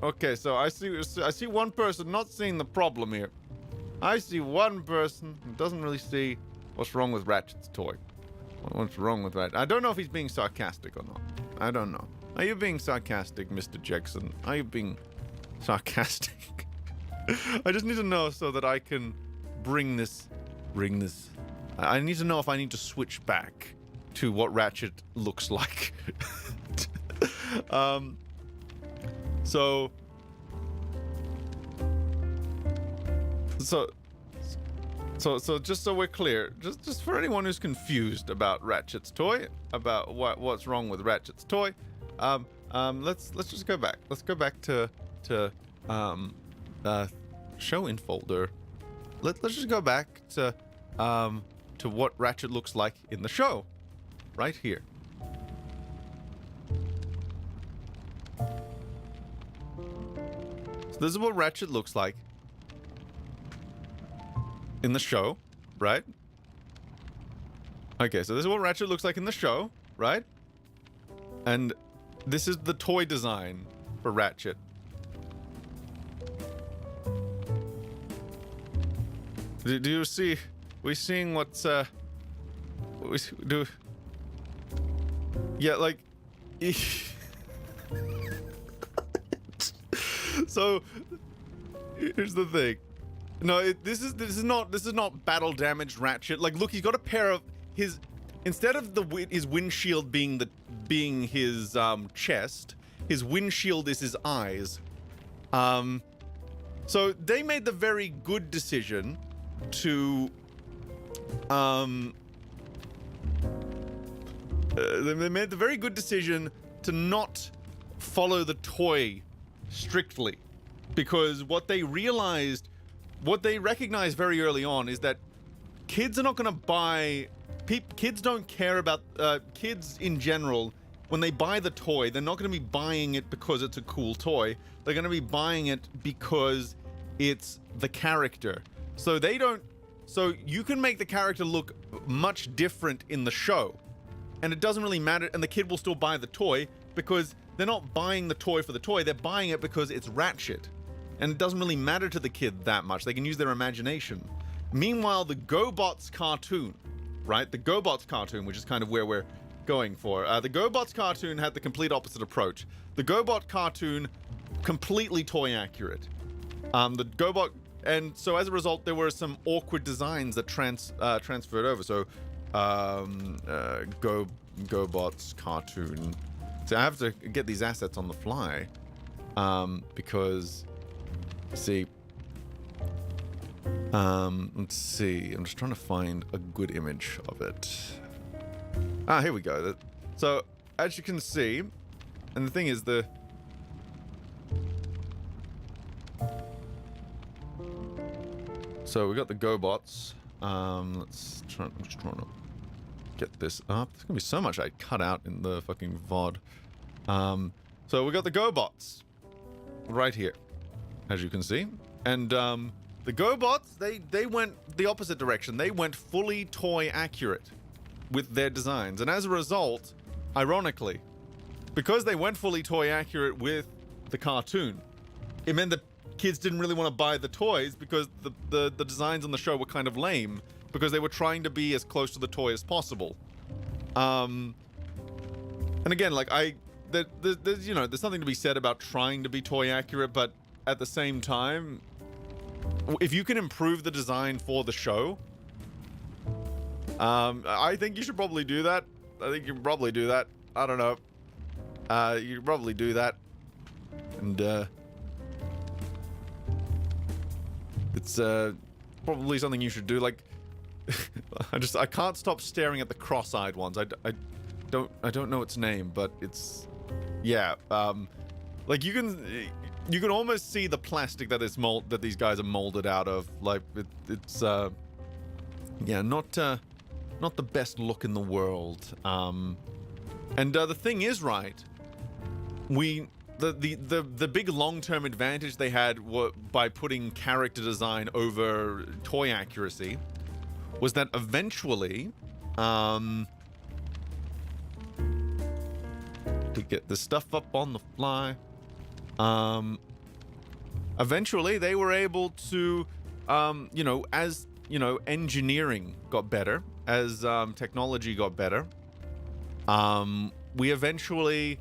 Okay, so I see one person not seeing the problem here. I see one person who doesn't really see what's wrong with Ratchet's toy. What's wrong with Ratchet? I don't know if he's being sarcastic or not. I don't know. Are you being sarcastic, Mr. Jackson? Are you being sarcastic? I just need to know so that I can bring this. I need to know if I need to switch back to what Ratchet looks like. So just so we're clear, just for anyone who's confused about Ratchet's toy, about what's wrong with Ratchet's toy, let's just go back. Let's go back to show in folder. Let's just go back to what Ratchet looks like in the show, right here. So this is what Ratchet looks like in the show, right? Okay, so this is what Ratchet looks like in the show, right? And this is the toy design for Ratchet. Do you see? We seeing what's what we do? Yeah, like. So here's the thing. No, this is not battle damaged Ratchet. Like, look, he's got a pair of his, instead of his windshield being his chest, his windshield is his eyes. So they made the very good decision to they made the very good decision to not follow the toy strictly, because what they recognized very early on is that kids are not going to buy. Kids don't care about kids in general. When they buy the toy, they're not going to be buying it because it's a cool toy. They're going to be buying it because it's the character. So they don't. So you can make the character look much different in the show, and it doesn't really matter. And the kid will still buy the toy because they're not buying the toy for the toy. They're buying it because it's Ratchet, and it doesn't really matter to the kid that much. They can use their imagination. Meanwhile, the GoBots cartoon, right? The GoBots cartoon, which is kind of where we're going for. The GoBots cartoon had the complete opposite approach. The GoBot cartoon, completely toy accurate. The GoBot, and so as a result, there were some awkward designs that transferred over. So, GoBots cartoon. So I have to get these assets on the fly, because, see, let's see. I'm just trying to find a good image of it. Ah, here we go. So, as you can see, and the thing is, so we got the GoBots. I'm just trying to get this up. There's gonna be so much I cut out in the fucking VOD. So we got the GoBots right here, as you can see, and the GoBots, they went the opposite direction. They went fully toy accurate with their designs, and as a result, ironically, because they went fully toy accurate with the cartoon, it meant that kids didn't really want to buy the toys because the designs on the show were kind of lame, because they were trying to be as close to the toy as possible. And again, like there's you know, there's something to be said about trying to be toy accurate, but at the same time, if you can improve the design for the show, I think you should probably do that. I think you can probably do that. I don't know. You can probably do that. And, it's, probably something you should do. Like, I can't stop staring at the cross-eyed ones. I don't know its name, but it's, yeah. Like, you can almost see the plastic that that these guys are molded out of. Like, it's, yeah, not the best look in the world. And the thing is, right, the big long-term advantage they had by putting character design over toy accuracy was that eventually, to get the stuff up on the fly, eventually they were able to, you know, as, you know, engineering got better, as technology got better, we eventually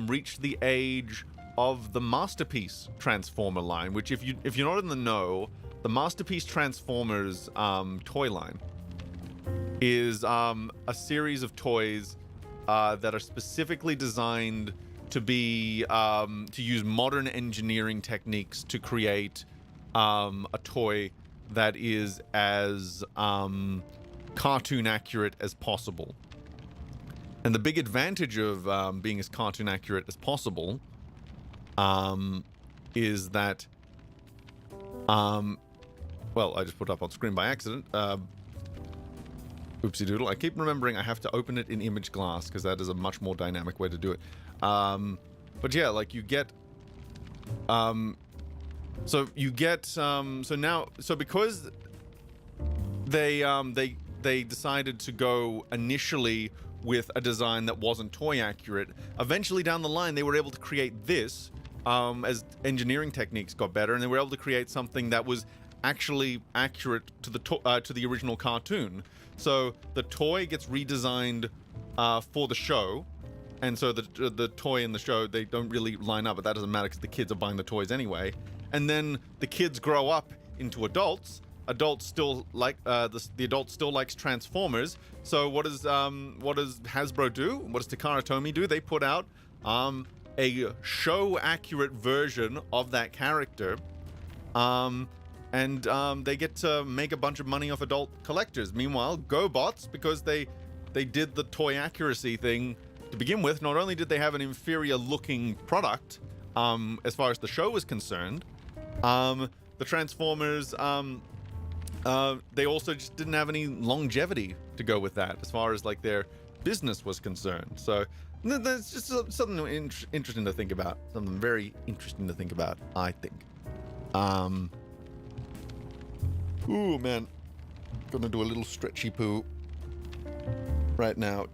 reached the age of the Masterpiece Transformer line, which if you're not in the know, the Masterpiece Transformers toy line is a series of toys that are specifically designed to be to use modern engineering techniques to create a toy that is as cartoon accurate as possible. And the big advantage of being as cartoon accurate as possible is that, well, I just put it up on screen by accident. Oopsie doodle. I keep remembering I have to open it in image glass because that is a much more dynamic way to do it. But yeah, like you get, so you get, so because they decided to go initially with a design that wasn't toy accurate, eventually down the line they were able to create this as engineering techniques got better, and they were able to create something that was actually accurate to the original cartoon. So the toy gets redesigned for the show, and so the toy and the show, they don't really line up, but that doesn't matter because the kids are buying the toys anyway. And then the kids grow up into adults. Adults still like the adult still likes Transformers. So what does Hasbro do? What does Takara Tomy do? They put out a show accurate version of that character, and they get to make a bunch of money off adult collectors. Meanwhile, GoBots, because they did the toy accuracy thing to begin with, not only did they have an inferior looking product as far as the show was concerned, the Transformers, they also just didn't have any longevity to go with that as far as like their business was concerned. So that's just something interesting to think about. Something very interesting to think about, I think. Ooh, man. Gonna do a little stretchy poo right now.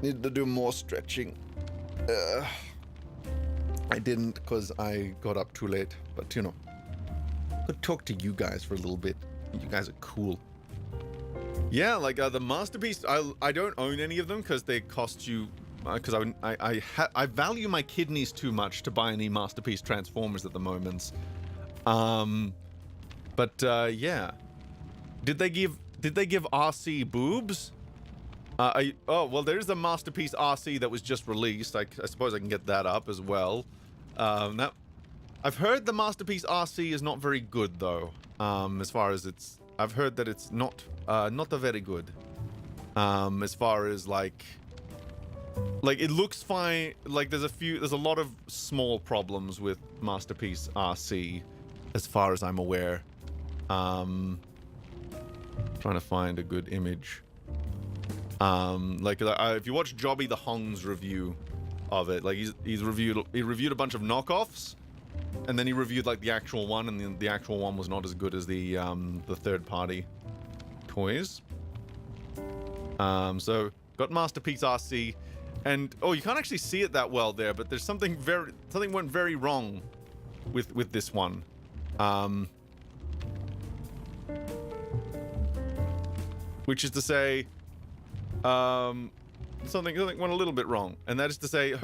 Need to do more stretching. I didn't because I got up too late, but you know, could talk to you guys for a little bit. You guys are cool. Yeah, like the Masterpiece, I don't own any of them because they cost you, because I value my kidneys too much to buy any Masterpiece Transformers at the moment. Yeah. Did they give RC boobs? Oh, well, there's the Masterpiece RC that was just released. I suppose I can get that up as well. I've heard the Masterpiece RC is not very good though. As far as I've heard that it's not very good. As far as like it looks fine. Like there's a lot of small problems with Masterpiece RC, as far as I'm aware. Trying to find a good image. If you watch Jobby the Hong's review of it, like he reviewed a bunch of knockoffs, and then he reviewed like the actual one, and the actual one was not as good as the third-party toys. So got Masterpiece RC, and oh, you can't actually see it that well there, but there's something went very wrong with this one. Which is to say, something went a little bit wrong, and that is to say,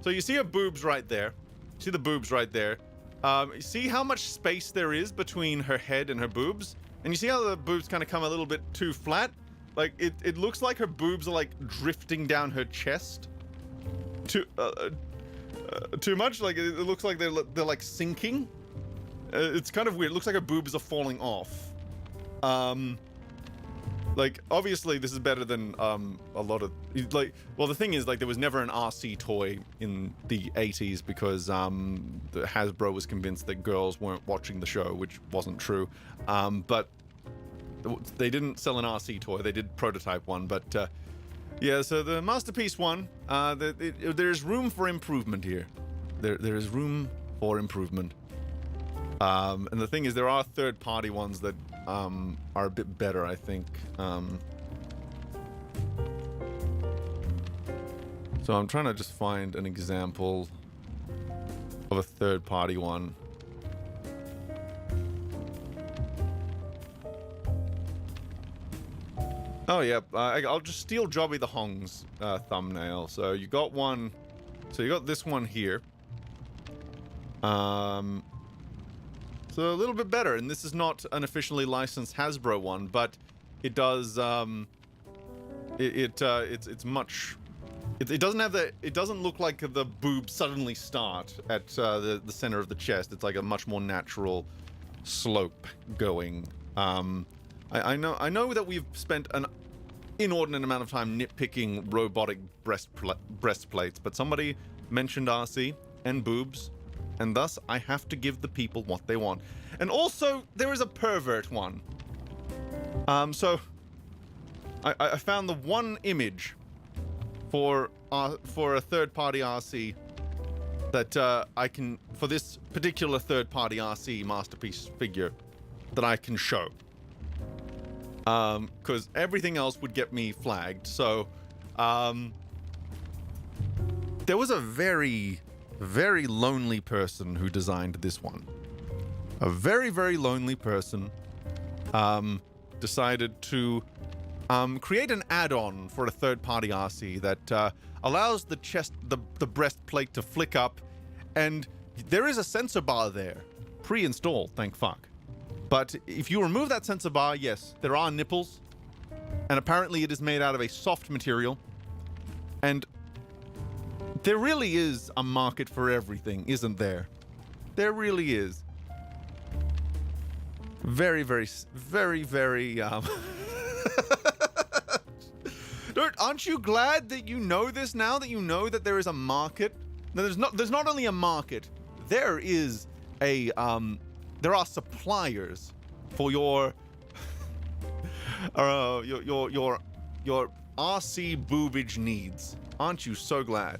so you see her boobs right there. See the boobs right there. See how much space there is between her head and her boobs, and you see how the boobs kind of come a little bit too flat. Like it looks like her boobs are like drifting down her chest. Too much. Like it looks like they're like sinking. It's kind of weird. It looks like her boobs are falling off. Like, obviously, this is better than a lot of... Like, well, the thing is, like, there was never an RC toy in the 80s because the Hasbro was convinced that girls weren't watching the show, which wasn't true. But they didn't sell an RC toy. They did prototype one. But, yeah, so the Masterpiece one, there's room for improvement here. There is room for improvement. And the thing is, there are third-party ones that are a bit better, I think. So I'm trying to just find an example of a third-party one. Oh yeah, I'll just steal Jobby the Hong's thumbnail. So you got one. So you got this one here. So a little bit better, and this is not an officially licensed Hasbro one, but it does. It's much. It doesn't have the. It doesn't look like the boobs suddenly start at the center of the chest. It's like a much more natural slope going. I know that we've spent an inordinate amount of time nitpicking robotic breastplates, but somebody mentioned RC and boobs. And thus, I have to give the people what they want. And also, there is a pervert one. So I found the one image for a third-party RC that I can, for this particular third-party RC Masterpiece figure, that I can show. Because everything else would get me flagged. So there was a very lonely person who designed this one. a very, very lonely person decided to create an add-on for a third-party RC that allows the chest, the breastplate to flick up, and there is a sensor bar there, pre-installed, thank fuck. But if you remove that sensor bar, yes, there are nipples, and apparently it is made out of a soft material, and there really is a market for everything, isn't there? There really is. Very, very, very, very, Aren't you glad that you know this now, that you know that there is a market? No, there's not only a market, there is a, there are suppliers for your RC boobage needs. Aren't you so glad?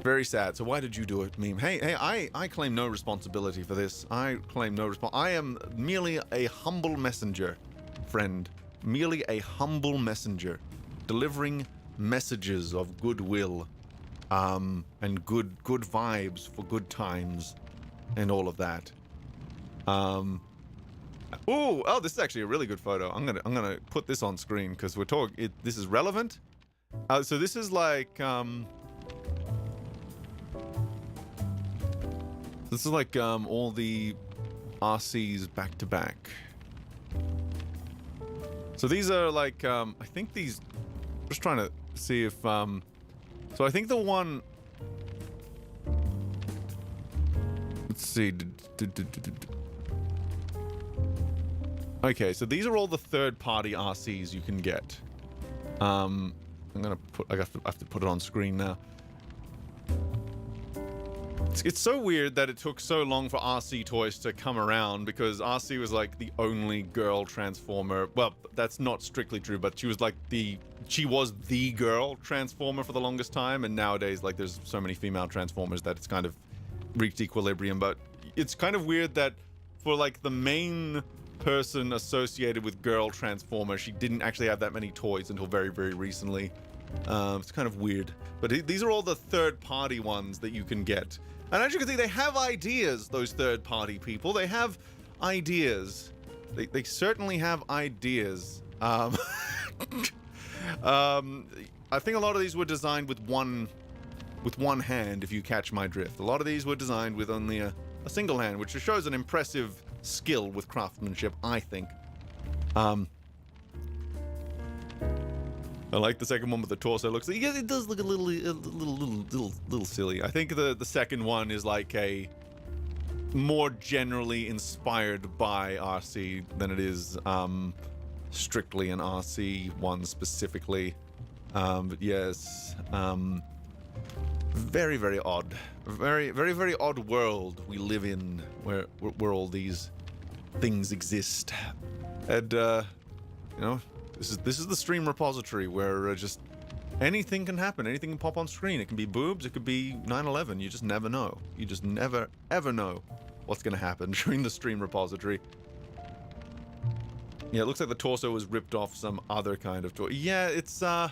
Very sad. So why did you do it, meme? Hey, I claim no responsibility for this. I claim no I am merely a humble messenger, friend. Merely a humble messenger, delivering messages of goodwill, and good vibes for good times, and all of that. Oh, this is actually a really good photo. I'm gonna put this on screen because we're talking. This is relevant. So this is like all the RCs back to back. So these are like, I think these, just trying to see if, so I think the one, let's see, okay, so these are all the third-party RCs you can get. I'm gonna put, I have to put it on screen now. It's so weird that it took so long for RC toys to come around, because RC was like the only girl transformer. Well, that's not strictly true, but she was the girl transformer for the longest time, and nowadays like there's so many female transformers that it's kind of reached equilibrium. But it's kind of weird that for like the main person associated with girl transformer, she didn't actually have that many toys until very, very recently. It's kind of weird. But these are all the third-party ones that you can get. And as you can see, they have ideas, those third-party people. They have ideas. They certainly have ideas. I think a lot of these were designed with one hand, if you catch my drift. A lot of these were designed with only a single hand, which shows an impressive skill with craftsmanship, I think. I like the second one with the torso. It does look a little silly. I think the second one is like a more generally inspired by RC than it is strictly an RC one specifically. But yes, very, very odd. Very, very, very odd world we live in, where all these things exist. And you know, this is the stream repository where just anything can happen. Anything can pop on screen. It can be boobs. It could be 9/11. You just never know. You just never ever know what's going to happen during the stream repository. Yeah, it looks like the torso was ripped off some other kind of torso. Yeah, it's yeah,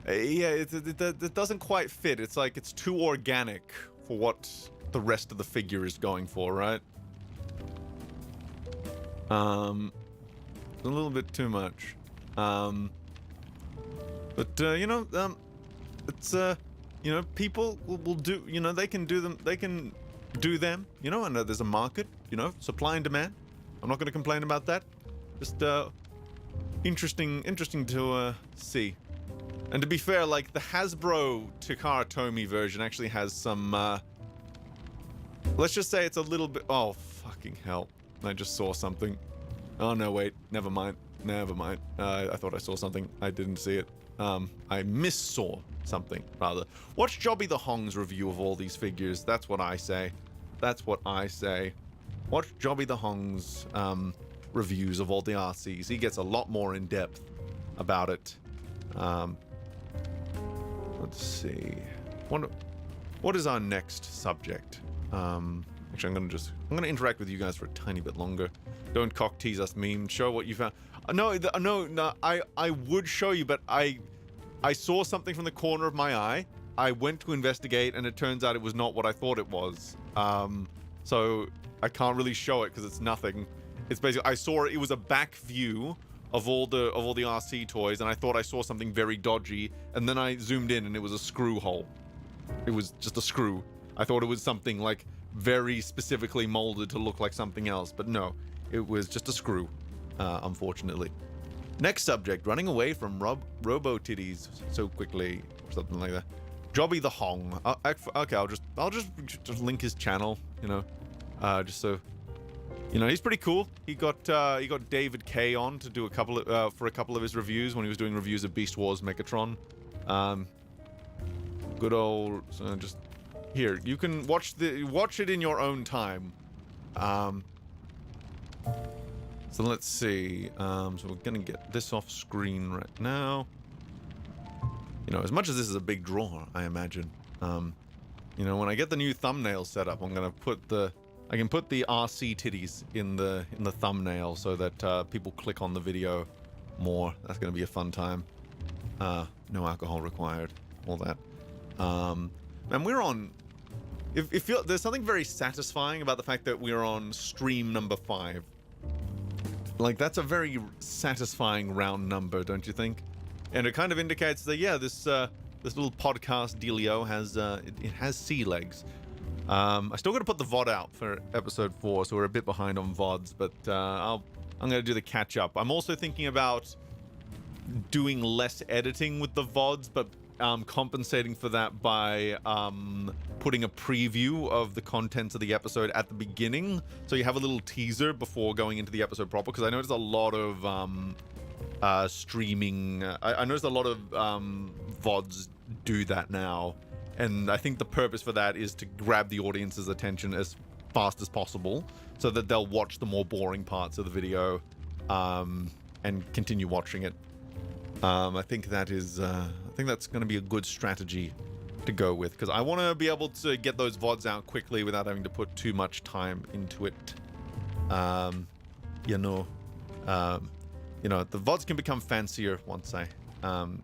it doesn't quite fit. It's like it's too organic for what the rest of the figure is going for, right? A little bit too much. But you know, it's you know, people will do, you know, they can do them, you know, and there's a market, you know, supply and demand. I'm not going to complain about that. Just interesting to see. And to be fair, like the Hasbro Takara Tomy version actually has some let's just say it's a little bit, oh fucking hell, I just saw something. Oh no, wait, never mind. I thought I saw something. I didn't see it. I missaw something, rather. Watch Jobby the Hong's review of all these figures. That's what I say. Watch Jobby the Hong's reviews of all the RCs. He gets a lot more in depth about it. Let's see. What is our next subject? Actually, I'm gonna interact with you guys for a tiny bit longer. Don't cock tease us, meme. Show what you found. No, I would show you, but I saw something from the corner of my eye. I went to investigate, and it turns out it was not what I thought it was. so I can't really show it because it's nothing. It's basically, I saw it was a back view of all the RC toys, and I thought I saw something very dodgy, and then I zoomed in and it was a screw hole. It was just a screw. I thought it was something like very specifically molded to look like something else, but no, it was just a screw, unfortunately. Next subject, running away from Robo Titties so quickly, or something like that. Jobby the Hong. Okay, I'll just link his channel, you know, just so. You know, he's pretty cool. He got David K on to do a couple of his reviews when he was doing reviews of Beast Wars Megatron. Good old just here. You can watch it in your own time. So let's see. So we're gonna get this off screen right now. You know, as much as this is a big draw, I imagine. You know, when I get the new thumbnail set up, I'm gonna I can put the RC titties in the thumbnail so that people click on the video more. That's gonna be a fun time. No alcohol required. All that. And we're on. There's something very satisfying about the fact that we're on stream number 5. Like, that's a very satisfying round number, don't you think? And it kind of indicates that, yeah, this little podcast dealio has sea legs. I still got to put the VOD out for episode 4, so we're a bit behind on VODs, but I'm going to do the catch up. I'm also thinking about doing less editing with the VODs, but compensating for that by putting a preview of the contents of the episode at the beginning, so you have a little teaser before going into the episode proper, because I noticed a lot of streaming. I noticed a lot of VODs do that now. And I think the purpose for that is to grab the audience's attention as fast as possible so that they'll watch the more boring parts of the video and continue watching it. I think that's going to be a good strategy to go with, because I want to be able to get those VODs out quickly without having to put too much time into it. You know, the VODs can become fancier once I'm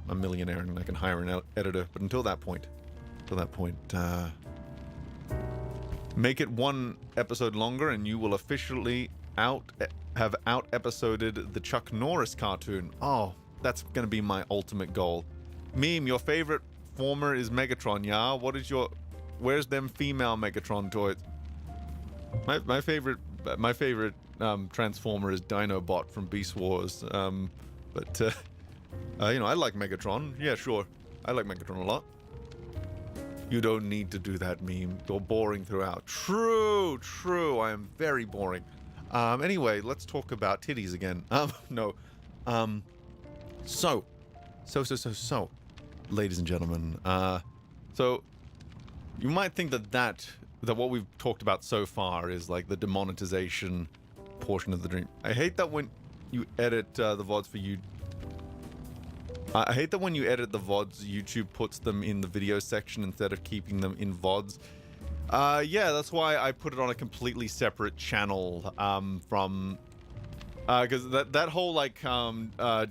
a millionaire and I can hire an editor. But until that point, make it one episode longer and you will officially have out-episoded the Chuck Norris cartoon. Oh, that's going to be my ultimate goal. Meme, your favorite former is Megatron, yeah? Where's them female Megatron toys? My favorite Transformer is Dinobot from Beast Wars. You know, I like Megatron. Yeah, sure. I like Megatron a lot. You don't need to do that, meme. You're boring throughout. True. I am very boring. Anyway, let's talk about titties again. No. So, ladies and gentlemen. So, you might think that what we've talked about so far is like the demonetization portion of the dream. I hate that when you edit the VODs for you. I hate that when you edit the VODs, YouTube puts them in the video section instead of keeping them in VODs. Yeah, that's why I put it on a completely separate channel from... Because that whole, like,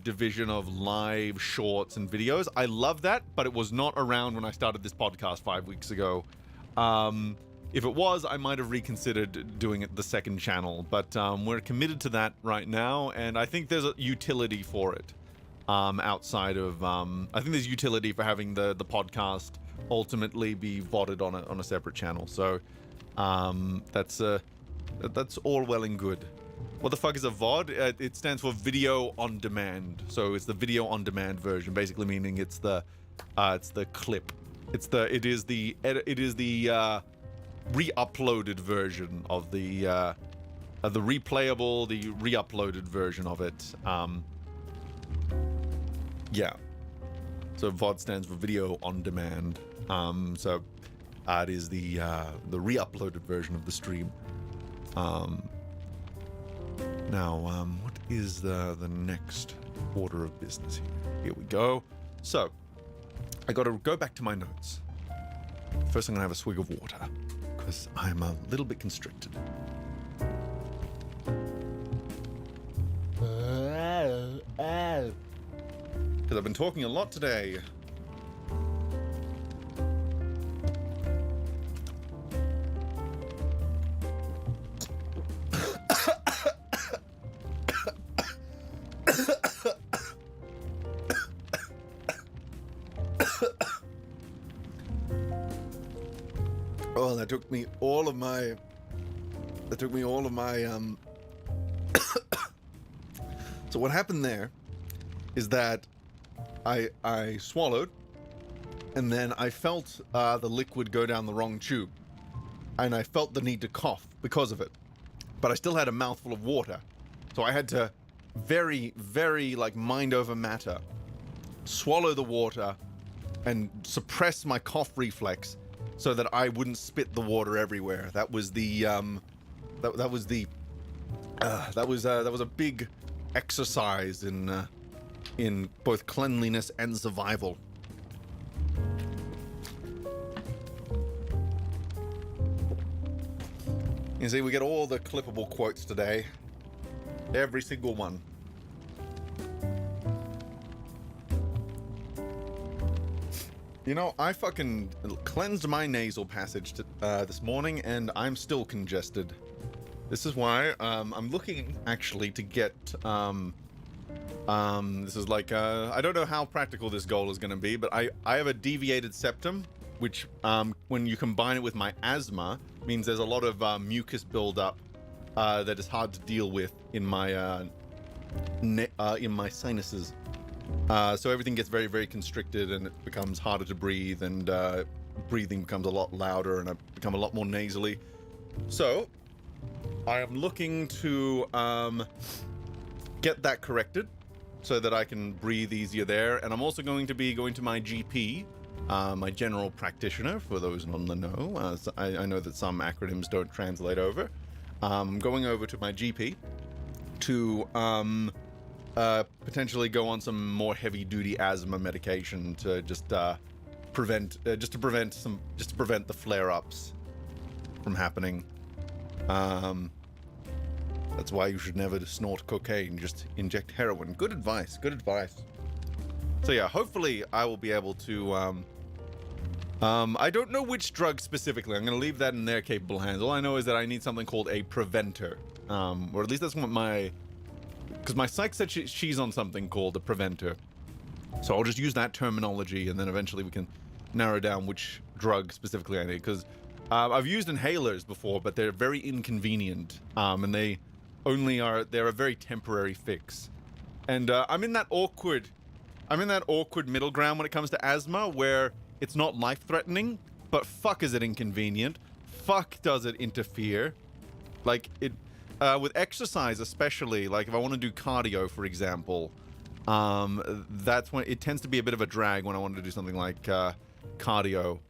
division of live shorts and videos, I love that, but it was not around when I started this podcast 5 weeks ago. If it was, I might have reconsidered doing it the second channel, but we're committed to that right now, and I think there's a utility for it. Outside of, I think there's utility for having the podcast ultimately be VODed on a separate channel. So, that's all well and good. What the fuck is a VOD? It stands for video on demand. So it's the video on demand version, basically meaning it's the clip. It is the re-uploaded version of the replayable, the re-uploaded version of it. Yeah. So VOD stands for video on demand. So it is the re-uploaded version of the stream. Now, what is the next order of business here? Here we go. So, I got to go back to my notes. First, I'm gonna have a swig of water because I'm a little bit constricted. Because I've been talking a lot today. Oh, that took me all of my. So what happened there is that I swallowed, and then I felt the liquid go down the wrong tube, and I felt the need to cough because of it, but I still had a mouthful of water, so I had to very, very like mind over matter, swallow the water, and suppress my cough reflex so that I wouldn't spit the water everywhere. That was that was a big exercise in both cleanliness and survival. You see, we get all the clippable quotes today. Every single one. You know, I fucking cleansed my nasal passage this morning, and I'm still congested. This is why I'm looking actually to get this is like I don't know how practical this goal is going to be, but I have a deviated septum, which when you combine it with my asthma means there's a lot of mucus buildup that is hard to deal with in my sinuses. So everything gets very, very constricted, and it becomes harder to breathe, and breathing becomes a lot louder, and I become a lot more nasally. So I am looking to get that corrected so that I can breathe easier there. And I'm also going to be going to my GP, my general practitioner, for those on the know. I know that some acronyms don't translate over. I'm going over to my GP to potentially go on some more heavy-duty asthma medication to just prevent the flare-ups from happening. That's why you should never snort cocaine, just inject heroin. Good advice, good advice. So yeah, hopefully I will be able to, I don't know which drug specifically. I'm going to leave that in their capable hands. All I know is that I need something called a preventer, or at least that's what because my psych said she's on something called a preventer. So I'll just use that terminology, and then eventually we can narrow down which drug specifically I need, because I've used inhalers before, but they're very inconvenient, and they're a very temporary fix. And I'm in that awkward middle ground when it comes to asthma, where it's not life-threatening, but fuck is it inconvenient. Fuck does it interfere. Like it, with exercise especially, like if I want to do cardio, for example, that's when it tends to be a bit of a drag when I want to do something like cardio.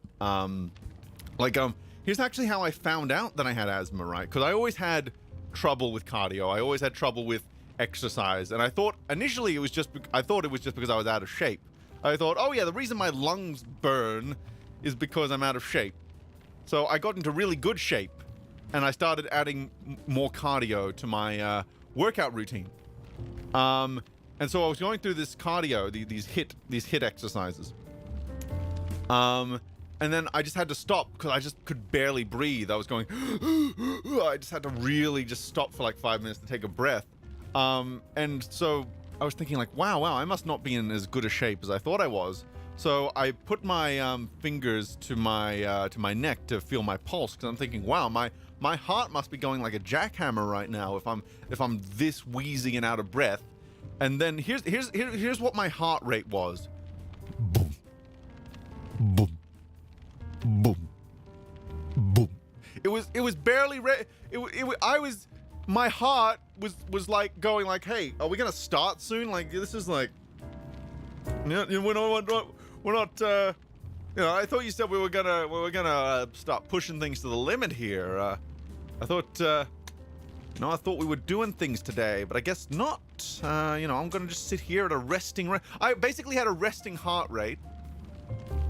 Here's actually how I found out that I had asthma, right? Because I always had trouble with cardio. I always had trouble with exercise, and I thought initially it was just because I was out of shape. I thought, oh yeah, the reason my lungs burn is because I'm out of shape. So I got into really good shape, and I started adding more cardio to my workout routine. And so I was going through this cardio, these hit exercises. And then I just had to stop because I just could barely breathe. I was going, I just had to really just stop for like 5 minutes to take a breath. And so I was thinking like, wow, I must not be in as good a shape as I thought I was. So I put my fingers to my neck to feel my pulse, because I'm thinking, wow, my heart must be going like a jackhammer right now if I'm this wheezy and out of breath. And then here's what my heart rate was. Boom. Boom. Boom. Boom. It was barely my heart was like going like, hey, are we gonna start soon? Like, this is like, we're not I thought you said we were gonna start pushing things to the limit here. I thought we were doing things today, but I guess not. I'm gonna just sit here at a resting I basically had a resting heart rate.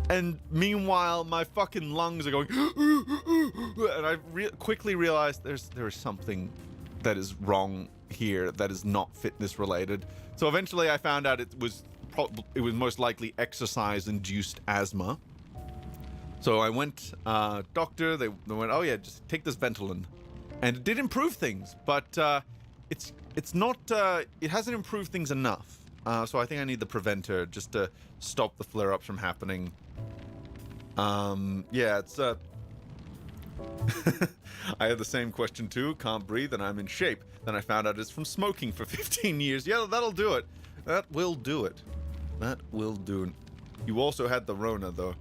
And meanwhile, my fucking lungs are going, and I quickly realized there is something that is wrong here that is not fitness related. So eventually, I found out it was most likely exercise-induced asthma. So I went, doctor. They went, oh yeah, just take this Ventolin, and it did improve things, but it's not. It hasn't improved things enough. So I think I need the preventer just to stop the flare-ups from happening. Yeah, it's I had the same question too. Can't breathe and I'm in shape. Then I found out it's from smoking for 15 years. Yeah, that'll do it. That will do it. That will do. You also had the Rona though.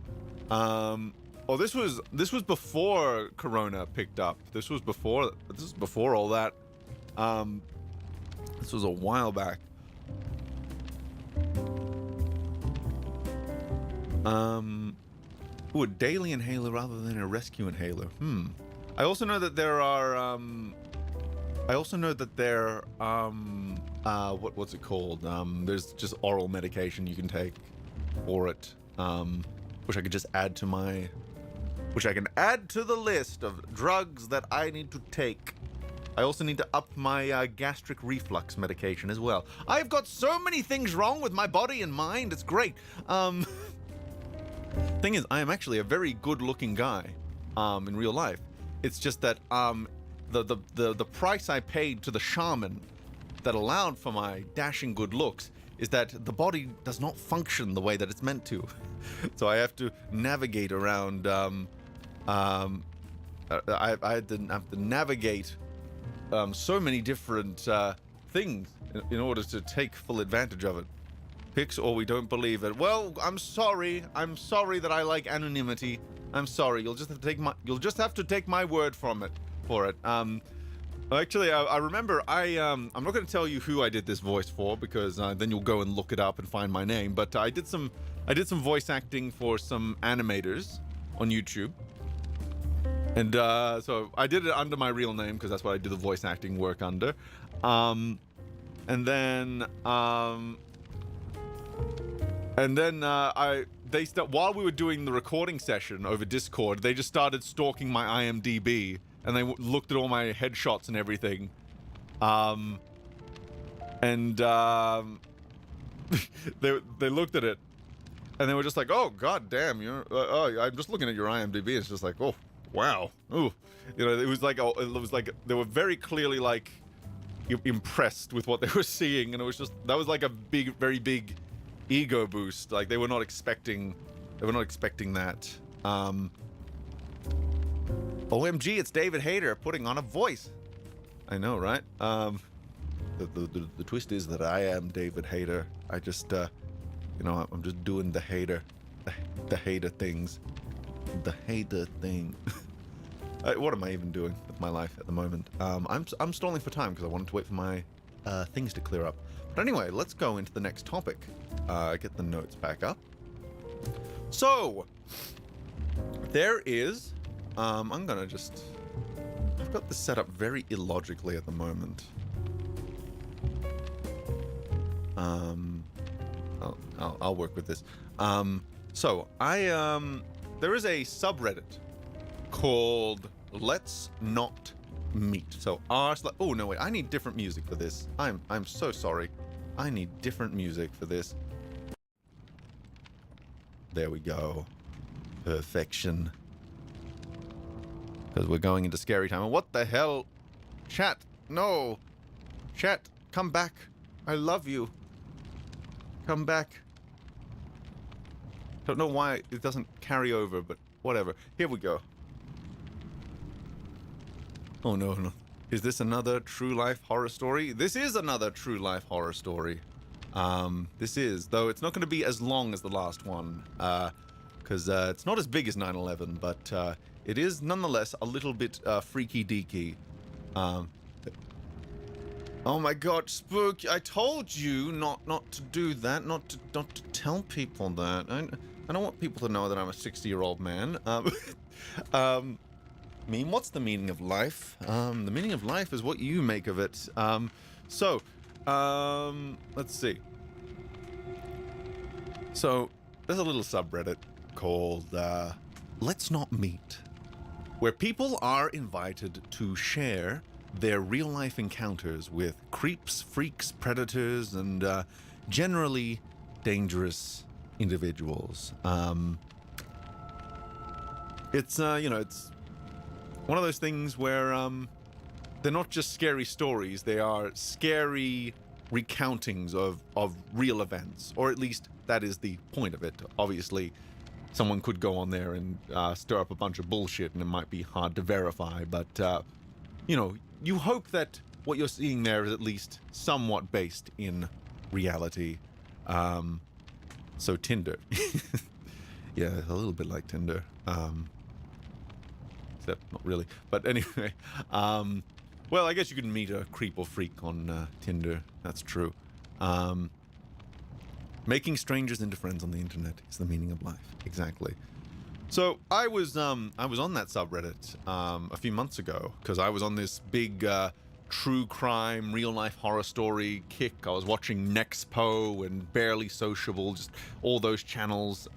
Oh, this was before Corona picked up. This was before all that. This was a while back. Ooh, a daily inhaler rather than a rescue inhaler. I also know that there are what's it called? There's just oral medication you can take for it. Which I could just add to my the list of drugs that I need to take. I also need to up my gastric reflux medication as well. I've got so many things wrong with my body and mind. It's great. Thing is, I am actually a very good-looking guy in real life. It's just that the price I paid to the shaman that allowed for my dashing good looks is that the body does not function the way that it's meant to. So I have to navigate around. I have to navigate so many different things in order to take full advantage of it. Pix or we don't believe it. Well, I'm sorry that I like anonymity. I'm sorry. You'll just have to take my word for it. Actually, I remember I'm not going to tell you who I did this voice for because then you'll go and look it up and find my name. But I did some voice acting for some animators on YouTube. And so I did it under my real name because that's what I do the voice acting work under. And then while we were doing the recording session over Discord, they just started stalking my IMDb and they looked at all my headshots and everything. They looked at it and they were just like, "Oh god damn, I'm just looking at your IMDb." It's just like, "Oh, wow." Ooh. You know, it was like they were very clearly like impressed with what they were seeing, and it was just that was like a very big ego boost. Like they were not expecting that. OMG, it's David Hayter putting on a voice. I know, right? The twist is that I am David Hayter. I just I'm just doing the hater things. The hater thing. What am I even doing with my life at the moment? I'm stalling for time because I wanted to wait for my things to clear up. But anyway, let's go into the next topic. Get the notes back up. So, there is... I've got this set up very illogically at the moment. I'll work with this. So, there is a subreddit called Let's Not Meet. So oh no, wait, I need different music for this. I'm so sorry. I need different music for this. There we go. Perfection. Because we're going into scary time. And what the hell? Chat, no. Chat, come back. I love you. Come back. Don't know why it doesn't carry over, but whatever. Here we go. Oh no. Is this another true life horror story? This is another true life horror story. This is, though it's not going to be as long as the last one, because it's not as big as 9/11, but it is nonetheless a little bit freaky deaky. Oh my god, Spook! I told you not to do that, not to tell people that. I don't want people to know that I'm a 60-year-old man. What's the meaning of life? The meaning of life is what you make of it. Let's see. So, there's a little subreddit called Let's Not Meet, where people are invited to share their real-life encounters with creeps, freaks, predators, and generally dangerous individuals. It's one of those things where they're not just scary stories, they are scary recountings of real events, or at least that is the point of it. Obviously, someone could go on there and stir up a bunch of bullshit, and it might be hard to verify. But you know, you hope that what you're seeing there is at least somewhat based in reality. So Tinder, yeah, a little bit like Tinder. Except not really. But anyway, well, I guess you can meet a creep or freak on Tinder. That's true. Making strangers into friends on the internet is the meaning of life. Exactly. So I was on that subreddit a few months ago because I was on this big true crime, real life horror story kick. I was watching Nexpo and Barely Sociable, just all those channels.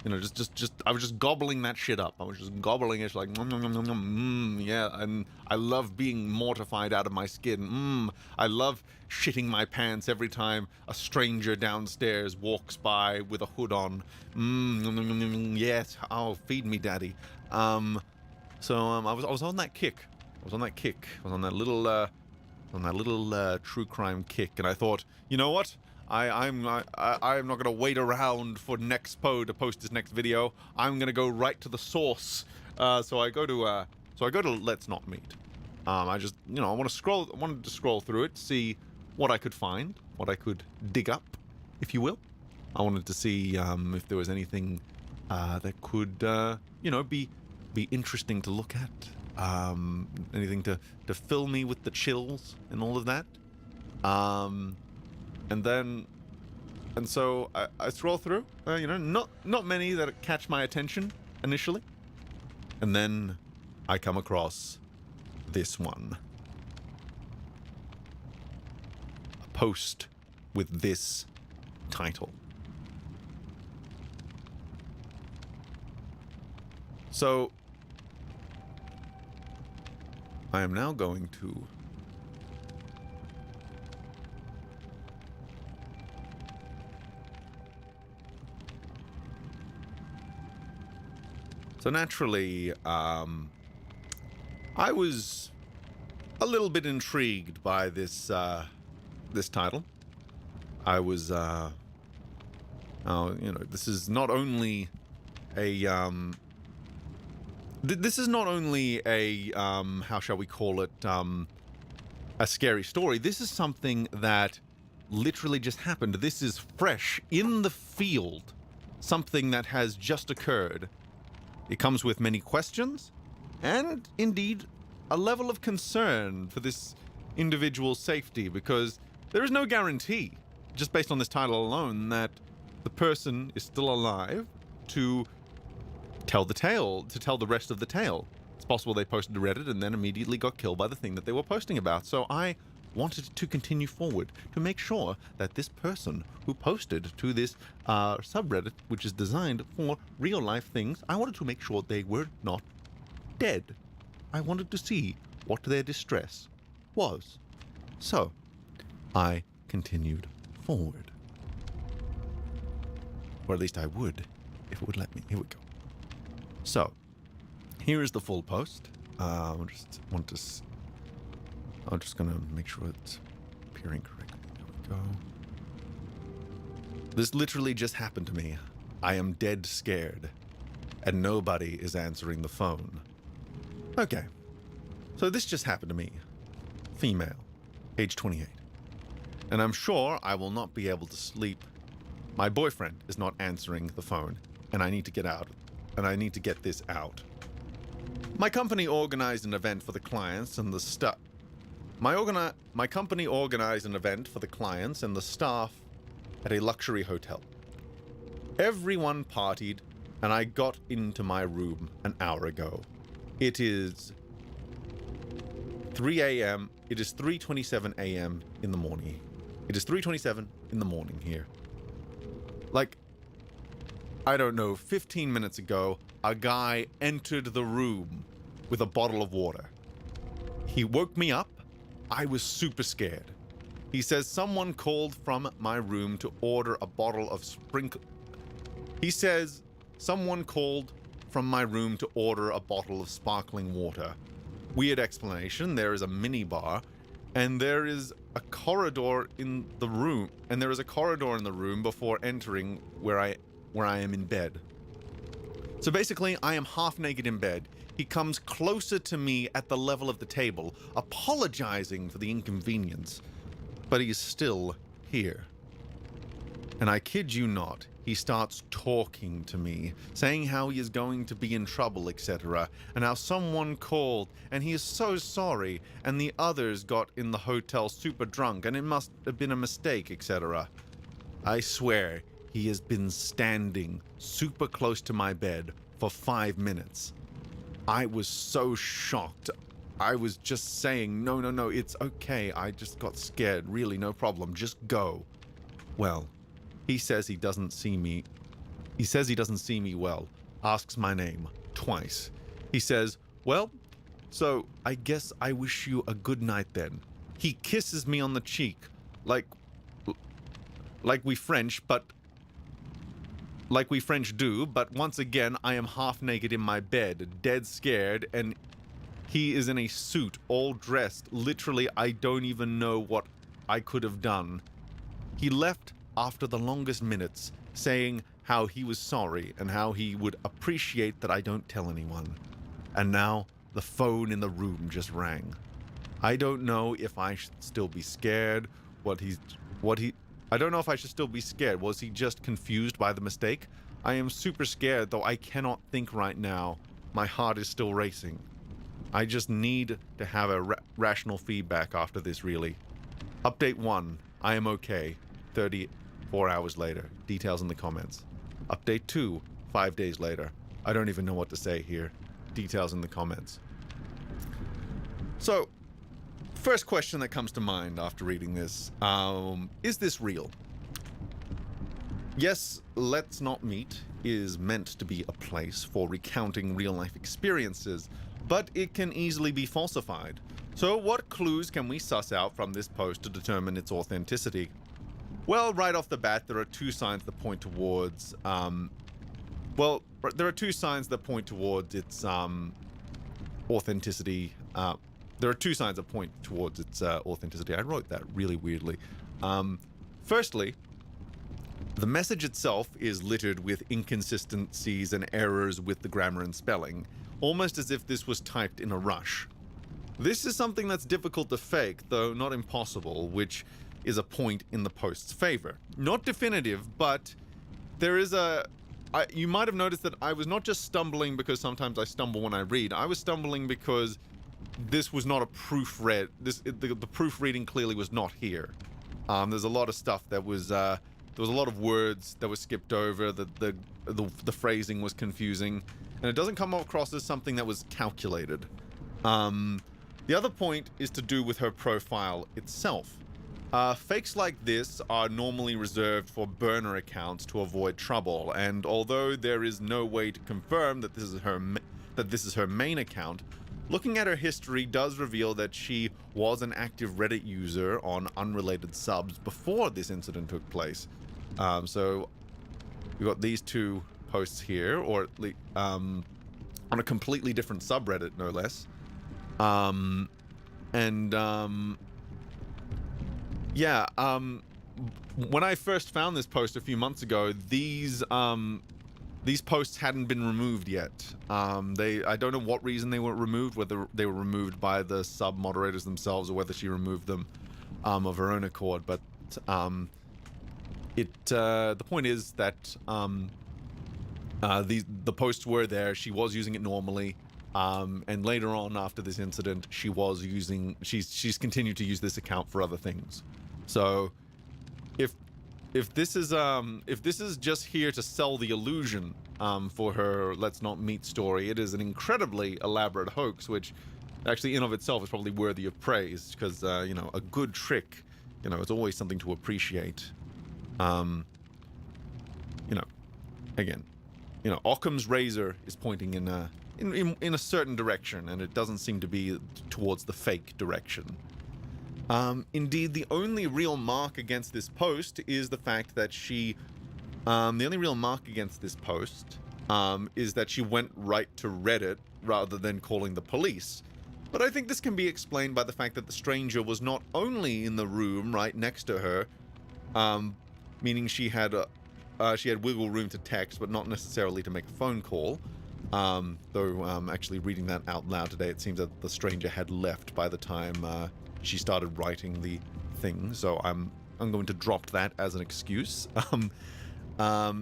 You know, just I was just gobbling that shit up. I was just gobbling it like, nom, nom, nom, nom, nom, yeah. And I love being mortified out of my skin. I love shitting my pants every time a stranger downstairs walks by with a hood on. Nom, nom, nom, nom, yes. Oh, feed me, daddy. I was on that kick. I was on that little true crime kick, and I thought, you know what? I'm not gonna wait around for Nexpo to post his next video. I'm gonna go right to the source. So I go to Let's Not Meet. I just, you know, I wanted to scroll through it, see what I could find, what I could dig up, if you will. I wanted to see if there was anything that could, you know, be interesting to look at. Anything to fill me with the chills and all of that. And so I scroll through, you know, not many that catch my attention initially. And then I come across this one. A post with this title. So I am now going to So naturally, I was a little bit intrigued by this this title. I was, you know, this is not only a how shall we call it, a scary story. This is something that literally just happened. This is fresh in the field. Something that has just occurred. It comes with many questions, and indeed a level of concern for this individual's safety, because there is no guarantee, just based on this title alone, that the person is still alive to tell the tale, to tell the rest of the tale. It's possible they posted to Reddit and then immediately got killed by the thing that they were posting about. So I wanted to continue forward to make sure that this person who posted to this subreddit, which is designed for real life things, I wanted to make sure they were not dead. I wanted to see what their distress was. So I continued forward. Or at least I would, if it would let me. Here we go. So here is the full post. I'm just gonna make sure it's appearing correctly. There we go. This literally just happened to me. I am dead scared, and nobody is answering the phone. Okay, so this just happened to me. Female, age 28. And I'm sure I will not be able to sleep. My boyfriend is not answering the phone, and I need to get out, and I need to get this out. My company organized an event for the clients and the staff. My company organized an event for the clients and the staff at a luxury hotel. Everyone partied, and I got into my room an hour ago. It is 3 a.m. It is 3:27 a.m. in the morning. It is 3:27 in the morning here. Like, I don't know, 15 minutes ago, a guy entered the room with a bottle of water. He woke me up. I was super scared. He says someone called from my room to order a bottle of He says someone called from my room to order a bottle of sparkling water. Weird explanation. There is a mini bar, and there is a corridor in the room, before entering where I am in bed. So basically, I am half naked in bed. He comes closer to me at the level of the table, apologizing for the inconvenience. But he's still here. And I kid you not, he starts talking to me, saying how he is going to be in trouble, etc., and how someone called, and he is so sorry, and the others got in the hotel super drunk, and it must have been a mistake, etc. I swear, he has been standing super close to my bed for 5 minutes. I was so shocked. I was just saying, no, it's okay. I just got scared. Really, no problem. Just go. Well, he says he doesn't see me. He says he doesn't see me well. Asks my name twice. He says, well, so I guess I wish you a good night then. He kisses me on the cheek, like we French do, but once again, I am half naked in my bed, dead scared, and he is in a suit, all dressed. Literally, I don't even know what I could have done. He left after the longest minutes, saying how he was sorry and how he would appreciate that I don't tell anyone. And now, the phone in the room just rang. I don't know if I should still be scared, I don't know if I should still be scared. Was he just confused by the mistake? I am super scared, though I cannot think right now. My heart is still racing. I just need to have a rational feedback after this, really. Update 1. I am okay. 34 hours later. Details in the comments. Update 2. 5 days later. I don't even know what to say here. Details in the comments. So, first question that comes to mind after reading this, is this real? Yes, Let's Not Meet is meant to be a place for recounting real-life experiences, but it can easily be falsified. So what clues can we suss out from this post to determine its authenticity? Well, right off the bat, there are two signs that point towards, its authenticity. There are two signs that point towards its authenticity. I wrote that really weirdly. Firstly, the message itself is littered with inconsistencies and errors with the grammar and spelling, almost as if this was typed in a rush. This is something that's difficult to fake, though not impossible, which is a point in the post's favor. Not definitive, but there is you might have noticed that I was not just stumbling because sometimes I stumble when I read. I was stumbling because this was not a proofread. The proofreading clearly was not here. There's a lot of stuff that was there was a lot of words that were skipped over. The phrasing was confusing, and it doesn't come across as something that was calculated. The other point is to do with her profile itself. Fakes like this are normally reserved for burner accounts to avoid trouble, and although there is no way to confirm that this is her main account, looking at her history does reveal that she was an active Reddit user on unrelated subs before this incident took place. So we've got these two posts here, or at least on a completely different subreddit, no less. When I first found this post a few months ago, these posts hadn't been removed yet. I don't know what reason they were removed, whether they were removed by the sub moderators themselves or whether she removed them of her own accord. But the point is that the posts were there. She was using it normally, and later on after this incident, she's continued to use this account for other things. So if this is just here to sell the illusion for her Let's Not Meet story, it is an incredibly elaborate hoax, which actually in of itself is probably worthy of praise, because a good trick, it's always something to appreciate. Again, Occam's razor is pointing in a certain direction, and it doesn't seem to be towards the fake direction. Indeed, the only real mark against this post is the fact that she is that she went right to Reddit rather than calling the police. But I think this can be explained by the fact that the stranger was not only in the room right next to her, meaning she had she had wiggle room to text, but not necessarily to make a phone call. Though actually reading that out loud today, it seems that the stranger had left by the time she started writing the thing. So I'm going to drop that as an excuse. But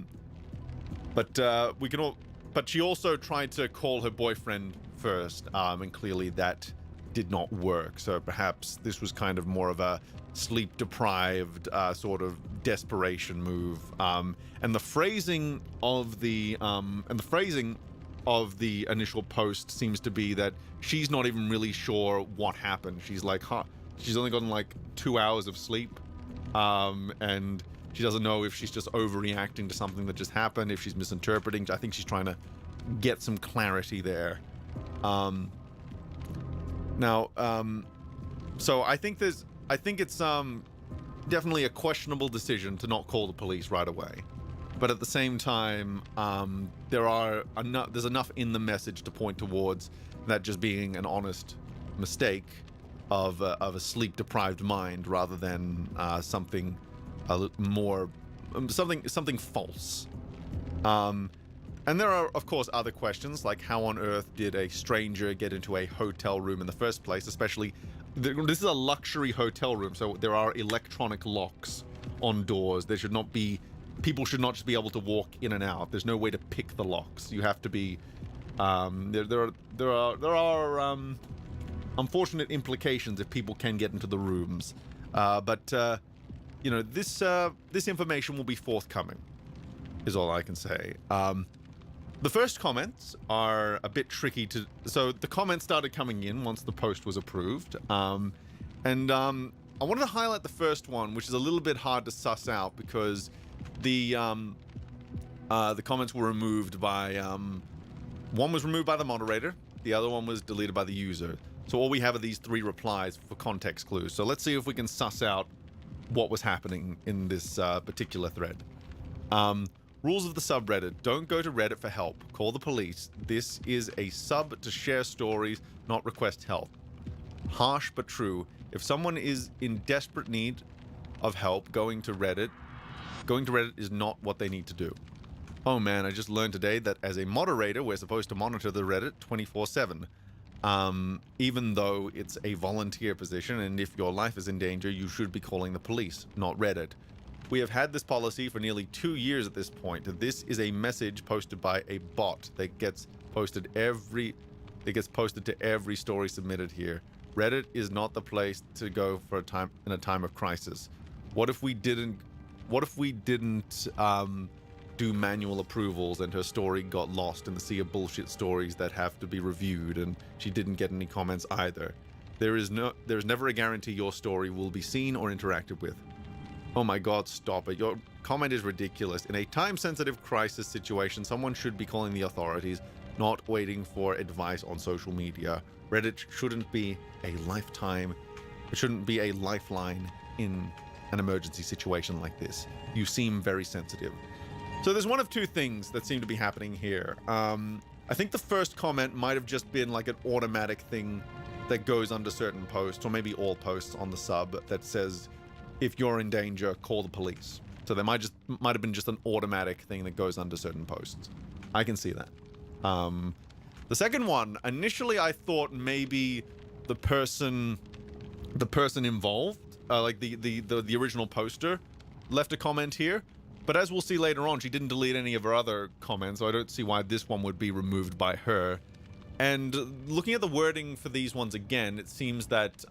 we can all. But she also tried to call her boyfriend first, and clearly that did not work. So perhaps this was kind of more of a sleep-deprived sort of desperation move. And the phrasing of the initial post seems to be that she's not even really sure what happened. She's like, she's only gotten like 2 hours of sleep, and she doesn't know if she's just overreacting to something that just happened, if she's misinterpreting. I think she's trying to get some clarity there. So I think it's definitely a questionable decision to not call the police right away. But at the same time, there's enough in the message to point towards that just being an honest mistake of a sleep-deprived mind rather than something false. And there are, of course, other questions, like how on earth did a stranger get into a hotel room in the first place? Especially, this is a luxury hotel room, so there are electronic locks on doors. People should not just be able to walk in and out. There's no way to pick the locks. You have to be. There are unfortunate implications if people can get into the rooms, but this information will be forthcoming, is all I can say. The first comments are a bit tricky to. So the comments started coming in once the post was approved, and I wanted to highlight the first one, which is a little bit hard to suss out because the comments were removed by one was removed by the moderator, the other one was deleted by the user. So all we have are these 3 replies for context clues. So let's see if we can suss out what was happening in this particular thread. Rules of the subreddit: don't go to Reddit for help. Call the police. This is a sub to share stories, not request help. Harsh but true. If someone is in desperate need of help, going to Reddit is not what they need to do. Oh man, I just learned today that as a moderator, we're supposed to monitor the Reddit 24/7. Even though it's a volunteer position, and if your life is in danger, you should be calling the police, not Reddit. We have had this policy for nearly 2 years at this point. This is a message posted by a bot that gets posted to every story submitted here. Reddit is not the place to go for in a time of crisis. What if we didn't do manual approvals and her story got lost in the sea of bullshit stories that have to be reviewed and she didn't get any comments either? There is never a guarantee your story will be seen or interacted with. Oh my god, stop it. Your comment is ridiculous. In a time-sensitive crisis situation, someone should be calling the authorities, not waiting for advice on social media. Reddit shouldn't be a lifeline in an emergency situation like this. You seem very sensitive. So there's one of 2 things that seem to be happening here. I think the first comment might have just been like an automatic thing that goes under certain posts, or maybe all posts on the sub, that says, if you're in danger, call the police. So there might have been just an automatic thing that goes under certain posts. I can see that. The second one, initially I thought maybe the person involved, like the original poster, left a comment here. But as we'll see later on, she didn't delete any of her other comments, so I don't see why this one would be removed by her. And looking at the wording for these ones again, it seems that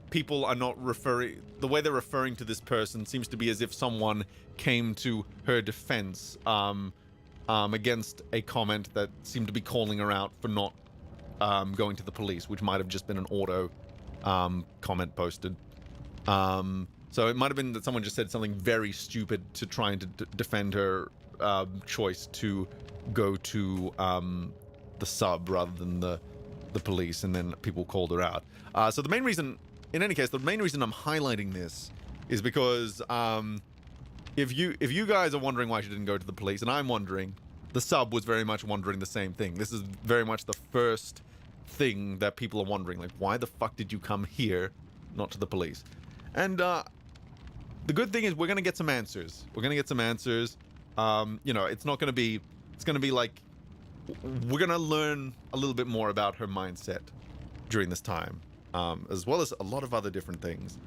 people are not referring. The way they're referring to this person seems to be as if someone came to her defense against a comment that seemed to be calling her out for not going to the police, which might have just been an auto comment posted. So it might have been that someone just said something very stupid to try and defend her choice to go to the sub rather than the police, and then people called her out. So the main reason, in any case, the main reason I'm highlighting this is because if you guys are wondering why she didn't go to the police, and I'm wondering, the sub was very much wondering the same thing. This is very much the first thing that people are wondering, like, why the fuck did you come here, not to the police? And the good thing is we're gonna get some answers. We're gonna get some answers. You know, it's not gonna be. It's gonna be like we're gonna learn a little bit more about her mindset during this time, as well as a lot of other different things.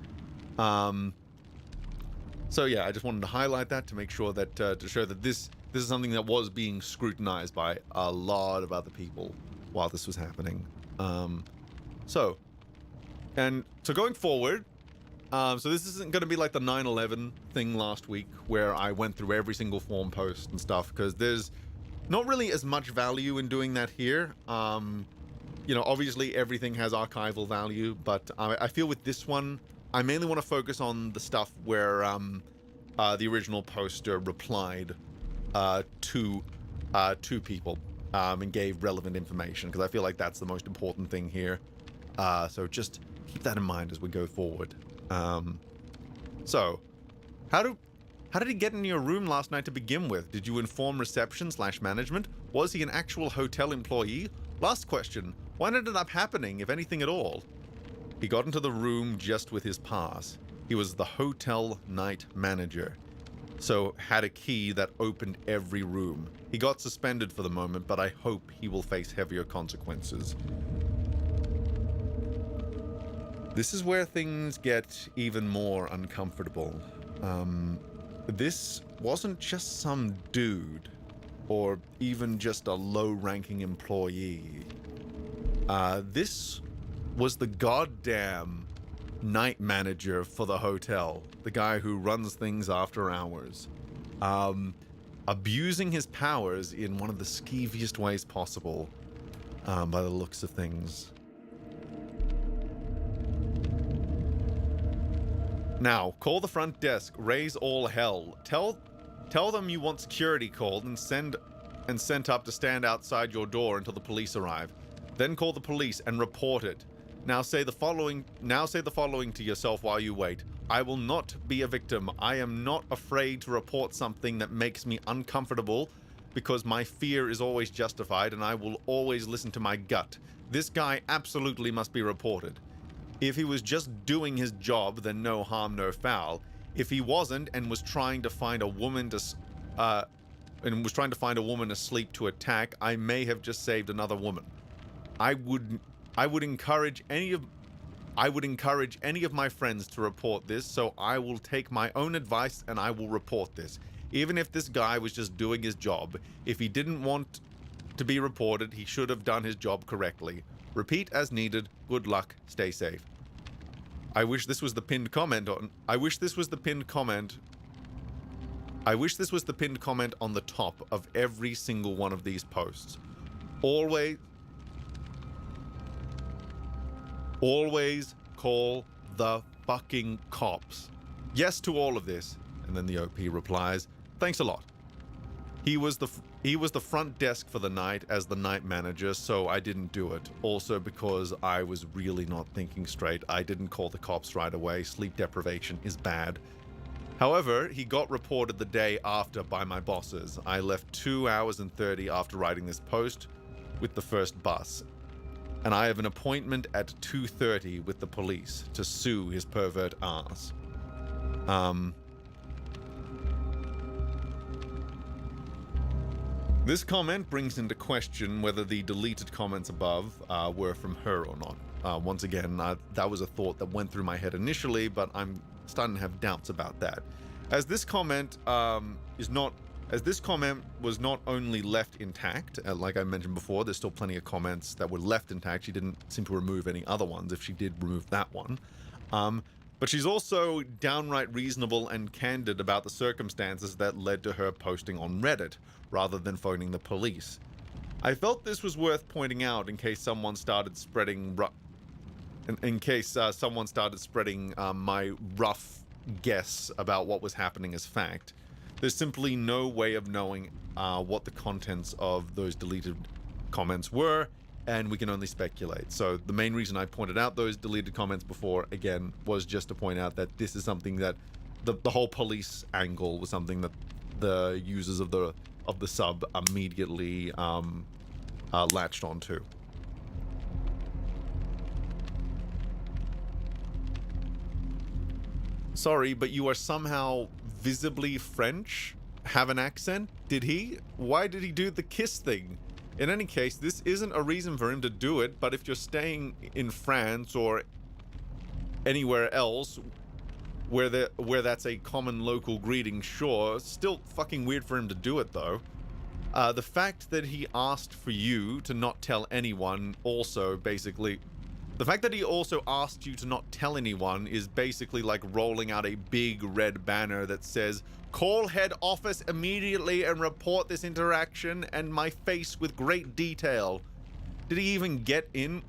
So yeah, I just wanted to highlight that to make sure that to show that this is something that was being scrutinized by a lot of other people while this was happening. So going forward, so this isn't going to be like the 9/11 thing last week where I went through every single forum post and stuff, because there's not really as much value in doing that here. You know, obviously everything has archival value, but I feel with this one, I mainly want to focus on the stuff where the original poster replied to people and gave relevant information, because I feel like that's the most important thing here. So just keep that in mind as we go forward. So, how did he get into your room last night to begin with? Did you inform reception/management? Was he an actual hotel employee? Last question, what ended up happening, if anything at all? He got into the room just with his pass. He was the hotel night manager, so had a key that opened every room. He got suspended for the moment, but I hope he will face heavier consequences. This is where things get even more uncomfortable. This wasn't just some dude, or even just a low-ranking employee. This was the goddamn night manager for the hotel, the guy who runs things after hours, abusing his powers in one of the skeeviest ways possible, by the looks of things. Now, call the front desk, raise all hell. Tell them you want security called and sent up to stand outside your door until the police arrive. Then call the police and report it. Now say the following to yourself while you wait. I will not be a victim. I am not afraid to report something that makes me uncomfortable, because my fear is always justified and I will always listen to my gut. This guy absolutely must be reported. If he was just doing his job, then no harm, no foul. If he wasn't and was trying to find a woman asleep to attack, I may have just saved another woman. I would encourage any of my friends to report this, so I will take my own advice and I will report this. Even if this guy was just doing his job, if he didn't want to be reported, he should have done his job correctly. Repeat as needed. Good luck. Stay safe. I wish this was the pinned comment on the top of every single one of these posts. Always call the fucking cops. Yes to all of this. And then the OP replies, thanks a lot. He was the front desk for the night as the night manager, so I didn't do it. Also because I was really not thinking straight. I didn't call the cops right away. Sleep deprivation is bad. However, he got reported the day after by my bosses. I left 2 hours and 30 after writing this post with the first bus. And I have an appointment at 2:30 with the police to sue his pervert ass. This comment brings into question whether the deleted comments above were from her or not. Once again, that was a thought that went through my head initially, but I'm starting to have doubts about that. As this comment was not only left intact, like I mentioned before, there's still plenty of comments that were left intact. She didn't seem to remove any other ones, if she did remove that one. But she's also downright reasonable and candid about the circumstances that led to her posting on Reddit, rather than phoning the police. I felt this was worth pointing out in case someone started spreading my rough guess about what was happening as fact. There's simply no way of knowing what the contents of those deleted comments were, and we can only speculate. So the main reason I pointed out those deleted comments before, again, was just to point out that this is something that the whole police angle was something that the users of the sub immediately latched onto. Sorry, but you are somehow visibly French? Have an accent? Did he? Why did he do the kiss thing? In any case, this isn't a reason for him to do it, but if you're staying in France or anywhere else where that's a common local greeting, sure. Still fucking weird for him to do it, though. The fact that he asked for you to not tell anyone also basically... The fact that he also asked you to not tell anyone is basically like rolling out a big red banner that says, "Call head office immediately and report this interaction and my face with great detail." Did he even get in?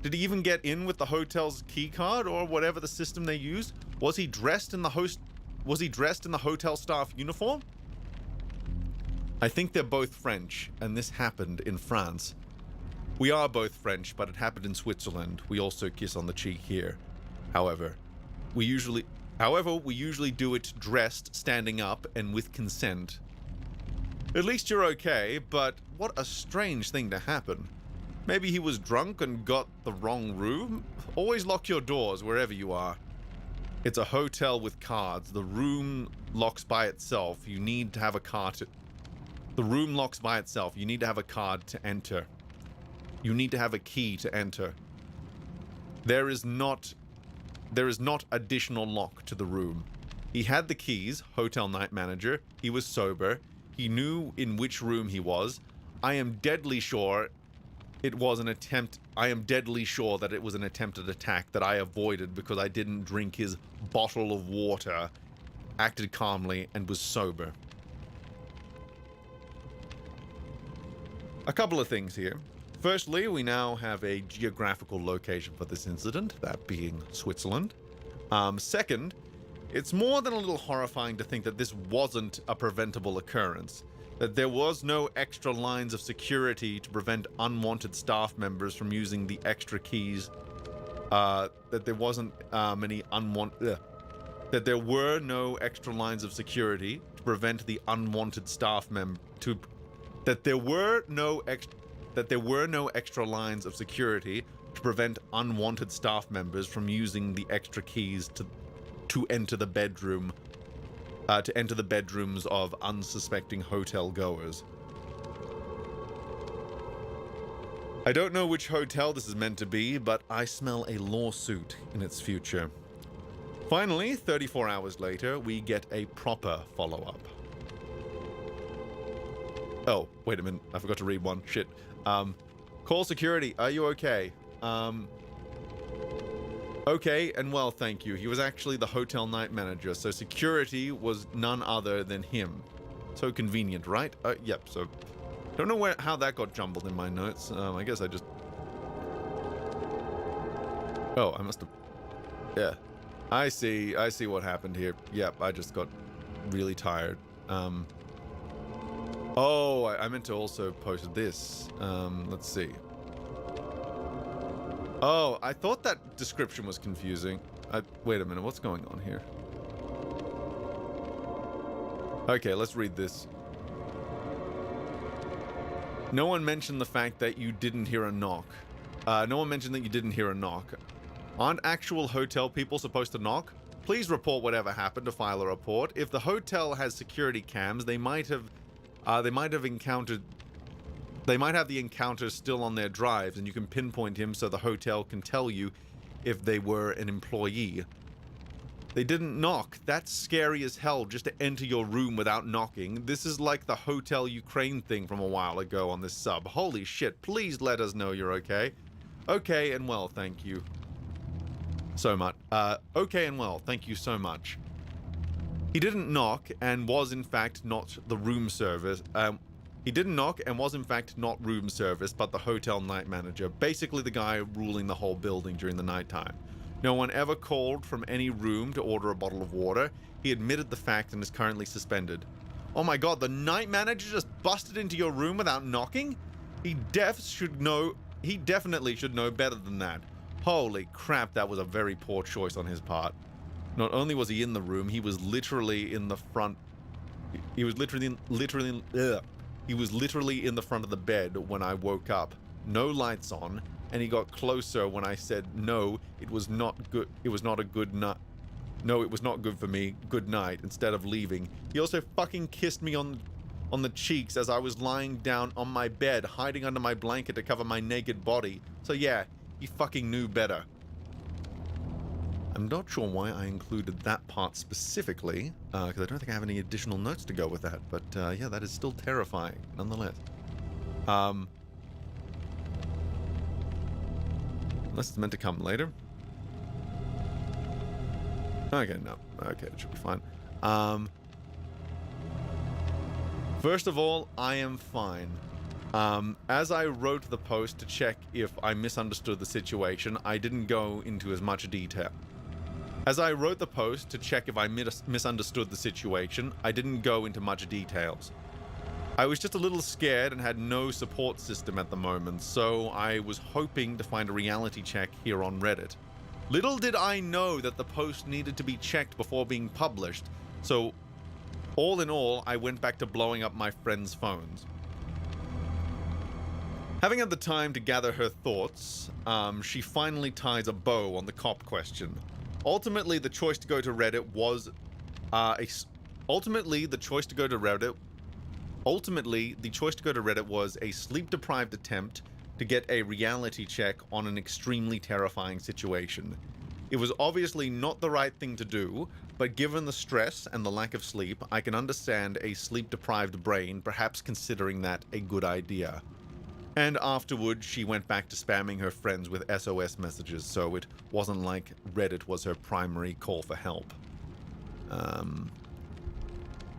Did he even get in with the hotel's key card or whatever the system they use? Was he dressed in the hotel staff uniform? I think they're both French, and this happened in France. We are both French, but it happened in Switzerland. We also kiss on the cheek here. However, we usually do it dressed, standing up, and with consent. At least you're okay, but what a strange thing to happen. Maybe he was drunk and got the wrong room? Always lock your doors wherever you are. It's a hotel with cards. The room locks by itself. You need to have a card to... The room locks by itself. You need to have a card to enter. You need to have a key to enter. There is not additional lock to the room. He had the keys, hotel night manager. He was sober. He knew in which room he was. I am deadly sure it was an attempt. I am deadly sure that it was an attempted attack that I avoided because I didn't drink his bottle of water, acted calmly, and was sober. A couple of things here. Firstly, we now have a geographical location for this incident, that being Switzerland. Second, it's more than a little horrifying to think that this wasn't a preventable occurrence, that there was no extra lines of security to prevent unwanted staff members from using the extra keys, that there wasn't that there were no extra lines of security to prevent the unwanted staff that there were no extra lines of security to prevent unwanted staff members from using the extra keys to enter the bedroom, to enter the bedrooms of unsuspecting hotel goers. I don't know which hotel this is meant to be, but I smell a lawsuit in its future. Finally, 34 hours later, we get a proper follow-up. Oh, wait a minute. I forgot to read one. Shit. Call security. Are you okay? Okay and well, thank you. He was actually the hotel night manager, so security was none other than him. So convenient, right? Yep, so... Don't know how that got jumbled in my notes. I guess I just... Oh, I must have... Yeah. I see what happened here. Yep, I just got really tired. Oh, I meant to also post this. Let's see. Oh, I thought that description was confusing. Wait a minute, what's going on here? Okay, let's read this. No one mentioned the fact that you didn't hear a knock. No one mentioned that you didn't hear a knock. Aren't actual hotel people supposed to knock? Please report whatever happened to file a report. If the hotel has security cams, they might have the encounter still on their drives, and you can pinpoint him so the hotel can tell you if they were an employee. They didn't knock. That's scary as hell, just to enter your room without knocking. This is like the Hotel Ukraine thing from a while ago on this sub. Holy shit, please let us know you're okay. Okay and well, thank you so much. Okay and well, thank you so much. He didn't knock and was in fact not the room service. He didn't knock and was in fact not room service, but the hotel night manager. Basically the guy ruling the whole building during the nighttime. No one ever called from any room to order a bottle of water. He admitted the fact and is currently suspended. Oh my god, the night manager just busted into your room without knocking? He definitely should know better than that. Holy crap, that was a very poor choice on his part. Not only was he in the room, he was literally in the front. He was literally in the front of the bed when I woke up. No lights on, and he got closer when I said no. It was not good. It was not a good night. no, it was not good for me, good night, instead of leaving. He also fucking kissed me on the cheeks as I was lying down on my bed, hiding under my blanket to cover my naked body. So yeah, he fucking knew better. I'm not sure why I included that part specifically, because I don't think I have any additional notes to go with that, but yeah, that is still terrifying, nonetheless. Unless it's meant to come later. Okay, no. Okay, it should be fine. First of all, I am fine. As I wrote the post to check if I misunderstood the situation, I didn't go into as much detail. As I wrote the post to check if I misunderstood the situation, I didn't go into much details. I was just a little scared and had no support system at the moment, so I was hoping to find a reality check here on Reddit. Little did I know that the post needed to be checked before being published, so all in all, I went back to blowing up my friends' phones. Having had the time to gather her thoughts, she finally ties a bow on the cop question. Ultimately, the choice to go to Reddit was a sleep-deprived attempt to get a reality check on an extremely terrifying situation. It was obviously not the right thing to do, but given the stress and the lack of sleep, I can understand a sleep-deprived brain perhaps considering that a good idea. And afterward, she went back to spamming her friends with SOS messages, so it wasn't like Reddit was her primary call for help.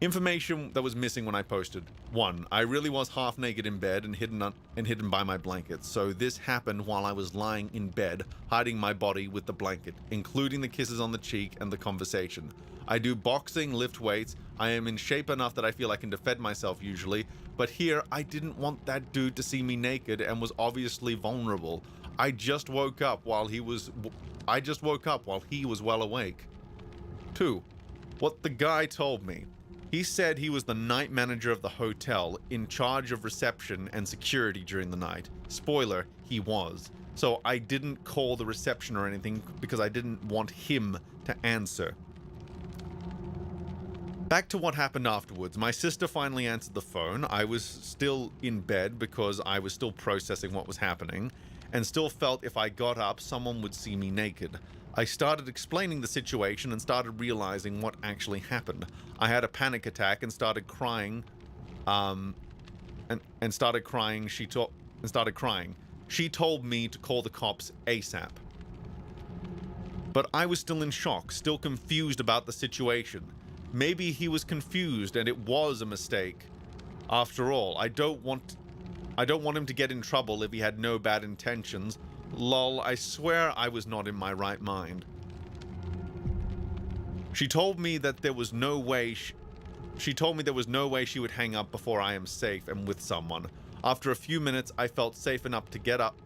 Information that was missing when I posted. 1. I really was half naked in bed and hidden by my blanket, so this happened while I was lying in bed, hiding my body with the blanket, including the kisses on the cheek and the conversation. I do boxing, lift weights, I am in shape enough that I feel I can defend myself usually, but here I didn't want that dude to see me naked and was obviously vulnerable. I just woke up while he was well awake. 2. What the guy told me. He said he was the night manager of the hotel, in charge of reception and security during the night. Spoiler, he was. So I didn't call the reception or anything because I didn't want him to answer. Back to what happened afterwards. My sister finally answered the phone. I was still in bed because I was still processing what was happening, and still felt if I got up, someone would see me naked. I started explaining the situation and started realizing what actually happened. I had a panic attack and started crying. Started crying. She told me to call the cops ASAP. But I was still in shock, still confused about the situation. Maybe he was confused and it was a mistake. After all, I don't want him to get in trouble if he had no bad intentions. Lol, I swear I was not in my right mind. She told me that there was no way she would hang up before I am safe and with someone. After a few minutes, I felt safe enough to get up.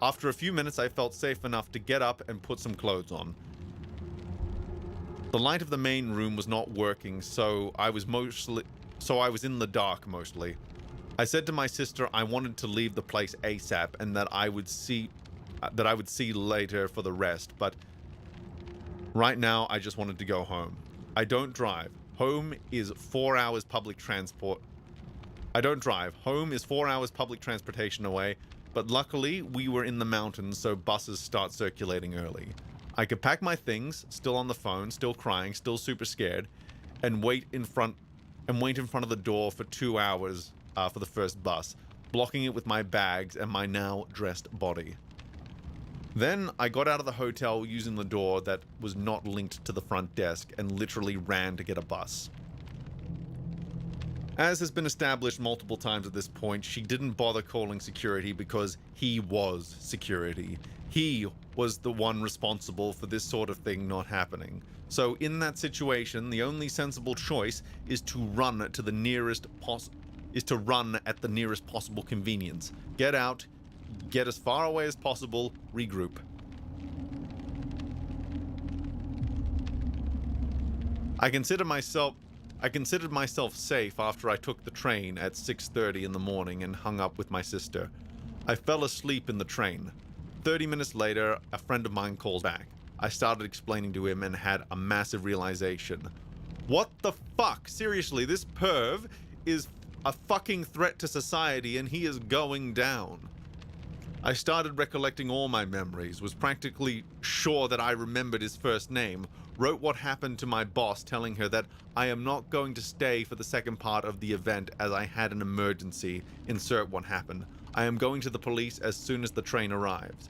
And put some clothes on. The light of the main room was not working, so I was in the dark mostly. I said to my sister I wanted to leave the place ASAP and that I would see later for the rest, but right now I just wanted to go home. I don't drive. Home is 4 hours public transport. Home is 4 hours public transportation away, but luckily we were in the mountains, so buses start circulating early. I could pack my things, still on the phone, still crying, still super scared, and wait in front of the door for 2 hours for the first bus, blocking it with my bags and my now dressed body. Then I got out of the hotel using the door that was not linked to the front desk and literally ran to get a bus. As has been established multiple times at this point, she didn't bother calling security because he was security. He was the one responsible for this sort of thing not happening. So in that situation, the only sensible choice is to run at the nearest possible convenience. Get out, get as far away as possible, regroup. I considered myself safe after I took the train at 6:30 in the morning and hung up with my sister. I fell asleep in the train. 30 minutes later, a friend of mine calls back. I started explaining to him and had a massive realization. What the fuck? Seriously, this perv is a fucking threat to society and he is going down. I started recollecting all my memories, was practically sure that I remembered his first name, wrote what happened to my boss telling her that I am not going to stay for the second part of the event as I had an emergency, insert what happened. I am going to the police as soon as the train arrives.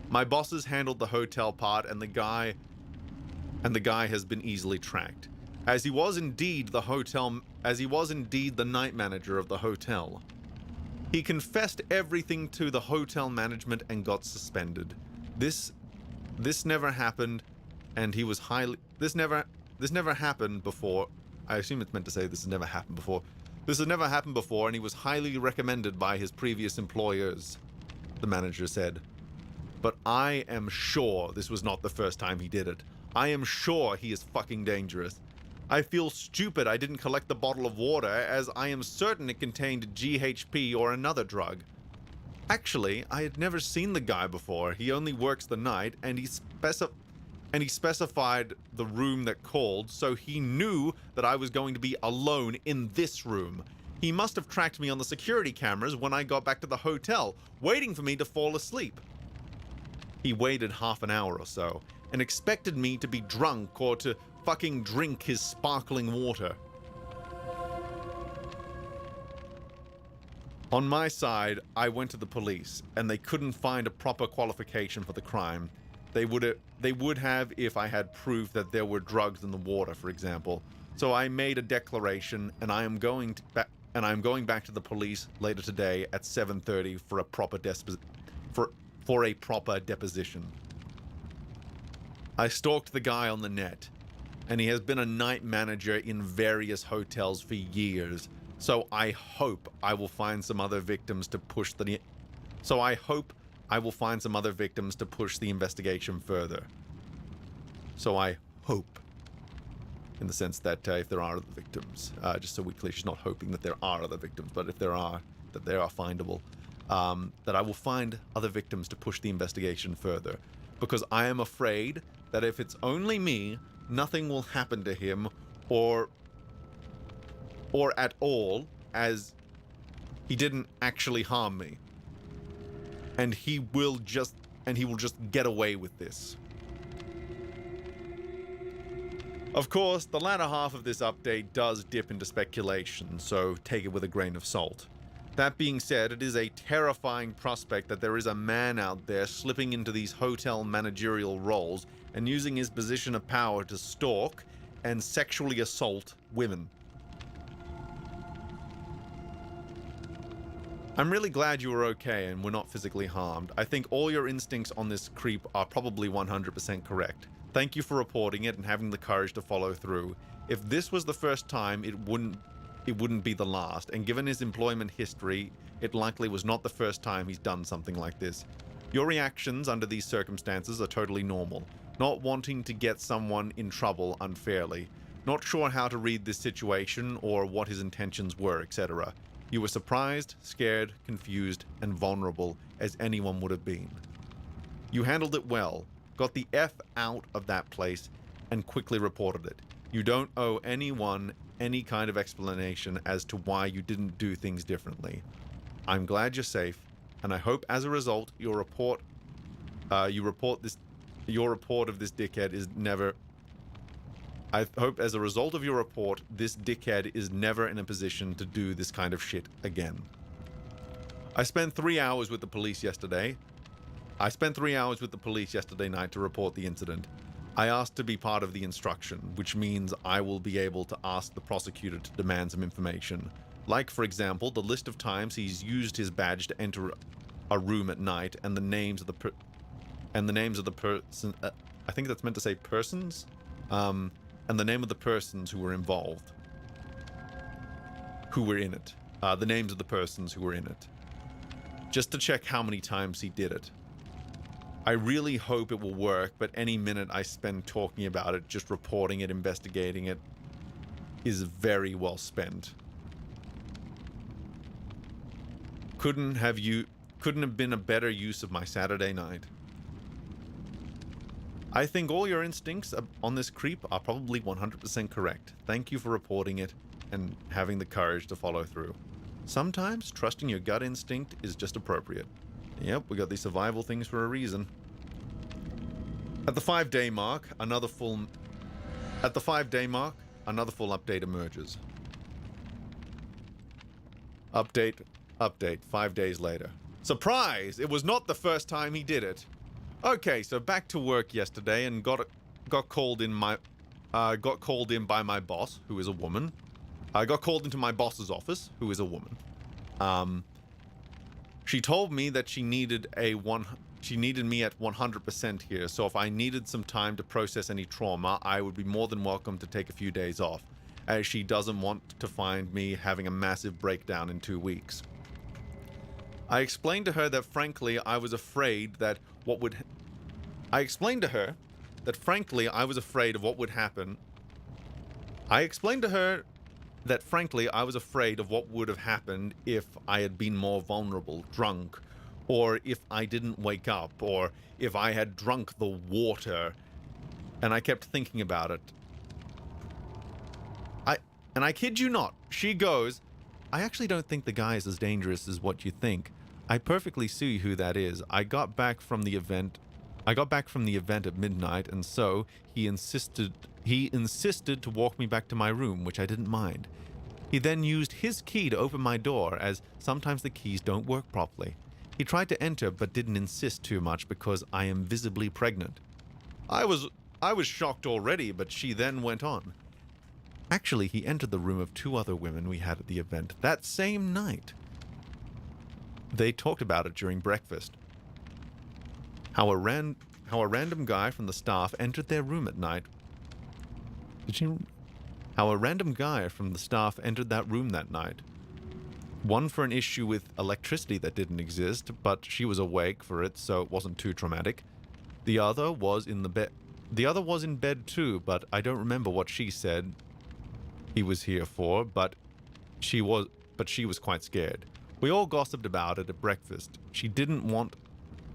My bosses handled the hotel part and the guy has been easily tracked. As he was indeed the night manager of the hotel. He confessed everything to the hotel management and got suspended. This never happened, and he was this never happened before. I assume it's meant to say this has never happened before. This has never happened before, and he was highly recommended by his previous employers, the manager said. But I am sure this was not the first time he did it. I am sure he is fucking dangerous. I feel stupid I didn't collect the bottle of water, as I am certain it contained GHP or another drug. Actually, I had never seen the guy before. He only works the night, and he specified the room that called, so he knew that I was going to be alone in this room. He must have tracked me on the security cameras when I got back to the hotel, waiting for me to fall asleep. He waited half an hour or so, and expected me to be drunk or to fucking drink his sparkling water. On my side, I went to the police, and they couldn't find a proper qualification for the crime. They would have if I had proof that there were drugs in the water, for example. So I made a declaration, and I am going back to the police later today at 7:30 for a proper deposition. I stalked the guy on the net, and he has been a night manager in various hotels for years. So I hope I will find some other victims to push the investigation further. So I hope, in the sense that if there are other victims, just so we clear, she's not hoping that there are other victims, but if there are, that they are findable, that I will find other victims to push the investigation further. Because I am afraid that if it's only me, nothing will happen to him or at all, as he didn't actually harm me. And he will just get away with this. Of course, the latter half of this update does dip into speculation, so take it with a grain of salt. That being said, it is a terrifying prospect that there is a man out there slipping into these hotel managerial roles and using his position of power to stalk and sexually assault women. I'm really glad you were okay and were not physically harmed. I think all your instincts on this creep are probably 100% correct. Thank you for reporting it and having the courage to follow through. If this was the first time, it wouldn't be the last, and given his employment history, it likely was not the first time he's done something like this. Your reactions under these circumstances are totally normal. Not wanting to get someone in trouble unfairly. Not sure how to read this situation or what his intentions were, etc. You were surprised, scared, confused, and vulnerable, as anyone would have been. You handled it well, got the F out of that place, and quickly reported it. You don't owe anyone any kind of explanation as to why you didn't do things differently. I'm glad you're safe, and I hope as a result your report of this dickhead is never. I hope as a result of your report, this dickhead is never in a position to do this kind of shit again. I spent 3 hours with the police yesterday night to report the incident. I asked to be part of the instruction, which means I will be able to ask the prosecutor to demand some information. Like, for example, the list of times he's used his badge to enter a room at night and the names of the person. I think that's meant to say persons. And the name of the persons who were involved, who were in it. The names of the persons who were in it. Just to check how many times he did it. I really hope it will work, but any minute I spend talking about it, just reporting it, investigating it, is very well spent. Couldn't have been a better use of my Saturday night. I think all your instincts on this creep are probably 100% correct. Thank you for reporting it and having the courage to follow through. Sometimes trusting your gut instinct is just appropriate. Yep, we got these survival things for a reason. At the 5-day mark, another full update emerges. Update, 5 days later. Surprise! It was not the first time he did it. Okay, so back to work yesterday and got called in by my boss, who is a woman. I got called into my boss's office, who is a woman. She told me that she needed me at 100% here, so if I needed some time to process any trauma, I would be more than welcome to take a few days off, as she doesn't want to find me having a massive breakdown in 2 weeks. I explained to her that frankly I was afraid of what would have happened if I had been more vulnerable, drunk, or if I didn't wake up, or if I had drunk the water. And I kept thinking about it. I kid you not, she goes, I actually don't think the guy is as dangerous as what you think. I perfectly see who that is. I got back from the event at midnight, and so he insisted to walk me back to my room, which I didn't mind. He then used his key to open my door, as sometimes the keys don't work properly. He tried to enter, but didn't insist too much because I am visibly pregnant. I was shocked already, but she then went on. Actually, he entered the room of 2 other women we had at the event that same night. They talked about it during breakfast. How a random guy from the staff entered their room at night. How a random guy from the staff entered that room that night. One for an issue with electricity that didn't exist, but she was awake for it, so it wasn't too traumatic. The other was in bed too, but I don't remember what she said he was here for, but she was quite scared. We all gossiped about it at breakfast. She didn't want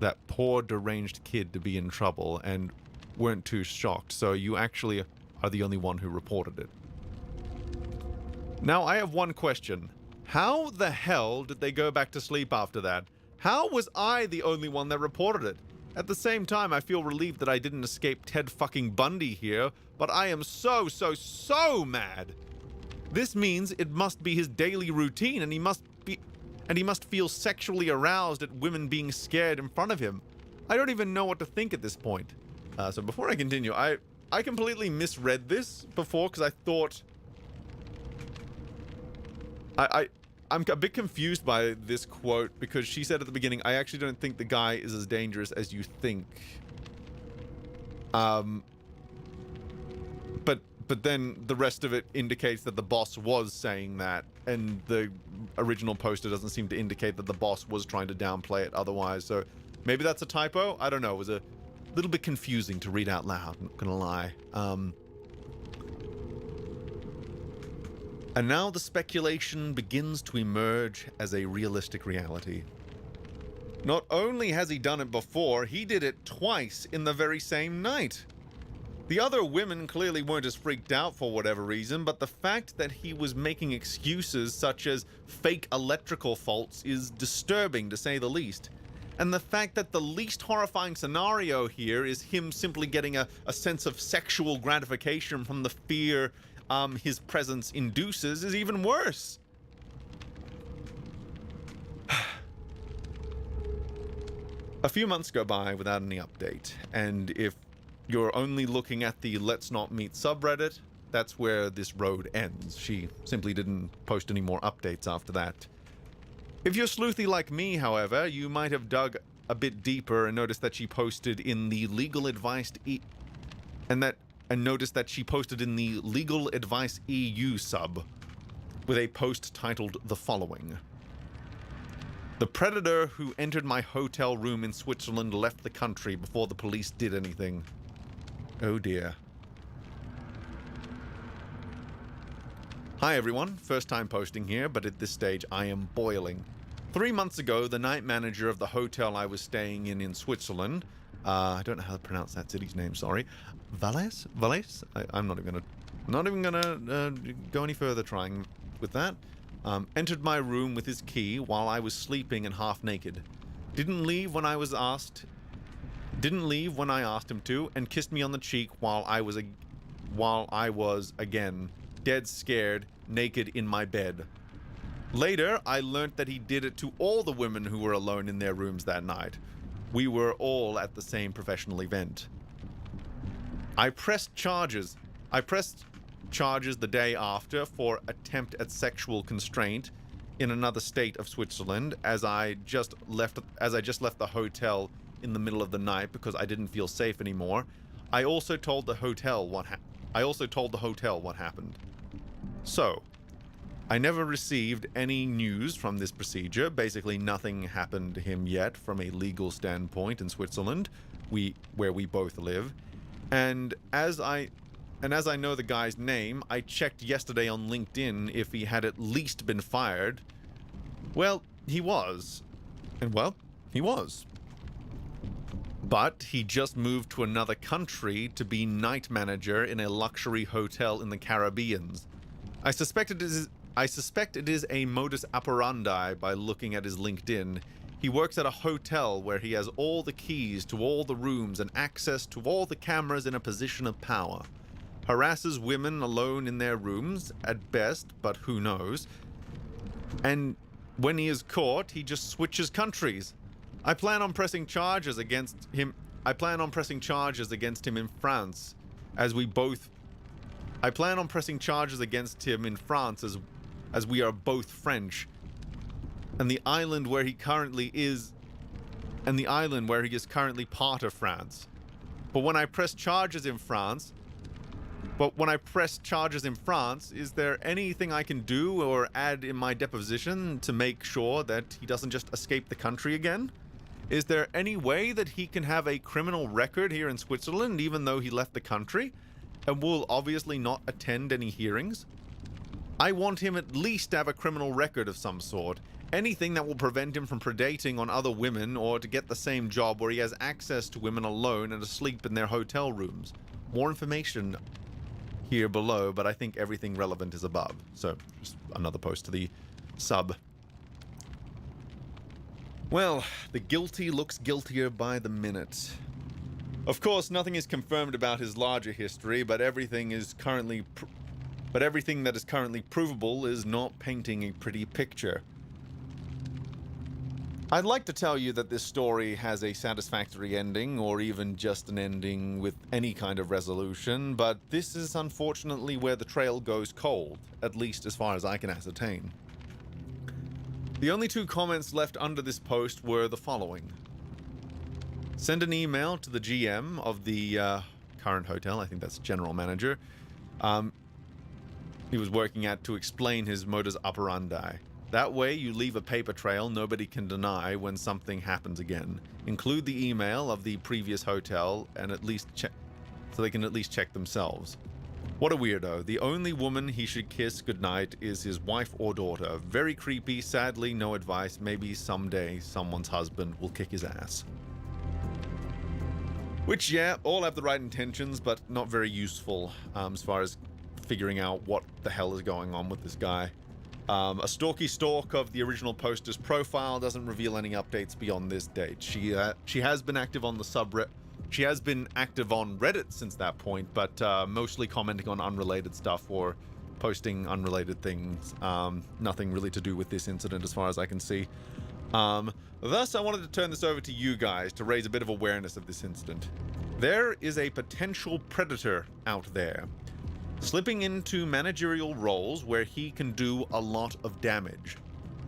that poor deranged kid to be in trouble and weren't too shocked, so you actually are the only one who reported it. Now, I have one question. How the hell did they go back to sleep after that? How was I the only one that reported it? At the same time, I feel relieved that I didn't escape Ted fucking Bundy here, but I am so mad. This means it must be his daily routine, and he must feel sexually aroused at women being scared in front of him. I don't even know what to think at this point. So before I continue, I completely misread this before because I thought... I'm a bit confused by this quote because she said at the beginning, I actually don't think the guy is as dangerous as you think. But then the rest of it indicates that the boss was saying that, and the original poster doesn't seem to indicate that the boss was trying to downplay it otherwise, so maybe that's a typo? I don't know. It was a little bit confusing to read out loud, I'm not gonna lie. And now the speculation begins to emerge as a realistic reality. Not only has he done it before, he did it twice in the very same night. The other women clearly weren't as freaked out for whatever reason, but the fact that he was making excuses such as fake electrical faults is disturbing to say the least. And the fact that the least horrifying scenario here is him simply getting a sense of sexual gratification from the fear his presence induces is even worse. A few months go by without any update, and if you're only looking at the Let's Not Meet subreddit, that's where this road ends. She simply didn't post any more updates after that. If you're sleuthy like me, however, you might have dug a bit deeper and noticed that she posted in the Legal Advice Legal Advice EU sub with a post titled the following. The predator who entered my hotel room in Switzerland left the country before the police did anything. Oh dear. Hi everyone, first time posting here, but at this stage I am boiling. 3 months ago, the night manager of the hotel I was staying in Switzerland, I don't know how to pronounce that city's name, sorry, Valais? I'm not even gonna go any further trying with that. Entered my room with his key while I was sleeping and half naked. Didn't leave when I asked him to, and kissed me on the cheek while I was again dead scared, naked in my bed. Later, I learnt that he did it to all the women who were alone in their rooms that night. We were all at the same professional event. I pressed charges the day after for attempt at sexual constraint in another state of Switzerland, as I just left the hotel in the middle of the night because I didn't feel safe anymore. I also told the hotel what happened. So, I never received any news from this procedure. Basically, nothing happened to him yet from a legal standpoint in Switzerland, where we both live. And as I know the guy's name, I checked yesterday on LinkedIn if he had at least been fired. Well, he was. And well, he was. But he just moved to another country to be night manager in a luxury hotel in the Caribbean. I suspect it is a modus operandi by looking at his LinkedIn. He works at a hotel where he has all the keys to all the rooms and access to all the cameras in a position of power. Harasses women alone in their rooms, at best, but who knows. And when he is caught, he just switches countries. I plan on pressing charges against him in France, as we are both French, and the island where he is currently part of France. But when I press charges in France, is there anything I can do or add in my deposition to make sure that he doesn't just escape the country again? Is there any way that he can have a criminal record here in Switzerland even though he left the country and will obviously not attend any hearings? I want him at least to have a criminal record of some sort. Anything that will prevent him from predating on other women or to get the same job where he has access to women alone and asleep in their hotel rooms. More information here below, but I think everything relevant is above. So, just another post to the sub. Well, the guilty looks guiltier by the minute. Of course, nothing is confirmed about his larger history, but everything that is currently provable is not painting a pretty picture. I'd like to tell you that this story has a satisfactory ending, or even just an ending with any kind of resolution, but this is unfortunately where the trail goes cold, at least as far as I can ascertain. The only 2 comments left under this post were the following. Send an email to the GM of the current hotel, I think that's general manager, he was working at, to explain his modus operandi. That way you leave a paper trail nobody can deny when something happens again. Include the email of the previous hotel and at least check, so they can at least check themselves. What a weirdo. The only woman he should kiss goodnight is his wife or daughter. Very creepy. Sadly, no advice. Maybe someday someone's husband will kick his ass. Which, yeah, all have the right intentions, but not very useful as far as figuring out what the hell is going on with this guy. A stalky stalk of the original poster's profile doesn't reveal any updates beyond this date. She has been active on the subreddit. She has been active on Reddit since that point, but mostly commenting on unrelated stuff or posting unrelated things. Nothing really to do with this incident as far as I can see. Thus, I wanted to turn this over to you guys to raise a bit of awareness of this incident. There is a potential predator out there, slipping into managerial roles where he can do a lot of damage.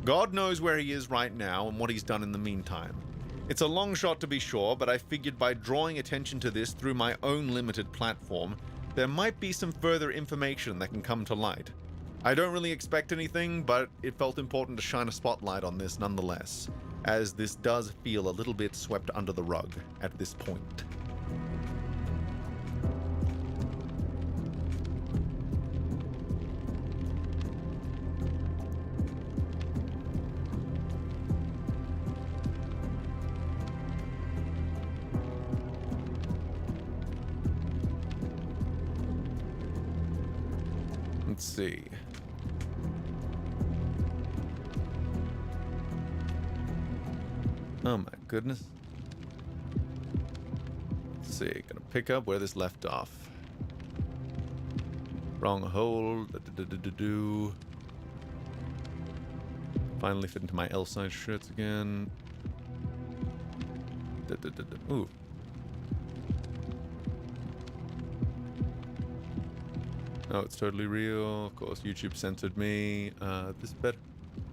God knows where he is right now and what he's done in the meantime. It's a long shot to be sure, but I figured by drawing attention to this through my own limited platform, there might be some further information that can come to light. I don't really expect anything, but it felt important to shine a spotlight on this nonetheless, as this does feel a little bit swept under the rug at this point. Let's see. Oh my goodness. Let's see. Gonna pick up where this left off. Wrong hole. Finally fit into my L-size shirts again. Ooh. Oh, it's totally real. Of course, YouTube censored me. This better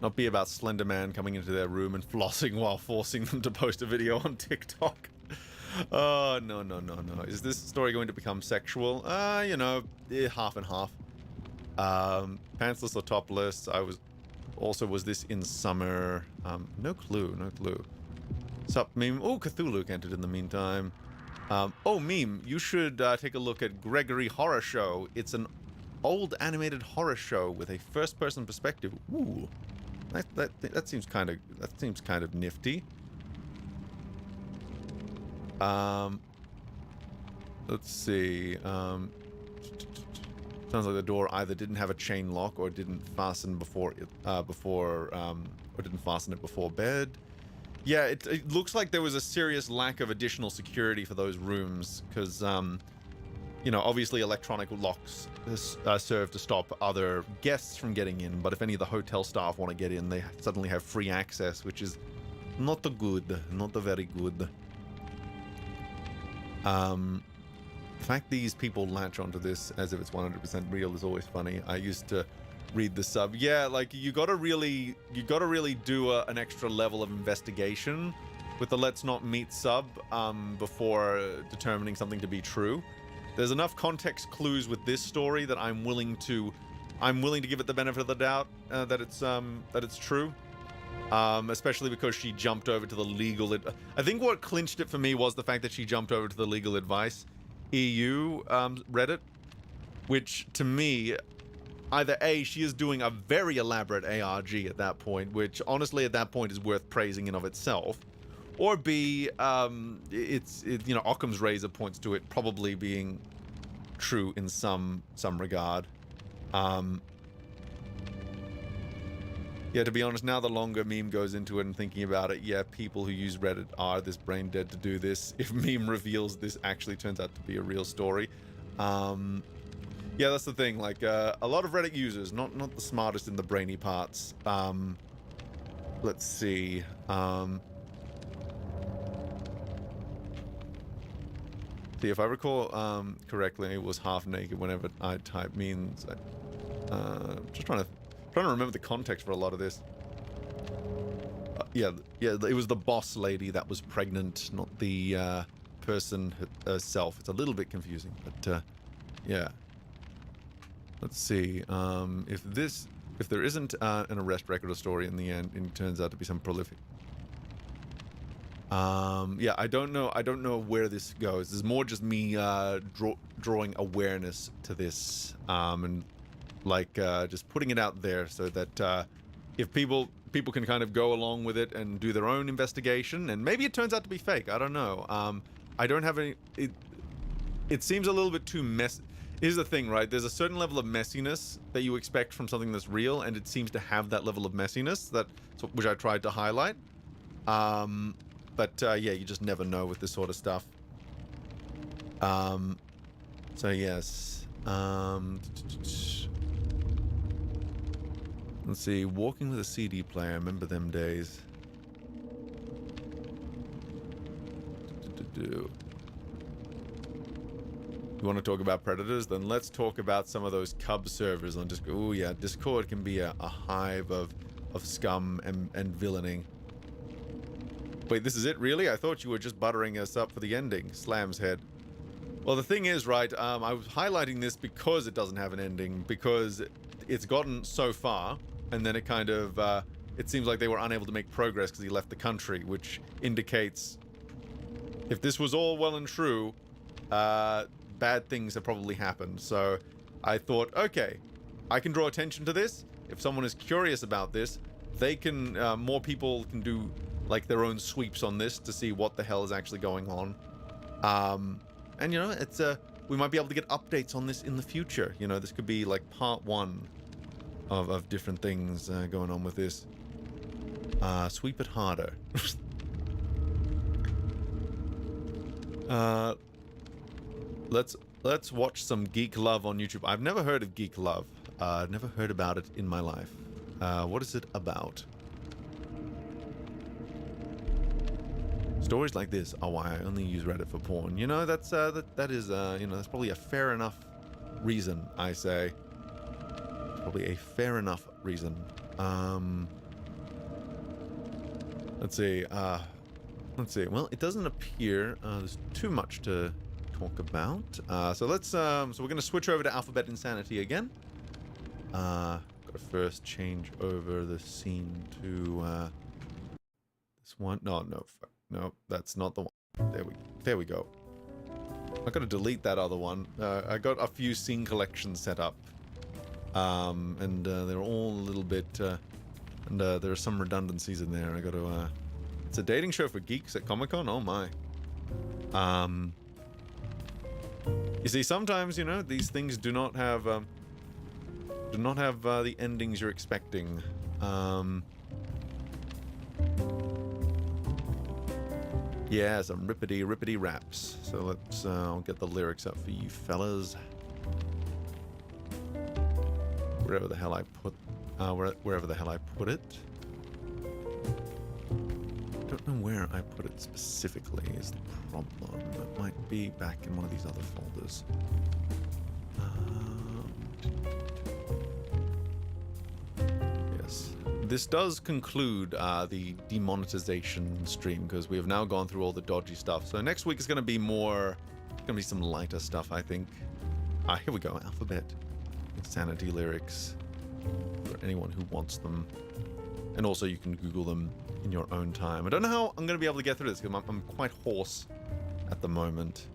not be about Slender Man coming into their room and flossing while forcing them to post a video on TikTok. Oh, no, no, no, no. Is this story going to become sexual? You know, half and half. Pantsless or topless. Was this in summer? No clue, no clue. Sup, Meme? Oh, Cthulhu entered in the meantime. Oh, Meme, you should take a look at Gregory Horror Show. It's an old animated horror show with a first-person perspective. Ooh, that seems kind of nifty. Let's see. Sounds like the door either didn't have a chain lock or didn't fasten or didn't fasten it before bed. Yeah, it looks like there was a serious lack of additional security for those rooms because, you know, obviously electronic locks serve to stop other guests from getting in, but if any of the hotel staff want to get in, they suddenly have free access, which is not very good. The fact these people latch onto this as if it's 100% real is always funny. I used to read the sub. Yeah, like you gotta really do an extra level of investigation with the let's not meet sub before determining something to be true. There's enough context clues with this story that I'm willing to give it the benefit of the doubt that it's true. Especially because she jumped over to the legal. I think what clinched it for me was the fact that she jumped over to the legal advice EU Reddit, which to me, either A, she is doing a very elaborate ARG at that point, which honestly at that point is worth praising in of itself, or B, you know, Occam's razor points to it probably being true in some regard. Yeah, to be honest, now the longer Meme goes into it and thinking about it, yeah, people who use Reddit are this brain dead to do this. If Meme reveals this actually turns out to be a real story. Yeah, that's the thing. Like, a lot of Reddit users, not the smartest in the brainy parts. Let's see. See, if I recall correctly, it was half naked whenever I type means. Just trying to remember the context for a lot of this. Yeah, it was the boss lady that was pregnant, not the person herself. It's a little bit confusing, but yeah. Let's see. If there isn't an arrest record or story in the end, it turns out to be some prolific. Yeah, I don't know where this goes. There's more just me drawing awareness to this, and like just putting it out there so that if people can kind of go along with it and do their own investigation, and maybe it turns out to be fake. I don't know. I don't have any. It seems a little bit too messy. Here's the thing, right? There's a certain level of messiness that you expect from something that's real, and it seems to have that level of messiness which I tried to highlight. But yeah, you just never know with this sort of stuff. So yes. Let's see. Walking with a CD player. Remember them days. You want to talk about predators? Then let's talk about some of those Cub servers on Discord. Oh yeah, Discord can be a hive of scum and villainy. Wait, this is it, really? I thought you were just buttering us up for the ending. Slam's head. Well, the thing is, right, I was highlighting this because it doesn't have an ending, because it's gotten so far, and then it kind of, it seems like they were unable to make progress because he left the country, which indicates if this was all well and true, bad things have probably happened. So I thought, okay, I can draw attention to this. If someone is curious about this, they can, more people can do like their own sweeps on this to see what the hell is actually going on. And you know, it's we might be able to get updates on this in the future. You know, this could be like part 1 of different things going on with this. Sweep it harder. Let's watch some Geek Love on YouTube. I've never heard of Geek Love. I've never heard about it in my life. What is it about? Stories like this are why I only use Reddit for porn. You know, that's that is you know, that's probably a fair enough reason, I say. It's probably a fair enough reason. Let's see. Well, it doesn't appear there's too much to talk about. So let's so we're gonna switch over to Alphabet Insanity again. Gotta first change over the scene to this one. No, that's not the one. There we go. I gotta delete that other one. I got a few scene collections set up, and they're all a little bit, and there are some redundancies in there. I gotta. It's a dating show for geeks at Comic-Con. Oh my. You see, sometimes, you know, these things do not have the endings you're expecting. Yeah, some rippity raps. So let's I'll get the lyrics up for you fellas. Wherever the hell I put it. Don't know where I put it specifically is the problem. It might be back in one of these other folders. Yes. This does conclude the demonetization stream because we have now gone through all the dodgy stuff. So next week is going to be some lighter stuff, I think. Here we go. Alphabet Insanity lyrics for anyone who wants them. And also you can Google them in your own time. I don't know how I'm going to be able to get through this because I'm quite hoarse at the moment.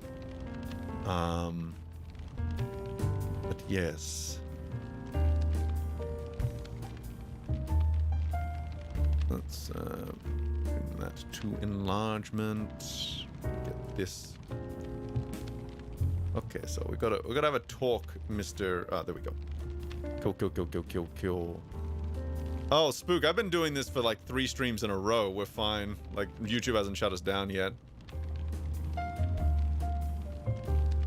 But yes. Let's bring that to enlargement. Get this. Okay, so we gotta have a talk, Mr. There we go. Kill. Oh, Spook, I've been doing this for like 3 streams in a row. We're fine. Like, YouTube hasn't shut us down yet.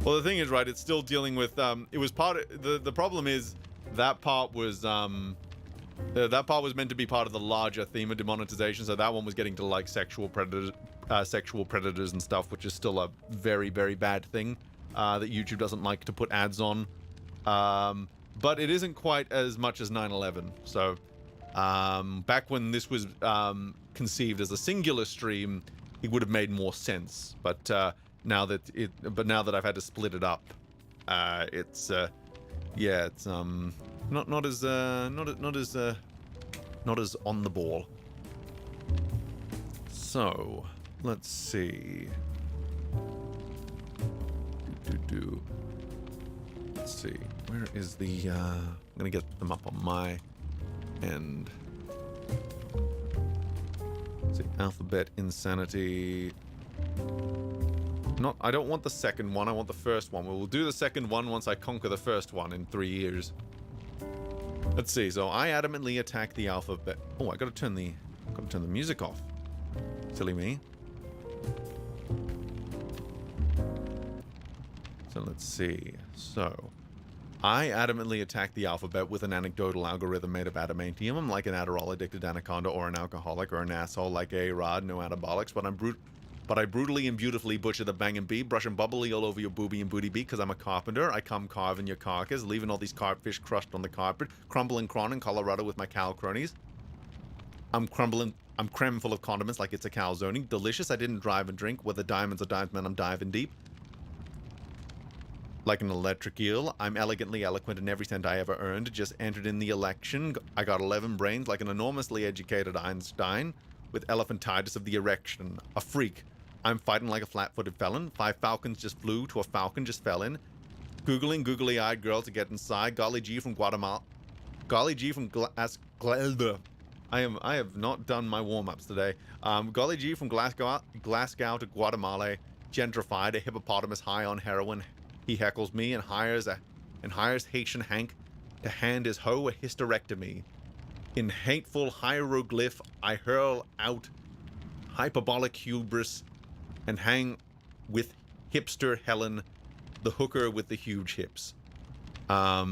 Well, the thing is, right, it's still dealing with, it was part of, the problem is that part was meant to be part of the larger theme of demonetization, so that one was getting to like sexual predators and stuff, which is still a very, very bad thing, that YouTube doesn't like to put ads on. But it isn't quite as much as 9/11, so... back when this was conceived as a singular stream, it would have made more sense. But now that I've had to split it up, it's not as on the ball. So let's see. Let's see. Where is the? I'm gonna get them up on my. And let's see, Alphabet Insanity. I don't want the second one, I want the first one. We'll do the second one once I conquer the first one in 3 years. Let's see, so I adamantly attack the alphabet. Oh, I gotta turn the music off. Silly me. So let's see. So I adamantly attack the alphabet with an anecdotal algorithm made of adamantium. I'm like an Adderall-addicted anaconda or an alcoholic or an asshole like A-Rod, no anabolics, but I brutally and beautifully butcher the bang and bee, brushing bubbly all over your boobie and booty beat because I'm a carpenter. I come carving your carcass, leaving all these carpfish crushed on the carpet, crumbling cron in Colorado with my cow cronies. I'm creme full of condiments like it's a calzone. Delicious, I didn't drive and drink. Whether diamonds or dimes, man, I'm diving deep. Like an electric eel, I'm elegantly eloquent in every cent I ever earned. Just entered in the election. I got 11 brains like an enormously educated Einstein with elephantitis of the erection. A freak. I'm fighting like a flat-footed felon. 5 falcons just flew to a falcon just fell in. Googling googly-eyed girl to get inside. Golly G from Guatemala. Golly G from I have not done my warm-ups today. Golly G from Glasgow to Guatemala. Gentrified, a hippopotamus high on heroin. He heckles me and hires Haitian Hank to hand his hoe a hysterectomy. In hateful hieroglyph, I hurl out hyperbolic hubris and hang with hipster Helen, the hooker with the huge hips. I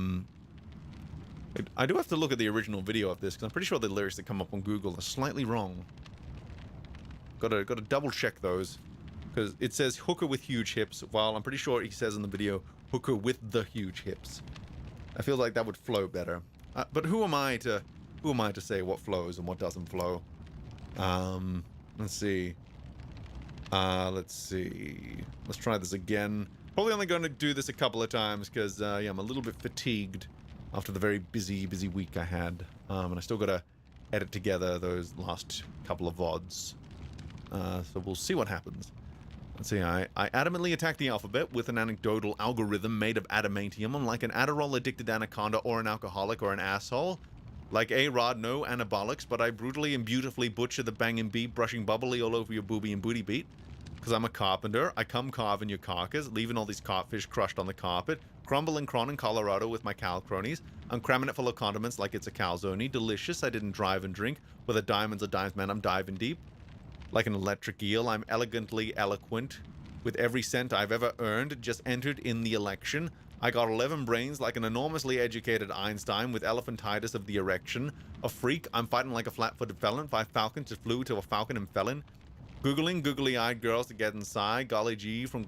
do have to look at the original video of this because I'm pretty sure the lyrics that come up on Google are slightly wrong. Gotta double check those because it says hooker with huge hips, while I'm pretty sure he says in the video hooker with the huge hips. I feel like that would flow better. But who am I to say what flows and what doesn't flow? Let's see. Let's try this again. Probably only going to do this a couple of times because yeah, I'm a little bit fatigued after the very busy week I had. And I still got to edit together those last couple of VODs. So we'll see what happens. Let's see, I adamantly attack the alphabet with an anecdotal algorithm made of adamantium. I'm like an Adderall-addicted anaconda or an alcoholic or an asshole. Like A-Rod, no anabolics, but I brutally and beautifully butcher the banging beat, brushing bubbly all over your boobie and booty beat. Because I'm a carpenter, I come carving your carcass, leaving all these cartfish crushed on the carpet, crumbling cron in Colorado with my cal cronies. I'm cramming it full of condiments like it's a calzone. Delicious, I didn't drive and drink. Whether diamonds or dimes, man, I'm diving deep. Like an electric eel, I'm elegantly eloquent. With every cent I've ever earned, just entered in the election. I got 11 brains like an enormously educated Einstein with elephantitis of the erection. A freak, I'm fighting like a flat-footed felon. 5 falcons just flew to a falcon and fell in. Googling googly-eyed girls to get inside. Golly gee, from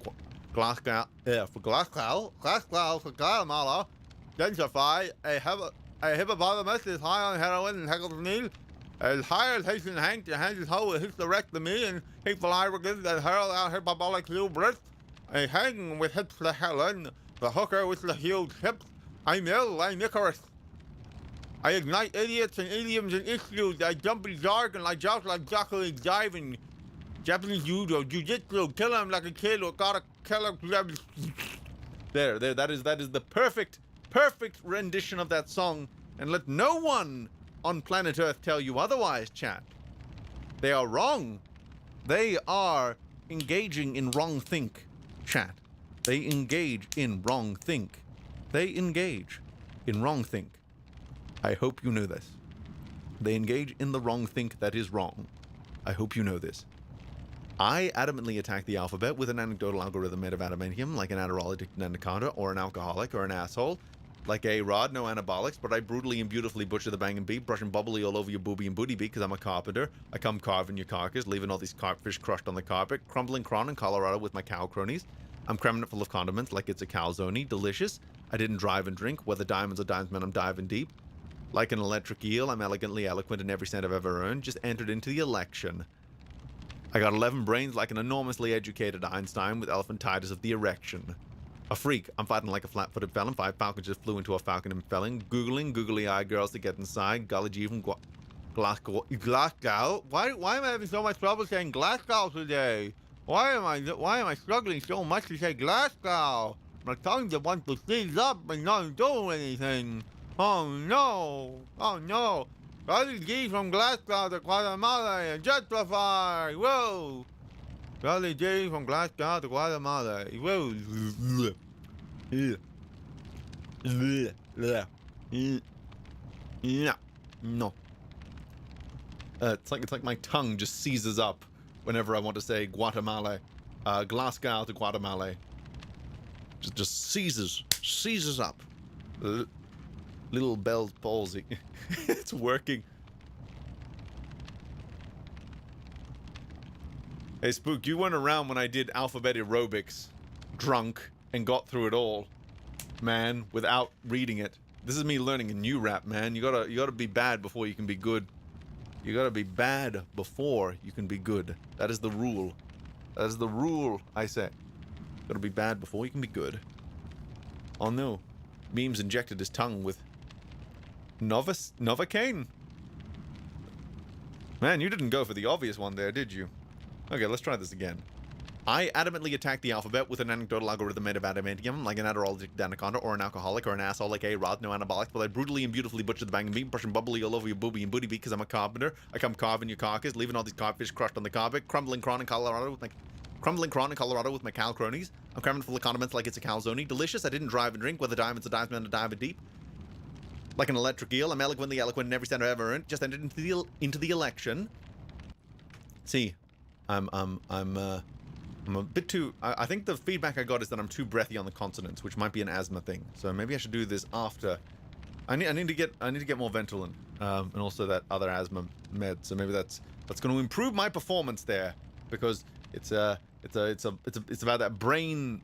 Glasgow, for Guatemala. Identify a hippopotamus is high on heroin and heckles me. As high as Haitian Hank to hand his hoe a hysterectomy and hateful hieroglyphs that hurl out hyperbolic hubris. A hanging with hips to Helen, the hooker with the huge hips. I'm ill, I'm Icarus. I ignite idiots and idioms and issues. I jump in jargon, I joust like broccoli diving. Japanese judo, jiu-jitsu, kill him like a kid or got a killer. There, that is the perfect rendition of that song. And let no one on planet Earth tell you otherwise, chat. They are wrong. They are engaging in wrong think, chat. They engage in wrong think. They engage in wrong think. I hope you know this. They engage in the wrong think that is wrong. I hope you know this. I adamantly attack the alphabet with an anecdotal algorithm made of adamantium, like an Adderall-addicted anaconda or an alcoholic or an asshole. Like A-Rod, no anabolics, but I brutally and beautifully butcher the banging beat, brushing bubbly all over your boobie and booty beat because I'm a carpenter. I come carving your carcass, leaving all these cartfish crushed on the carpet, crumbling cron in Colorado with my cow cronies. I'm cramming it full of condiments like it's a calzone. Delicious. I didn't drive and drink. Whether diamonds or dimes, man, I'm diving deep. Like an electric eel, I'm elegantly eloquent in every cent I've ever earned. Just entered into the election. I got 11 brains like an enormously educated Einstein with elephantitis of the erection. A freak, I'm fighting like a flat-footed felon. 5 falcons just flew into a falcon and fell in. Googling googly-eyed girls to get inside. Golly gee from Glasgow. Why am I having so much trouble saying Glasgow today? Why am I struggling so much to say Glasgow? My tongue just wants to seize up and not do anything. Oh no! Oh no! Golly gee from Glasgow to Guatemala and justify! Whoa! Golly gee from Glasgow to Guatemala. Whoa! No. It's like my tongue just seizes up whenever I want to say Guatemala. Glasgow to Guatemala. Just seizes up. Little Bell's palsy. It's working. Hey Spook, you weren't around when I did alphabet aerobics, drunk, and got through it all, man, without reading it. This is me learning a new rap, man. You gotta be bad before you can be good. You gotta be bad before you can be good. That is the rule. That is the rule, I say. You gotta be bad before you can be good. Oh no. Memes injected his tongue with Novocaine? Man, you didn't go for the obvious one there, did you? Okay, let's try this again. I adamantly attack the alphabet with an anecdotal algorithm made of adamantium, like an Adderall-addicted anaconda or an alcoholic or an asshole like A-Rod, no anabolics, but I brutally and beautifully butcher the banging beat, brushing bubbly all over your boobie and booty beat because I'm a carpenter. I come carving your carcass, leaving all these cartfish crushed on the carpet, crumbling cron in Colorado with my Crumbling cron in Colorado with my cow cronies. I'm cramming full of condiments like it's a calzone. Delicious. I didn't drive and drink. Whether diamonds or diamonds and dive deep. Like an electric eel. I'm eloquently eloquent in every cent I've ever earned. Just entered into the election. See, I'm a bit too. I think the feedback I got is that I'm too breathy on the consonants, which might be an asthma thing. So maybe I should do this after. I need to get more Ventolin, and also that other asthma med. So maybe that's going to improve my performance there, because it's about that brain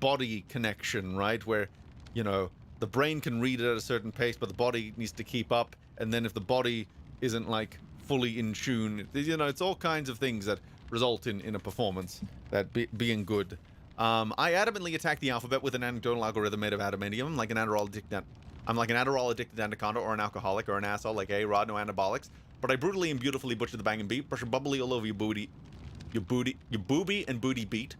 body connection, right? Where, you know, the brain can read it at a certain pace, but the body needs to keep up. And then if the body isn't like fully in tune, you know, it's all kinds of things that result in a performance that being good. I adamantly attack the alphabet with an anecdotal algorithm made of adamantium. I'm like an Adderall addicted anaconda, or an alcoholic, or an asshole like A-Rod, no anabolics. But I brutally and beautifully butcher the bang and beat, brush bubbly all over your booby and booty beat.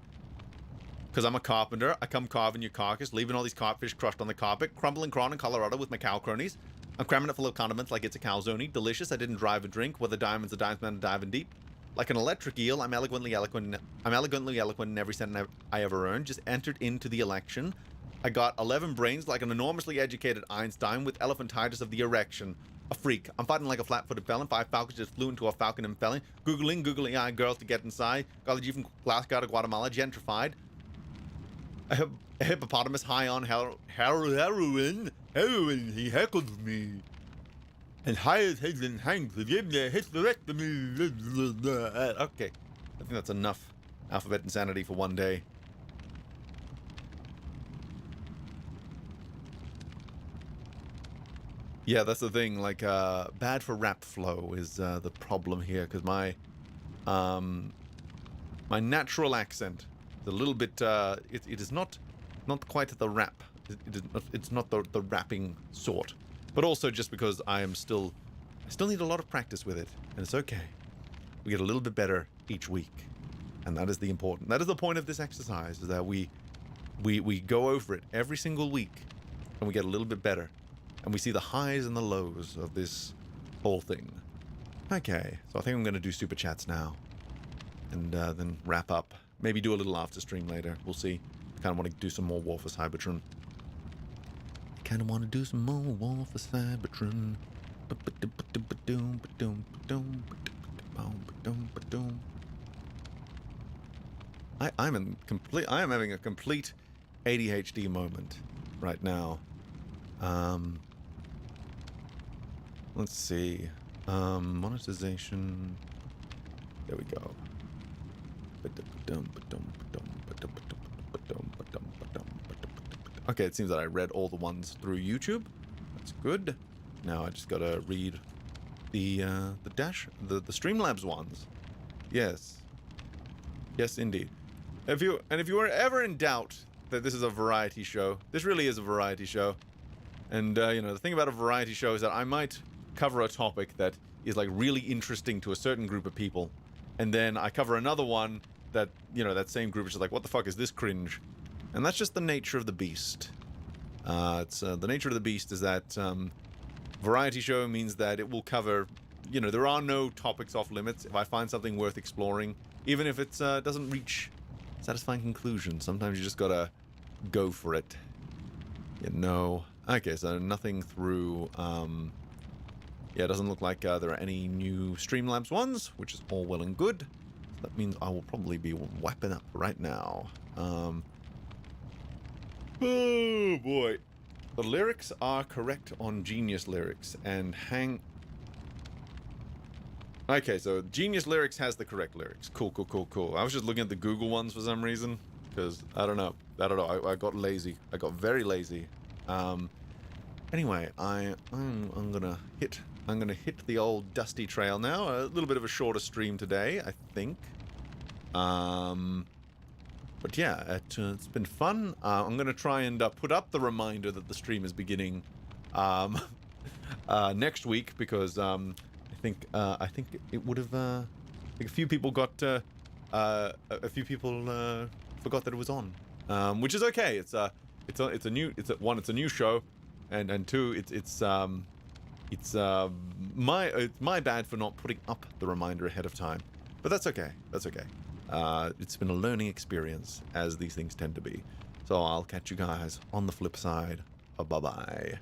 Because I'm a carpenter, I come carving your carcass, leaving all these carpfish crushed on the carpet, crumbling cron in Colorado with my cow cronies. I'm cramming it full of condiments like it's a calzone. Delicious. I didn't drive and drink. Whether diamonds or diamonds man diving deep. Like an electric eel, I'm eloquently eloquent in every cent I ever earned. Just entered into the election. I got 11 brains like an enormously educated Einstein with elephantitis of the erection. A freak. I'm fighting like a flat-footed felon. 5 falcons just flew into a falcon and felon. Googly eye girls to get inside. Got a G from Glasgow to Guatemala, gentrified. A hippopotamus high on heroin. He heckled me. And high as heads and hangs to give me a hysterectomy. Okay. I think that's enough alphabet insanity for one day. Yeah, that's the thing. Like, bad for rap flow is the problem here, because my natural accent is a little bit. It is not quite the rap. It's not the rapping sort. But also just because I still need a lot of practice with it, and it's okay. We get a little bit better each week, and that is that is the point of this exercise, is that we go over it every single week, and we get a little bit better, and we see the highs and the lows of this whole thing. Okay, so I think I'm going to do super chats now, and then wrap up. Maybe do a little after stream later. We'll see. I kind of want to do some more War for Cybertron. Kinda wanna do some more War for Cybertron. I am having a complete ADHD moment right now. Let's see. Monetization. There we go. Okay, it seems that I read all the ones through YouTube. That's good. Now I just gotta read the Streamlabs ones. Yes. Yes, indeed. If you were ever in doubt that this is a variety show, this really is a variety show. And you know, the thing about a variety show is that I might cover a topic that is like really interesting to a certain group of people, and then I cover another one that, you know, that same group is just like, what the fuck is this cringe? And that's just the nature of the beast. The nature of the beast is that variety show means that it will cover, you know, there are no topics off limits. If I find something worth exploring, even if it doesn't reach satisfying conclusion, sometimes you just gotta go for it. You know. Okay, so nothing through. Yeah, it doesn't look like there are any new Streamlabs ones, which is all well and good. So that means I will probably be wiping up right now. Oh boy. The lyrics are correct on Genius Lyrics, and Okay, so Genius Lyrics has the correct lyrics. Cool. I was just looking at the Google ones for some reason, because I don't know. I got lazy. I got very lazy. Anyway, I'm gonna hit the old dusty trail now. A little bit of a shorter stream today, I think. But yeah, it's been fun. I'm gonna try and put up the reminder that the stream is beginning next week, because I think it would have. I think a few people got a few people forgot that it was on, which is okay. It's a new show, and two, it's my bad for not putting up the reminder ahead of time. But that's okay. That's okay. It's been a learning experience, as these things tend to be. So I'll catch you guys on the flip side. Bye-bye.